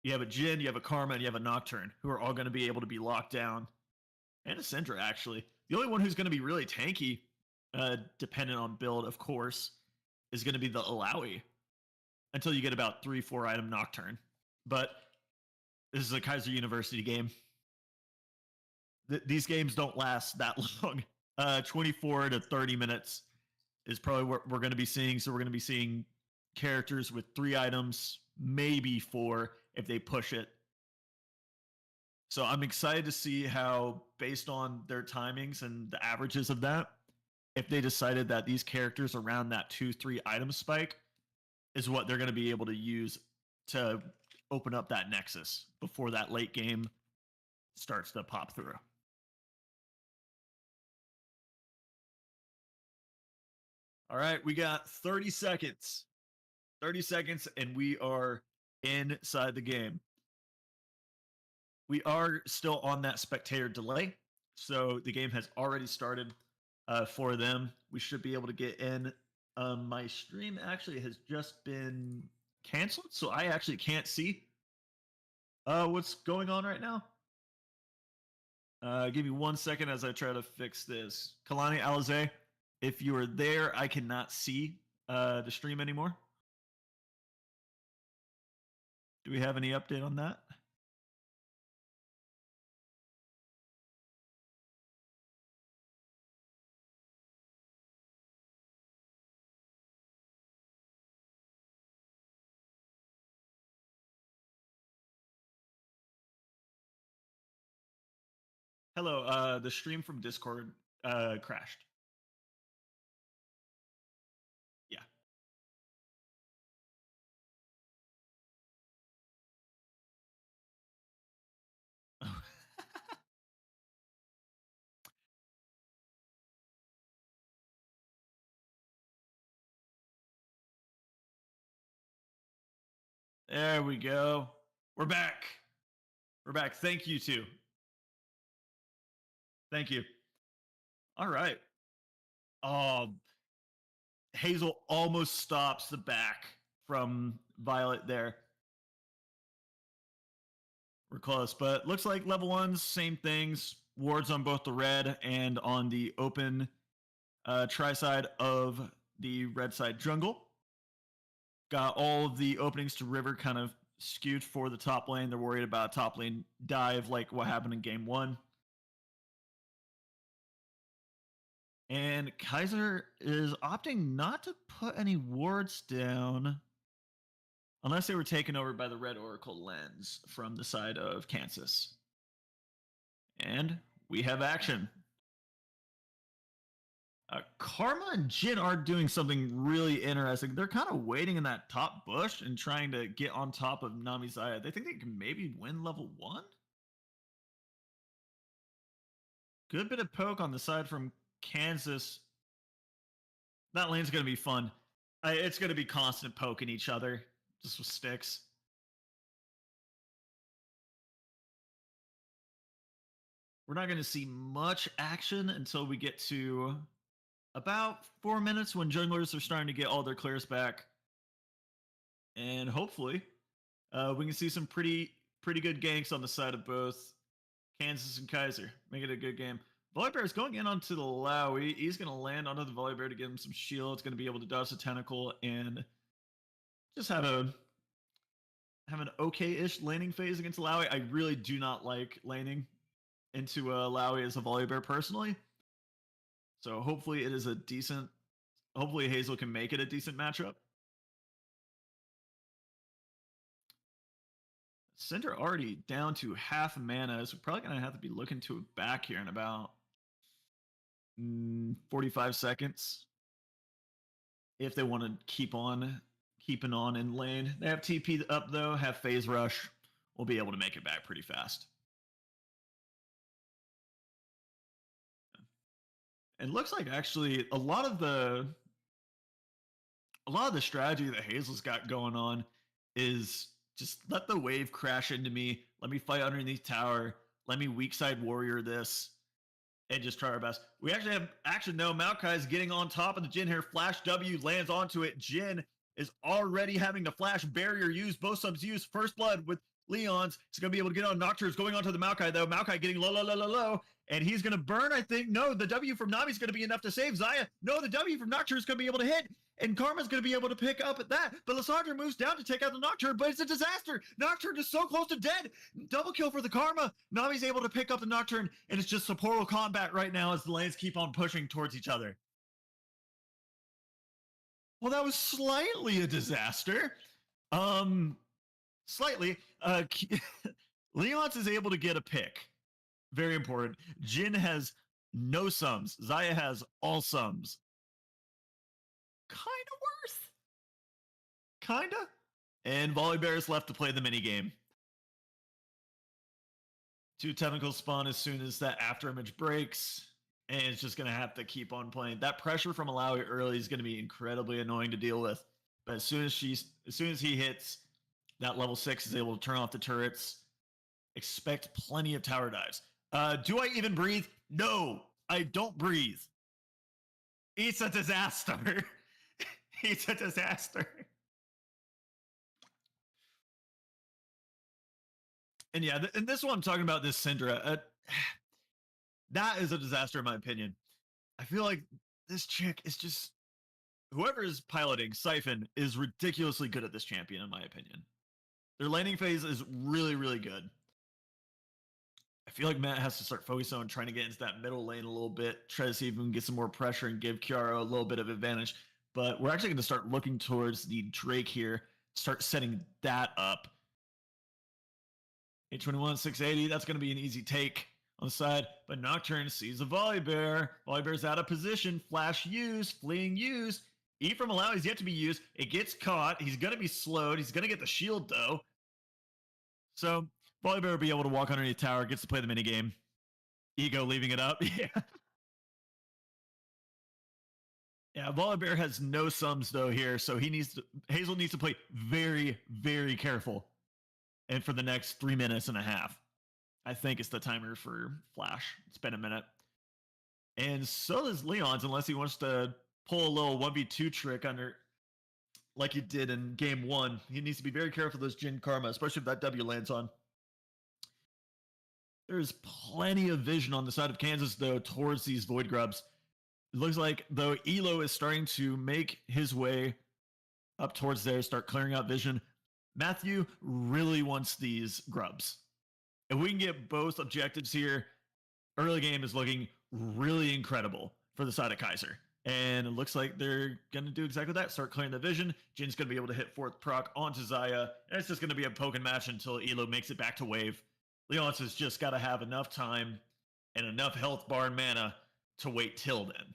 You have a Jin, you have a Karma, and you have a Nocturne, who are all going to be able to be locked down. And a Syndra, actually. The only one who's going to be really tanky, dependent on build, of course, is going to be the Alawi. Until you get about 3-4 item Nocturne. But this is a Keiser University game. These games don't last that long. 24 to 30 minutes is probably what we're going to be seeing. So we're going to be seeing characters with 3 items, maybe 4 if they push it. So I'm excited to see how, based on their timings and the averages of that, if they decided that these characters around that 2-3 item spike is what they're going to be able to use to open up that nexus before that late game starts to pop through. All right, we got 30 seconds. 30 seconds, and we are inside the game. We are still on that spectator delay, so the game has already started for them. We should be able to get in. My stream actually has just been canceled, so I actually can't see what's going on right now. Give me 1 second as I try to fix this. Kalani Alize, if you are there, I cannot see the stream anymore. Do we have any update on that? Hello, the stream from Discord crashed. Yeah. There we go. We're back. We're back. Thank you, too. Thank you. All right. Hazel almost stops the back from Violet there. We're close, but looks like level 1's same things. Wards on both the red and on the open tri-side of the red side jungle. Got all of the openings to river kind of skewed for the top lane. They're worried about top lane dive like what happened in game 1. And Keiser is opting not to put any wards down unless they were taken over by the Red Oracle lens from the side of Kansas. And we have action. Karma and Jin are doing something really interesting. They're kind of waiting in that top bush and trying to get on top of Namizaya. They think they can maybe win level 1? Good bit of poke on the side from Kansas. That lane's going to be fun. It's going to be constant poking each other, just with sticks. We're not going to see much action until we get to about 4 minutes when junglers are starting to get all their clears back. And hopefully, we can see some pretty good ganks on the side of both Kansas and Keiser. Make it a good game. Volibear is going in onto the Lowy. He's going to land onto the Volibear to give him some shield. It's going to be able to dodge the tentacle and just have an okay-ish laning phase against Lowy. I really do not like laning into Lowy as a Volibear personally. So hopefully it is a decent. Hopefully Hazel can make it a decent matchup. Cinder already down to half mana, so we're probably going to have to be looking to it back here in about 45 seconds. If they want to keeping on in lane. They have TP up though, have phase rush. We'll be able to make it back pretty fast. It looks like actually a lot of the strategy that Hazel's got going on is just let the wave crash into me. Let me fight underneath tower. Let me weak side warrior this and just try our best. We actually have action though. Maokai is getting on top of the Jhin here. Flash W lands onto it. Jhin is already having to flash barrier use. Both subs use first blood with Leon's. He's going to be able to get on Nocturne's going onto the Maokai though. Maokai getting low. And he's going to burn, I think. No, the W from Nami's going to be enough to save Xayah. No, the W from Nocturne is going to be able to hit. And Karma's going to be able to pick up at that. But Lissandra moves down to take out the Nocturne, but it's a disaster. Nocturne is so close to dead. Double kill for the Karma. Nami's able to pick up the Nocturne, and it's just supportal combat right now as the lanes keep on pushing towards each other. Well, that was slightly a disaster. Slightly. Leon's is able to get a pick. Very important. Jhin has no sums. Xayah has all sums. Kind of worth. Kinda. And Volibear is left to play the minigame. 2 tentacles spawn as soon as that after image breaks. And it's just going to have to keep on playing. That pressure from Alawi early is going to be incredibly annoying to deal with. But as soon as he hits, that level 6 is able to turn off the turrets. Expect plenty of tower dives. Do I even breathe? No, I don't breathe. It's a disaster. It's a disaster. And yeah, and this one I'm talking about, this Syndra. That is a disaster in my opinion. I feel like this chick is just... Whoever is piloting Siphon is ridiculously good at this champion, in my opinion. Their laning phase is really, really good. I feel like Matt has to start focusing on trying to get into that middle lane a little bit, try to see if we can get some more pressure and give Kiara a little bit of advantage. But we're actually going to start looking towards the Drake here, start setting that up. 821, 680, that's going to be an easy take on the side. But Nocturne sees the Volibear. Volibear's out of position. Flash use, fleeing use. E from Allow is yet to be used. It gets caught. He's going to be slowed. He's going to get the shield, though. So Volibear will be able to walk underneath tower, gets to play the minigame. Ego leaving it up. Yeah. Yeah, Volibear has no sums, though, here. So Hazel needs to play very, very careful. And for the next 3 minutes and a half. I think it's the timer for Flash. It's been a minute. And so does Leon's, unless he wants to pull a little 1v2 trick under, like he did in game 1. He needs to be very careful of this Jhin Karma, especially if that W lands on. There's plenty of vision on the side of Kansas, though, towards these Void Grubs. It looks like, though, Elo is starting to make his way up towards there, start clearing out vision. Matthew really wants these grubs. If we can get both objectives here, early game is looking really incredible for the side of Keiser. And it looks like they're going to do exactly that. Start clearing the vision. Jin's going to be able to hit 4th proc onto Xayah. And it's just going to be a poke and match until Elo makes it back to wave. Leon's has just got to have enough time and enough health bar and mana to wait till then.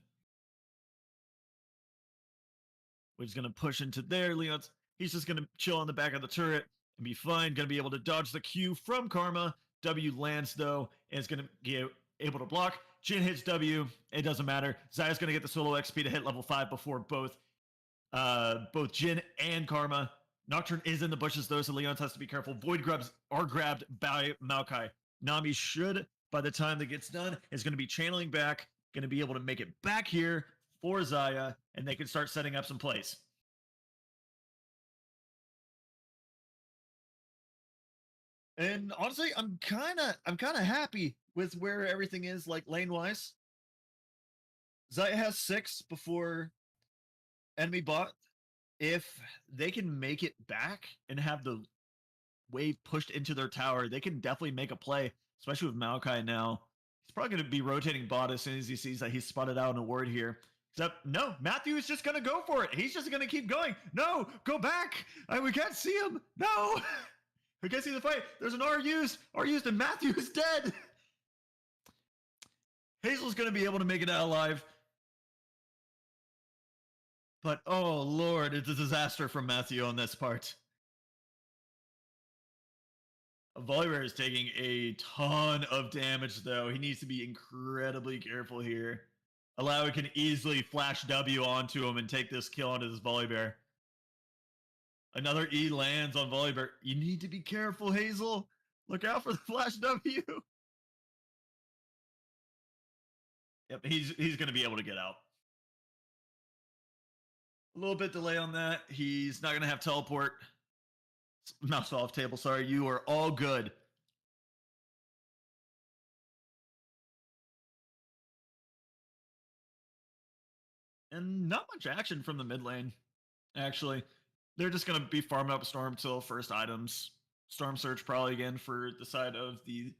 We're just going to push into there. Leon's, he's just going to chill on the back of the turret and be fine. Going to be able to dodge the Q from Karma. W lands, though, and is going to be able to block. Jhin hits W. It doesn't matter. Xayah's going to get the solo XP to hit level 5 before both Jhin and Karma. Nocturne is in the bushes, though, so Leon's has to be careful. Void Grubs are grabbed by Maokai. Nami should, by the time that gets done, is going to be channeling back, going to be able to make it back here for Xayah, and they can start setting up some plays. And honestly, I'm kind of happy with where everything is, like lane wise. Zaya has 6 before enemy bot. If they can make it back and have the wave pushed into their tower, they can definitely make a play, especially with Maokai now. He's probably going to be rotating bot as soon as he sees that he's spotted out an award here. Except, no, Matthew is just going to go for it. He's just going to keep going. No, go back. We can't see him. No. We can't see the fight. There's an R used, and Matthew is dead. Hazel's going to be able to make it out alive. But, oh, Lord, it's a disaster from Matthew on this part. Volibear is taking a ton of damage, though. He needs to be incredibly careful here. Alawi can easily flash W onto him and take this kill onto this Volibear. Another E lands on Volibear. You need to be careful, Hazel. Look out for the flash W. Yep, he's going to be able to get out. A little bit delay on that. He's not going to have teleport. Mouse off table, sorry. You are all good. And not much action from the mid lane, actually. They're just going to be farming up Storm till first items. Storm Surge probably again for the side of the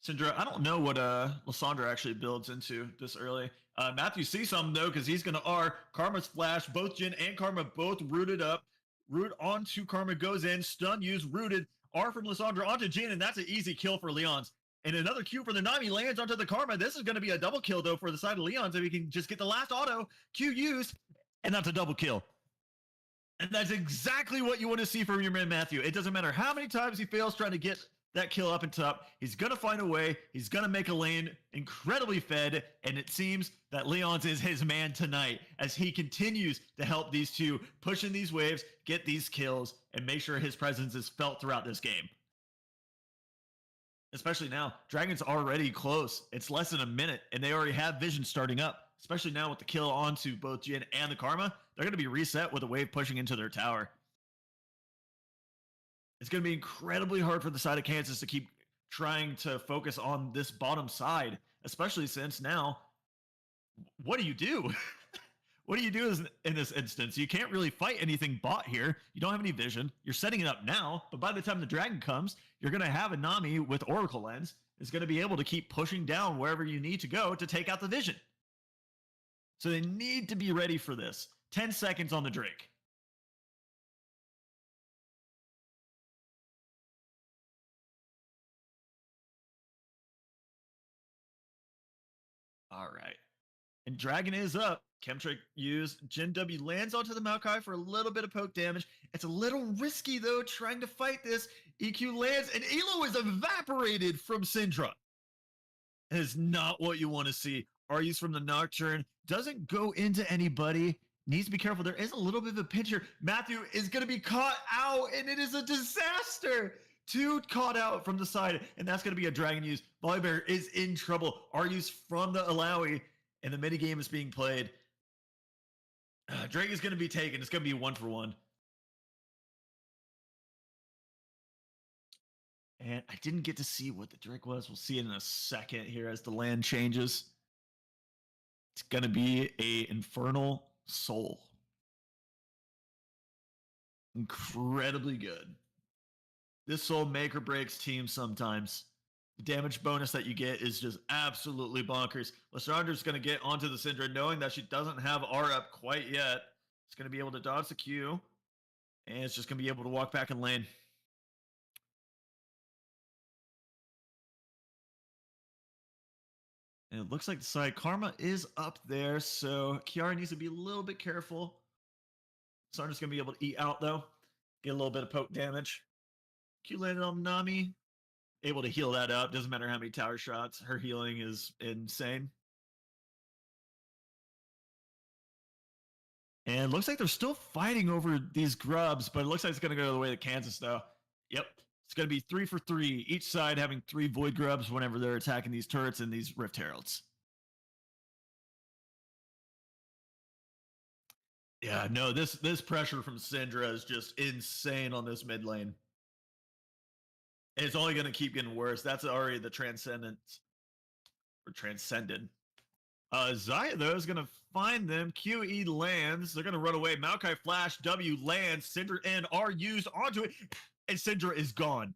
Syndra. I don't know what Lysandra actually builds into this early. Matthew sees something, though, because he's going to R. Karma's flash. Both Jin and Karma both rooted up. Root onto Karma goes in. Stun used, rooted. R from Lysandra onto Jin, and that's an easy kill for Leon's. And another Q for the Nami lands onto the Karma. This is going to be a double kill, though, for the side of Leon's. If he can just get the last auto, Q used, and that's a double kill. And that's exactly what you want to see from your man Matthew. It doesn't matter how many times he fails trying to get that kill up and top. He's going to find a way. He's going to make a lane incredibly fed. And it seems that Leon's is his man tonight as he continues to help these two push in these waves, get these kills, and make sure his presence is felt throughout this game. Especially now, Dragon's already close. It's less than a minute, and they already have Vision starting up. Especially now with the kill onto both Jin and the Karma, they're going to be reset with a wave pushing into their tower. It's going to be incredibly hard for the side of Kansas to keep trying to focus on this bottom side, especially since now, what do you do? What do you do in this instance? You can't really fight anything bot here. You don't have any vision. You're setting it up now, but by the time the dragon comes, you're going to have a Nami with Oracle Lens is going to be able to keep pushing down wherever you need to go to take out the vision. So they need to be ready for this. 10 seconds on the Drake. All right. And Dragon is up. Chemtrick used. Jin W lands onto the Maokai for a little bit of poke damage. It's a little risky, though, trying to fight this. EQ lands, and Elo is evaporated from Syndra. It is not what you want to see. Aryus from the Nocturne doesn't go into anybody. Needs to be careful. There is a little bit of a pinch here. Matthew is going to be caught out, and it is a disaster. Two caught out from the side, and that's going to be a dragon use. Volibear is in trouble. Aryus from the Alawi, and the minigame is being played. Drake is going to be taken. It's going to be 1-for-1. And I didn't get to see what the Drake was. We'll see it in a second here as the land changes. It's going to be a Infernal Soul. Incredibly good. This soul make or breaks teams sometimes. The damage bonus that you get is just absolutely bonkers. Lysandra's going to get onto the Syndra knowing that she doesn't have R up quite yet. It's going to be able to dodge the Q. And it's just going to be able to walk back in lane. And it looks like the side Karma is up there, so Kiara needs to be a little bit careful. Lysandra's going to be able to eat out, though. Get a little bit of poke damage. Q landed on Nami. Able to heal that up. Doesn't matter how many tower shots. Her healing is insane. And looks like they're still fighting over these grubs, but it looks like it's going to go the way of Kansas, though. Yep. It's going to be 3 for 3. Each side having 3 Void Grubs whenever they're attacking these turrets and these Rift Heralds. Yeah, no, this pressure from Syndra is just insane on this mid lane. It's only going to keep getting worse. That's already the transcendence or transcended. Zaya, though, is going to find them. QE lands. They're going to run away. Maokai flash. W lands. Syndra and R used onto it. And Syndra is gone.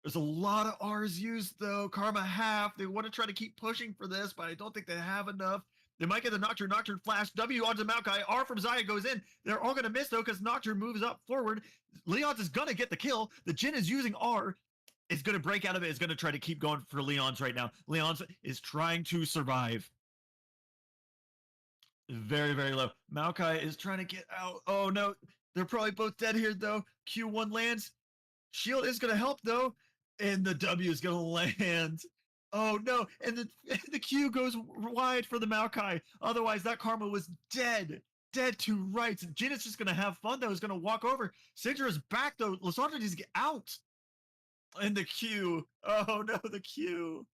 There's a lot of R's used, though. Karma half. They want to try to keep pushing for this, but I don't think they have enough. They might get the Nocturne. Nocturne flash. W onto Maokai. R from Zaya goes in. They're all going to miss, though, because Nocturne moves up forward. Leon's is going to get the kill. The Jhin is using R. It's going to break out of it. It's going to try to keep going for Leon's right now. Leon's is trying to survive. Very, very low. Maokai is trying to get out. Oh, no. They're probably both dead here, though. Q1 lands. Shield is going to help, though. And the W is going to land. Oh, no. And the Q goes wide for the Maokai. Otherwise, that Karma was dead. Dead to rights. Jhin is just going to have fun, though. He's going to walk over. Syndra is back, though. Lysandra needs to get out. And the Q. Oh, no, the Q.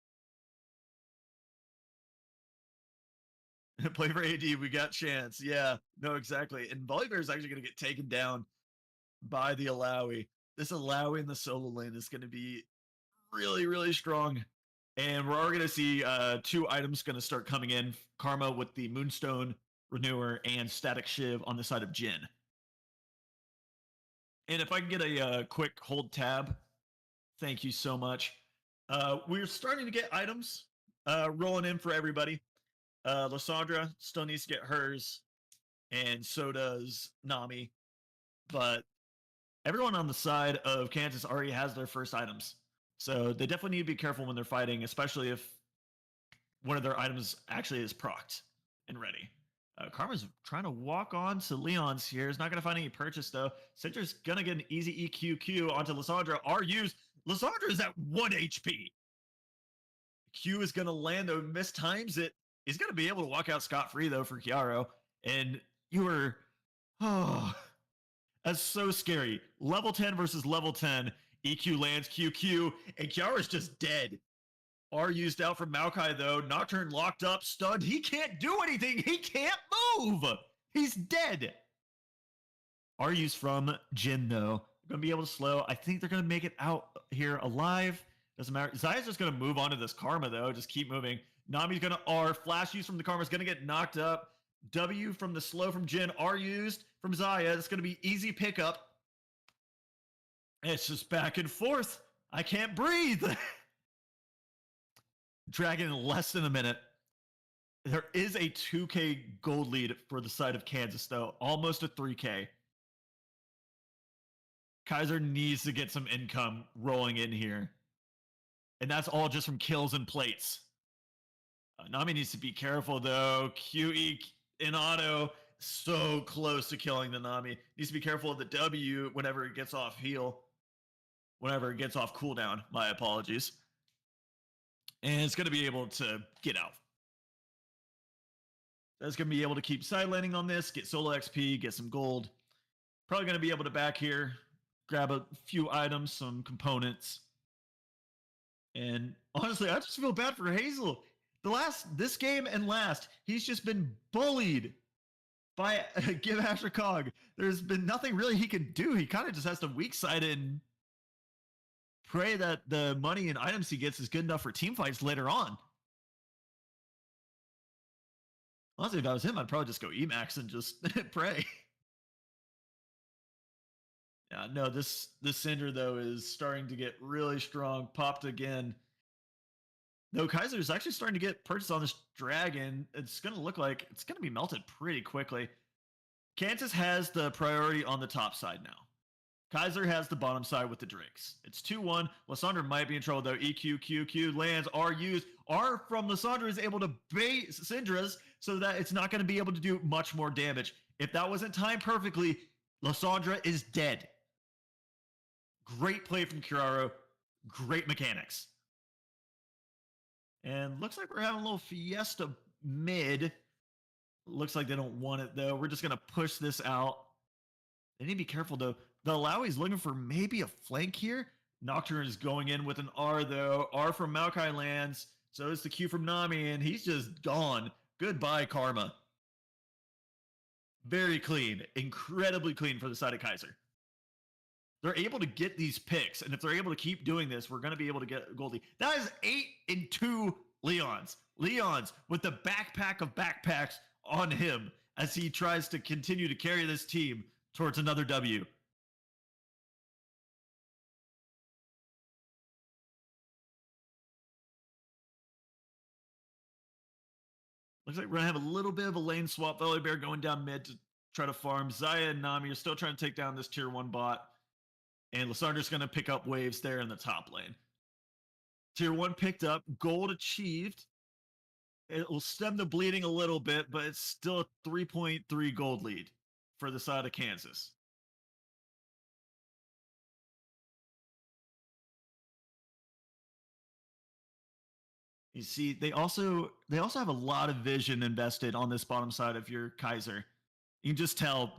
Play for AD. We got chance. Yeah, no, exactly. And Volibear is actually going to get taken down by the Alawi. This Alawi in the solo lane is going to be really, really strong. And we're already going to see 2 items going to start coming in. Karma with the Moonstone Renewer and Static Shiv on the side of Jhin. And if I can get a quick hold tab, thank you so much. We're starting to get items rolling in for everybody. Lysandra still needs to get hers, and so does Nami. But everyone on the side of Kansas already has their first items. So they definitely need to be careful when they're fighting, especially if one of their items actually is procced and ready. Karma's trying to walk on to Leon's here. He's not going to find any purchase, though. Syndra's going to get an easy EQQ onto Lysandra. R-used. Lysandra is at 1 HP. Q is going to land, though. Mistimes it. He's going to be able to walk out scot-free, though, for Kiaro. And you were... Oh, that's so scary. Level 10 versus level 10. EQ lands QQ, and Kiara's just dead. R used out from Maokai, though. Nocturne locked up, stunned. He can't do anything. He can't move. He's dead. R used from Jhin, though. Going to be able to slow. I think they're going to make it out here alive. Doesn't matter. Zaya's just going to move on to this Karma, though. Just keep moving. Nami's going to R. Flash use from the Karma is going to get knocked up. W from the slow from Jhin. R used from Zaya. It's going to be easy pickup. It's just back and forth. I can't breathe. Dragon in less than a minute. There is a 2K gold lead for the side of Kansas, though. Almost a 3K. Keiser needs to get some income rolling in here. And that's all just from kills and plates. Nami needs to be careful, though. QE in auto. So close to killing the Nami. Needs to be careful of the W whenever it gets off heal. Whenever it gets off cooldown. My apologies. And it's going to be able to get out. That's going to be able to keep side laning on this. Get solo XP. Get some gold. Probably going to be able to back here. Grab a few items. Some components. And honestly, I just feel bad for Hazel. This game and last, he's just been bullied by Give Asher Cog. There's been nothing really he can do. He kind of just has to weak side it and pray that the money and items he gets is good enough for team fights later on. Honestly, if that was him, I'd probably just go Emax and just pray. Yeah, no, this Syndra, though, is starting to get really strong. Popped again. No, Keiser is actually starting to get purchased on this dragon. It's going to look like it's going to be melted pretty quickly. Kansas has the priority on the top side now. Keiser has the bottom side with the Drakes. It's 2-1. Lysandra might be in trouble, though. EQ, QQ, lands, R used. R from Lysandra is able to bait Syndra's so that it's not going to be able to do much more damage. If that wasn't timed perfectly, Lysandra is dead. Great play from Curaro. Great mechanics. And looks like we're having a little fiesta mid. Looks like they don't want it, though. We're just going to push this out. They need to be careful, though. The Alawi's looking for maybe a flank here. Nocturne is going in with an R, though. R from Maokai lands. So is the Q from Nami, and he's just gone. Goodbye, Karma. Very clean. Incredibly clean for the side of Keiser. they're able to get these picks. And if they're able to keep doing this, we're going to be able to get Goldie. That is 8-2 Leons. Leons with the backpack of backpacks on him as he tries to continue to carry this team towards another W. Looks like we're going to have a little bit of a lane swap. Volibear going down mid to try to farm. Zaya and Nami are still trying to take down this tier 1 bot. And Lysandra's going to pick up waves there in the top lane. Tier 1 picked up. Gold achieved. It will stem the bleeding a little bit, but it's still a 3.3 gold lead for the side of Kansas. You see, they also have a lot of vision invested on this bottom side of your Keiser. You can just tell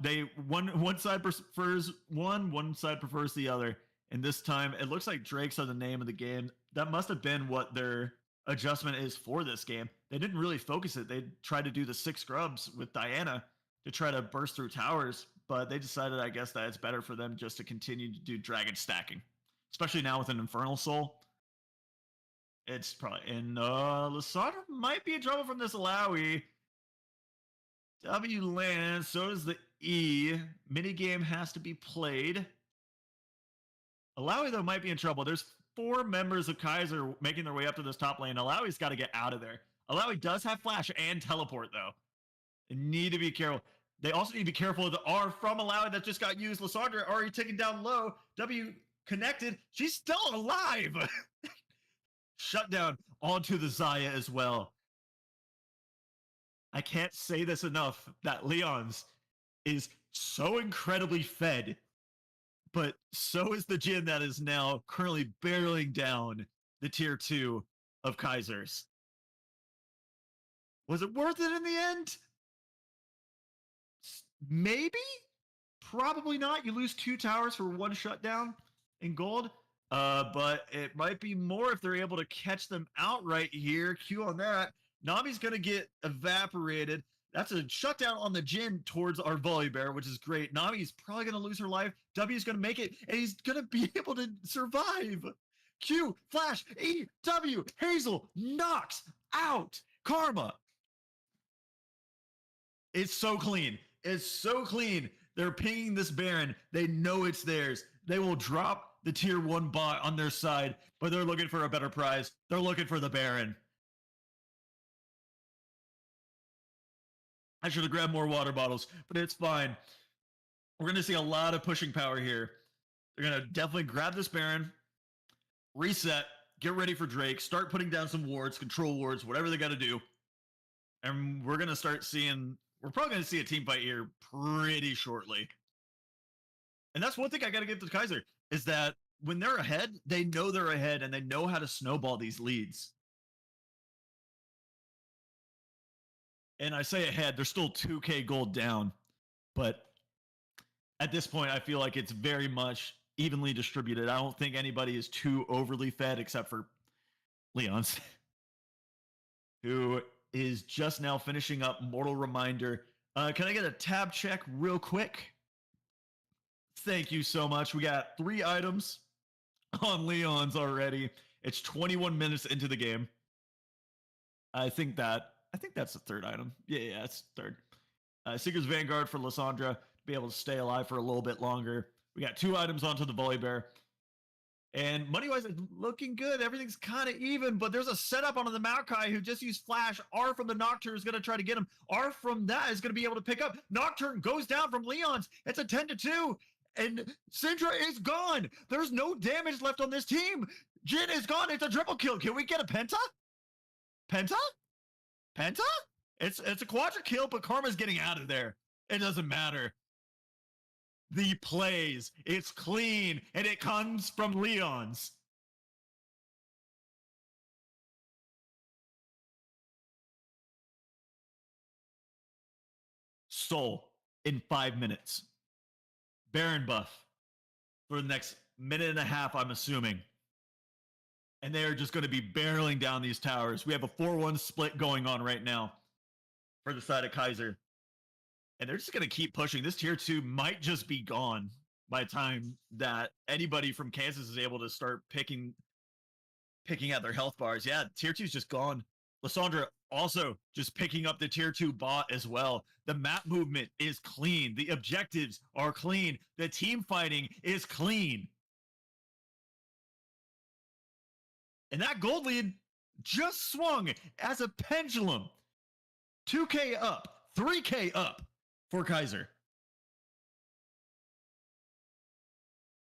one side prefers one side prefers the other. And this time, it looks like Drakes are the name of the game. That must have been what their adjustment is for this game. They didn't really focus it. They tried to do the 6 scrubs with Diana to try to burst through towers, but they decided, I guess, that it's better for them just to continue to do dragon stacking, especially now with an Infernal Soul. It's probably, and Lysandra might be in trouble from this Alawi. W lands, so does the E. Minigame has to be played. Alawi, though, might be in trouble. There's 4 members of Keiser making their way up to this top lane. Alawi's got to get out of there. Alawi does have flash and teleport, though. They need to be careful. They also need to be careful of the R from Alawi that just got used. Lysandra already taken down low. W connected. She's still alive. Shut down onto the Zaya as well. I can't say this enough that Leon's is so incredibly fed, but so is the Jhin that is now currently barreling down the tier 2 of Keisers. Was it worth it in the end? Maybe? Probably not. You lose 2 towers for 1 shutdown in gold. But it might be more if they're able to catch them out right here. Q on that. Nami's going to get evaporated. That's a shutdown on the Jhin towards our Volibear, which is great. Nami's probably going to lose her life. W's going to make it, and he's going to be able to survive. Q, Flash, E, W, Hazel, knocks out Karma. It's so clean. It's so clean. They're pinging this Baron. They know it's theirs. They will drop the tier 1 bot on their side, but they're looking for a better prize. They're looking for the Baron. I should have grabbed more water bottles, but it's fine. We're going to see a lot of pushing power here. They're going to definitely grab this Baron, reset, get ready for Drake, start putting down some wards, control wards, whatever they got to do. And we're going to start seeing, we're probably going to see a team fight here pretty shortly. And that's one thing I got to give to Keiser, is that when they're ahead, they know they're ahead and they know how to snowball these leads. And I say ahead, they're still 2K gold down. But at this point, I feel like it's very much evenly distributed. I don't think anybody is too overly fed except for Leon's, who is just now finishing up Mortal Reminder. Can I get a tab check real quick? Thank you so much. We got 3 items on Leon's already. It's 21 minutes into the game. I think that's the 3rd item. Yeah, it's 3rd. Seeker's Vanguard for Lysandra to be able to stay alive for a little bit longer. We got 2 items onto the Volibear. And money-wise, it's looking good. Everything's kind of even, but there's a setup onto the Maokai who just used Flash. R from the Nocturne is going to try to get him. R from that is going to be able to pick up. Nocturne goes down from Leon's. It's a 10-2. And Syndra is gone. There's no damage left on this team. Jhin is gone. It's a triple kill. Can we get a penta? Penta? Penta? It's a quadra kill, but Karma's getting out of there. It doesn't matter. The plays, it's clean, and it comes from Leon's. Soul in 5 minutes. Baron buff for the next minute and a half, I'm assuming. And they are just going to be barreling down these towers. We have a 4-1 split going on right now for the side of Keiser. And they're just going to keep pushing. This tier 2 might just be gone by the time that anybody from Kansas is able to start picking at their health bars. Yeah, tier 2 is just gone. Lysandra also just picking up the tier 2 bot as well. The map movement is clean. The objectives are clean. The team fighting is clean. And that gold lead just swung as a pendulum. 2K up, 3K up for Keiser.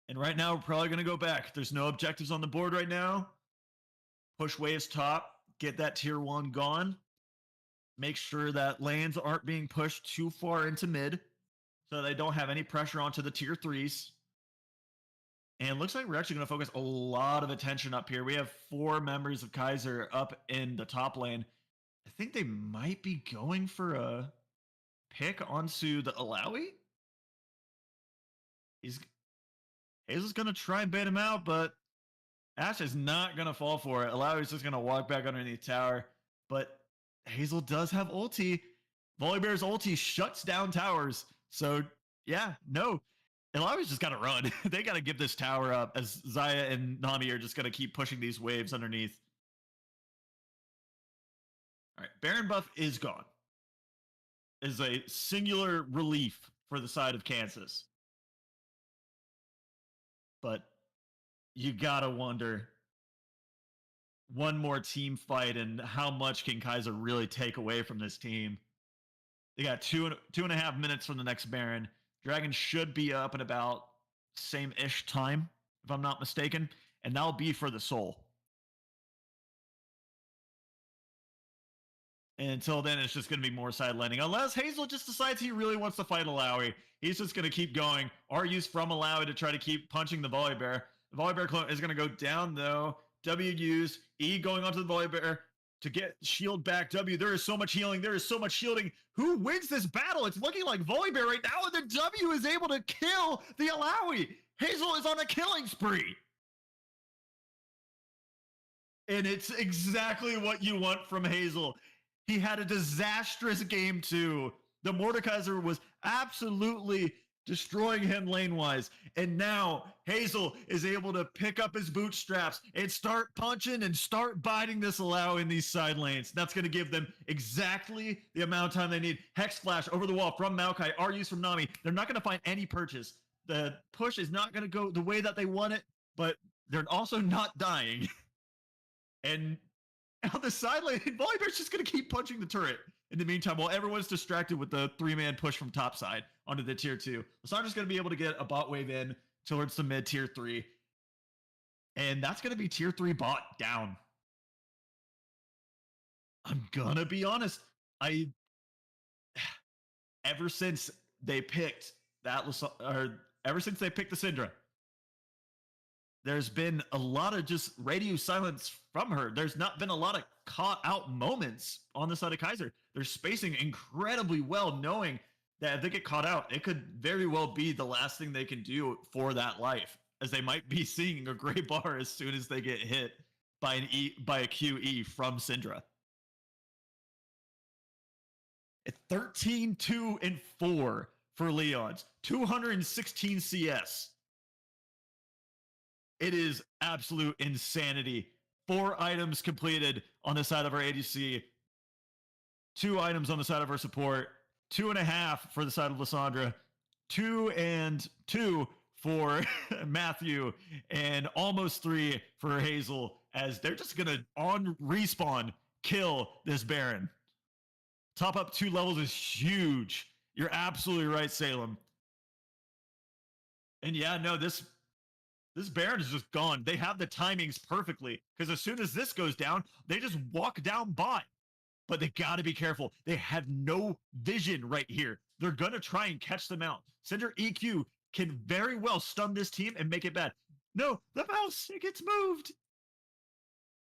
And right now, we're probably going to go back. There's no objectives on the board right now. Push waves top. Get that tier 1 gone. Make sure that lanes aren't being pushed too far into mid so they don't have any pressure onto the tier 3s. And it looks like we're actually going to focus a lot of attention up here. We have 4 members of Keiser up in the top lane. I think they might be going for a pick onto the Alawi. Hazel's going to try and bait him out, but Ash is not going to fall for it. Alawi's just going to walk back underneath tower. But Hazel does have ulti. Volibear's ulti shuts down towers. So, yeah, no. Alawi's just got to run. They got to give this tower up as Xayah and Nami are just going to keep pushing these waves underneath. All right, Baron buff is gone. It is a singular relief for the side of Kansas. But you got to wonder, one more team fight and how much can Keiser really take away from this team? They got two and a half minutes from the next Baron. Dragon should be up at about same-ish time, if I'm not mistaken, and that'll be for the soul. And until then, it's just going to be more side laning. Unless Hazel just decides he really wants to fight Alawi. He's just going to keep going. RU's from Alawi to try to keep punching the Volibear. The Volibear clone is going to go down, though. W used. E going onto the Volibear to get shield back. W, there is so much healing. There is so much shielding. Who wins this battle? It's looking like Volibear right now, and the W is able to kill the Alawi. Hazel is on a killing spree. And it's exactly what you want from Hazel. He had a disastrous game too. The Mordekaiser was absolutely destroying him lane-wise. And now Hazel is able to pick up his bootstraps and start punching and start biting this Alawi in these side lanes. That's going to give them exactly the amount of time they need. Hex Flash over the wall from Maokai. RU's from Nami. They're not going to find any purchase. The push is not going to go the way that they want it, but they're also not dying. And on the side lane, Volibear's just going to keep punching the turret in the meantime while everyone's distracted with the 3-man push from top side onto the tier 2. Lysandra's going to be able to get a bot wave in towards the mid tier 3. And that's going to be tier 3 bot down. I'm going to be honest. Ever since they picked ever since they picked the Syndra, there's been a lot of just radio silence from her. There's not been a lot of caught out moments on the side of Keiser. They're spacing incredibly well, knowing that if they get caught out, it could very well be the last thing they can do for that life, as they might be seeing a gray bar as soon as they get hit by a QE from Syndra. At 13, 2, and 4 for Leon's, 216 CS. It is absolute insanity. 4 items completed on the side of our ADC. 2 items on the side of our support. 2.5 for the side of Lysandra. 2 and 2 for Matthew. And almost 3 for Hazel, as they're just going to, on respawn, kill this Baron. Top up 2 levels is huge. You're absolutely right, Salem. And yeah, no, this Baron is just gone. They have the timings perfectly, because as soon as this goes down, they just walk down bot. But they got to be careful. They have no vision right here. They're going to try and catch them out. Syndra EQ can very well stun this team and make it bad. No, the mouse, it gets moved.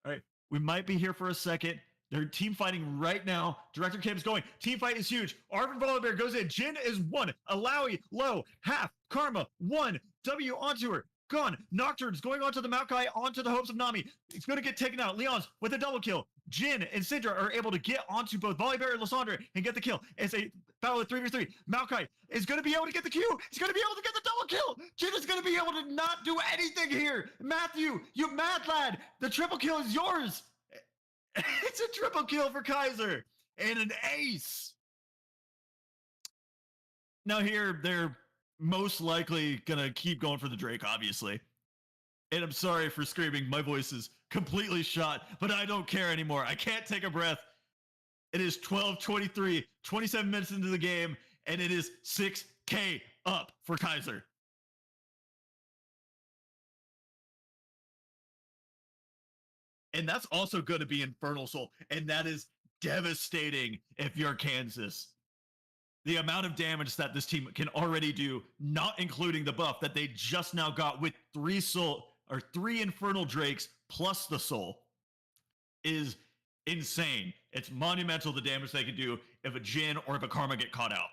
All right, we might be here for a second. They're team fighting right now. Director Kim's going. Team fight is huge. Arvin Volibear goes in. Jin is 1. Alawi low. Half. Karma 1. W onto her. Gone. Nocturne's going onto the Maokai, onto the hopes of Nami. It's going to get taken out. Leon's with a double kill. Jin and Syndra are able to get onto both Volibear and Lysandre and get the kill. It's a battle of 3v3. Maokai is going to be able to get the Q. He's going to be able to get the double kill. Jin is going to be able to not do anything here. Matthew, you mad lad. The triple kill is yours. It's a triple kill for Keiser and an ace. Now here, they're most likely going to keep going for the Drake, obviously. And I'm sorry for screaming. My voice is completely shot, but I don't care anymore. I can't take a breath. It is 12:23, 27 minutes into the game, and it is 6K up for Keiser. And that's also going to be Infernal Soul, and that is devastating if you're Kansas. The amount of damage that this team can already do, not including the buff that they just now got with 3 Infernal Drakes plus the Soul, is insane. It's monumental the damage they can do if a Jin or if a Karma get caught out.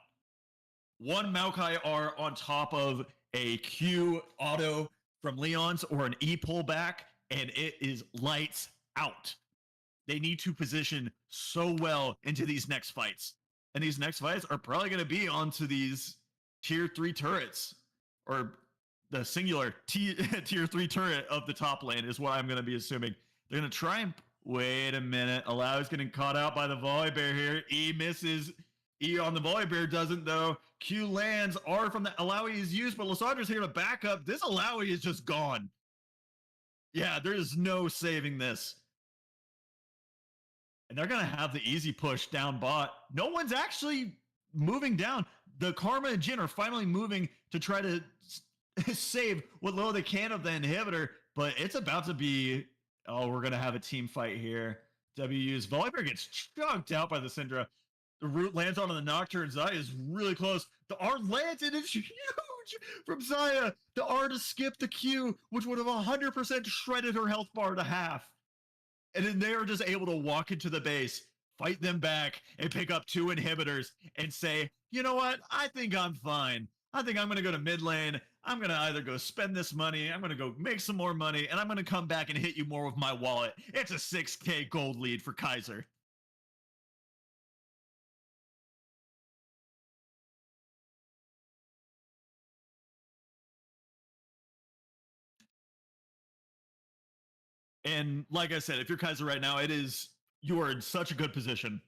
One Maokai R on top of a Q auto from Leon's or an E pullback, and it is lights out. They need to position so well into these next fights. And these next fights are probably going to be onto these tier 3 turrets, or the singular tier 3 turret of the top lane is what I'm going to be assuming. They're going to try and wait a minute. Allow is getting caught out by the Volibear here. E misses. E on the Volibear doesn't though. Q lands. R from the Alawi is used, but Lysandre's here to back up. This Alawi is just gone. Yeah, there is no saving this. And they're going to have the easy push down bot. No one's actually moving down. The Karma and Jin are finally moving to try to save what little they can of the inhibitor, but it's about to be, oh, we're going to have a team fight here. W's Volibear gets chunked out by the Syndra. The root lands onto the Nocturne. Zaya is really close. The R lands, and it's huge from Zaya. The R to skip the Q, which would have 100% shredded her health bar to half. And then they are just able to walk into the base, fight them back, and pick up 2 inhibitors and say, you know what? I think I'm fine. I think I'm going to go to mid lane. I'm going to either go spend this money, I'm going to go make some more money, and I'm going to come back and hit you more with my wallet. It's a 6K gold lead for Keiser. And like I said, if you're Keiser right now, you are in such a good position.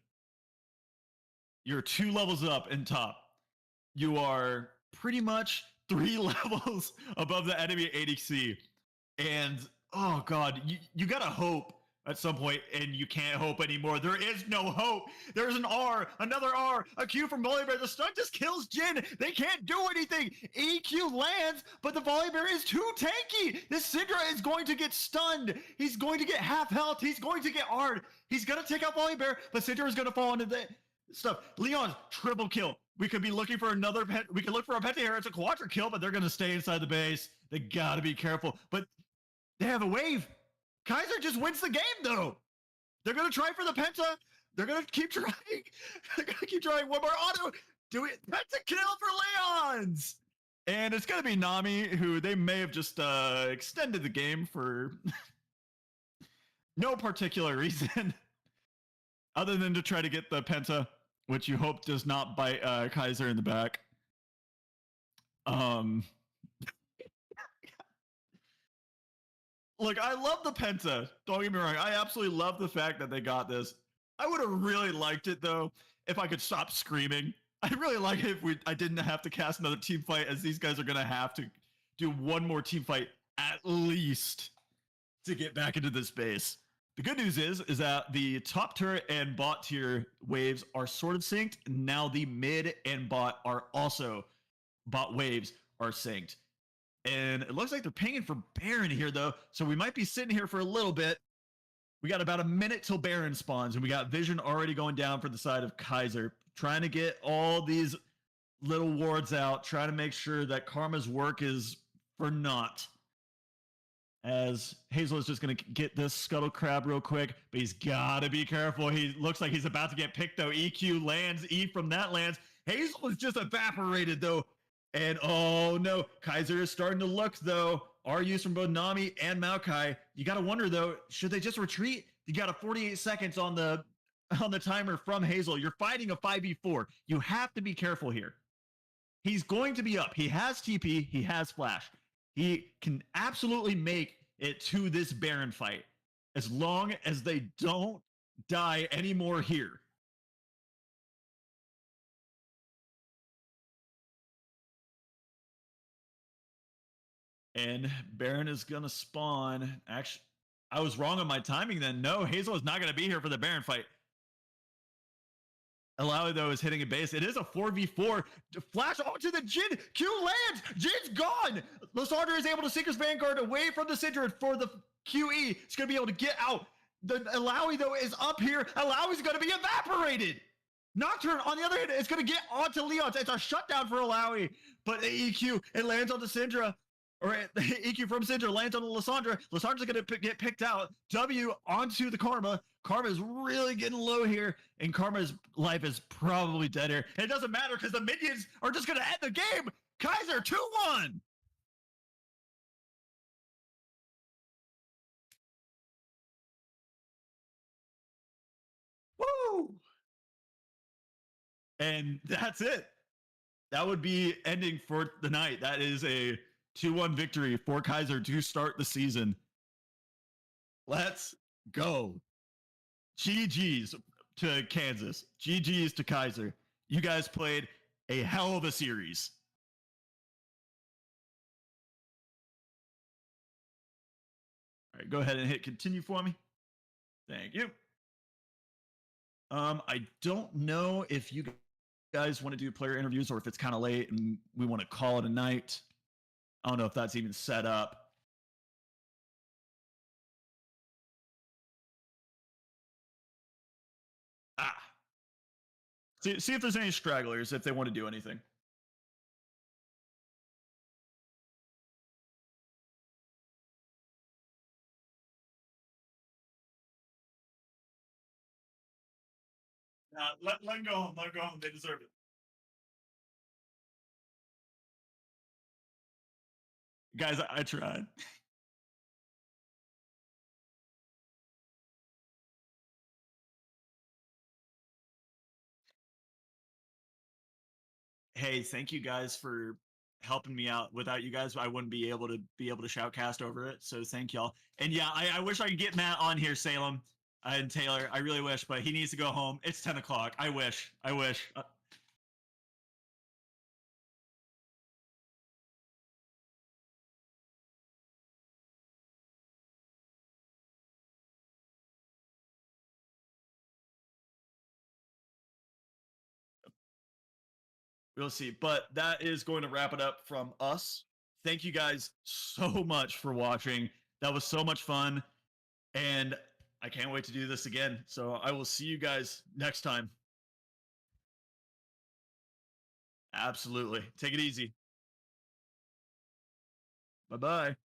You're 2 levels up in top. You are pretty much 3 levels above the enemy ADC. And oh god, you gotta hope at some point, and you can't hope anymore. There is no hope. There's an R, another R, a Q from Volibear. The stun just kills Jin. They can't do anything. EQ lands, but the Volibear is too tanky. This Syndra is going to get stunned. He's going to get half health. He's going to get R'd. He's going to take out Volibear, but Syndra is going to fall into the stuff. Leon's triple kill. We could be looking for another pet. We could look for a pet here. It's a quadra kill, but they're going to stay inside the base. They got to be careful. But they have a wave. Keiser just wins the game, though. They're going to try for the Penta. They're going to keep trying. They're going to keep trying. One more auto. Do it. Penta kill for Leon's. And it's going to be Nami, who they may have just extended the game for no particular reason other than to try to get the Penta, which you hope does not bite Keiser in the back. Look, I love the Penta. Don't get me wrong. I absolutely love the fact that they got this. I would have really liked it, though, if I could stop screaming. I'd really like it if I didn't have to cast another team fight, as these guys are going to have to do one more team fight at least to get back into this base. The good news is that the top turret and bot tier waves are sort of synced. Now the mid and bot waves are synced. And it looks like they're paying for Baron here, though. So we might be sitting here for a little bit. We got about a minute till Baron spawns, and we got Vision already going down for the side of Keiser, trying to get all these little wards out, trying to make sure that Karma's work is for naught. As Hazel is just going to get this Scuttle Crab real quick, but he's got to be careful. He looks like he's about to get picked, though. EQ lands, E from that lands. Hazel is just evaporated, though. And oh no, Keiser is starting to look, though. R use from both Nami and Maokai. You got to wonder, though, should they just retreat? You got a 48 seconds on the timer from Hazel. You're fighting a 5v4. You have to be careful here. He's going to be up. He has TP. He has flash. He can absolutely make it to this Baron fight as long as they don't die anymore here. And Baron is going to spawn. Actually, I was wrong on my timing then. No, Hazel is not going to be here for the Baron fight. Alawi, though, is hitting a base. It is a 4v4. Flash onto the Jhin. Q lands. Jin's gone. Lysandra is able to Seeker's Vanguard away from the Syndra for the QE. It's going to be able to get out. The Alawi, though, is up here. Alawi's going to be evaporated. Nocturne, on the other hand, is going to get onto Leon. It's a shutdown for Alawi. But the EQ, it lands on the Syndra. Or the EQ from Syndra lands on Lysandra. Lysandra's going to get picked out. W onto the Karma. Karma is really getting low here, and Karma's life is probably dead here. And it doesn't matter because the minions are just going to end the game. Keiser 2-1. Woo! And that's it. That would be ending for the night. That is a 2-1 victory for Keiser to start the season. Let's go. GG's to Kansas. GG's to Keiser. You guys played a hell of a series. All right, go ahead and hit continue for me. Thank you. I don't know if you guys want to do player interviews or if it's kind of late and we want to call it a night. I don't know if that's even set up. See if there's any stragglers if they want to do anything. Let them go home. Let them go home. They deserve it. Guys, I tried. Hey, thank you guys for helping me out. Without you guys, I wouldn't be able to shoutcast over it. So thank y'all. And yeah, I wish I could get Matt on here, Salem and Taylor. I really wish, but he needs to go home. It's 10 o'clock. I wish. We'll see. But that is going to wrap it up from us. Thank you guys so much for watching. That was so much fun. And I can't wait to do this again. So I will see you guys next time. Absolutely. Take it easy. Bye-bye.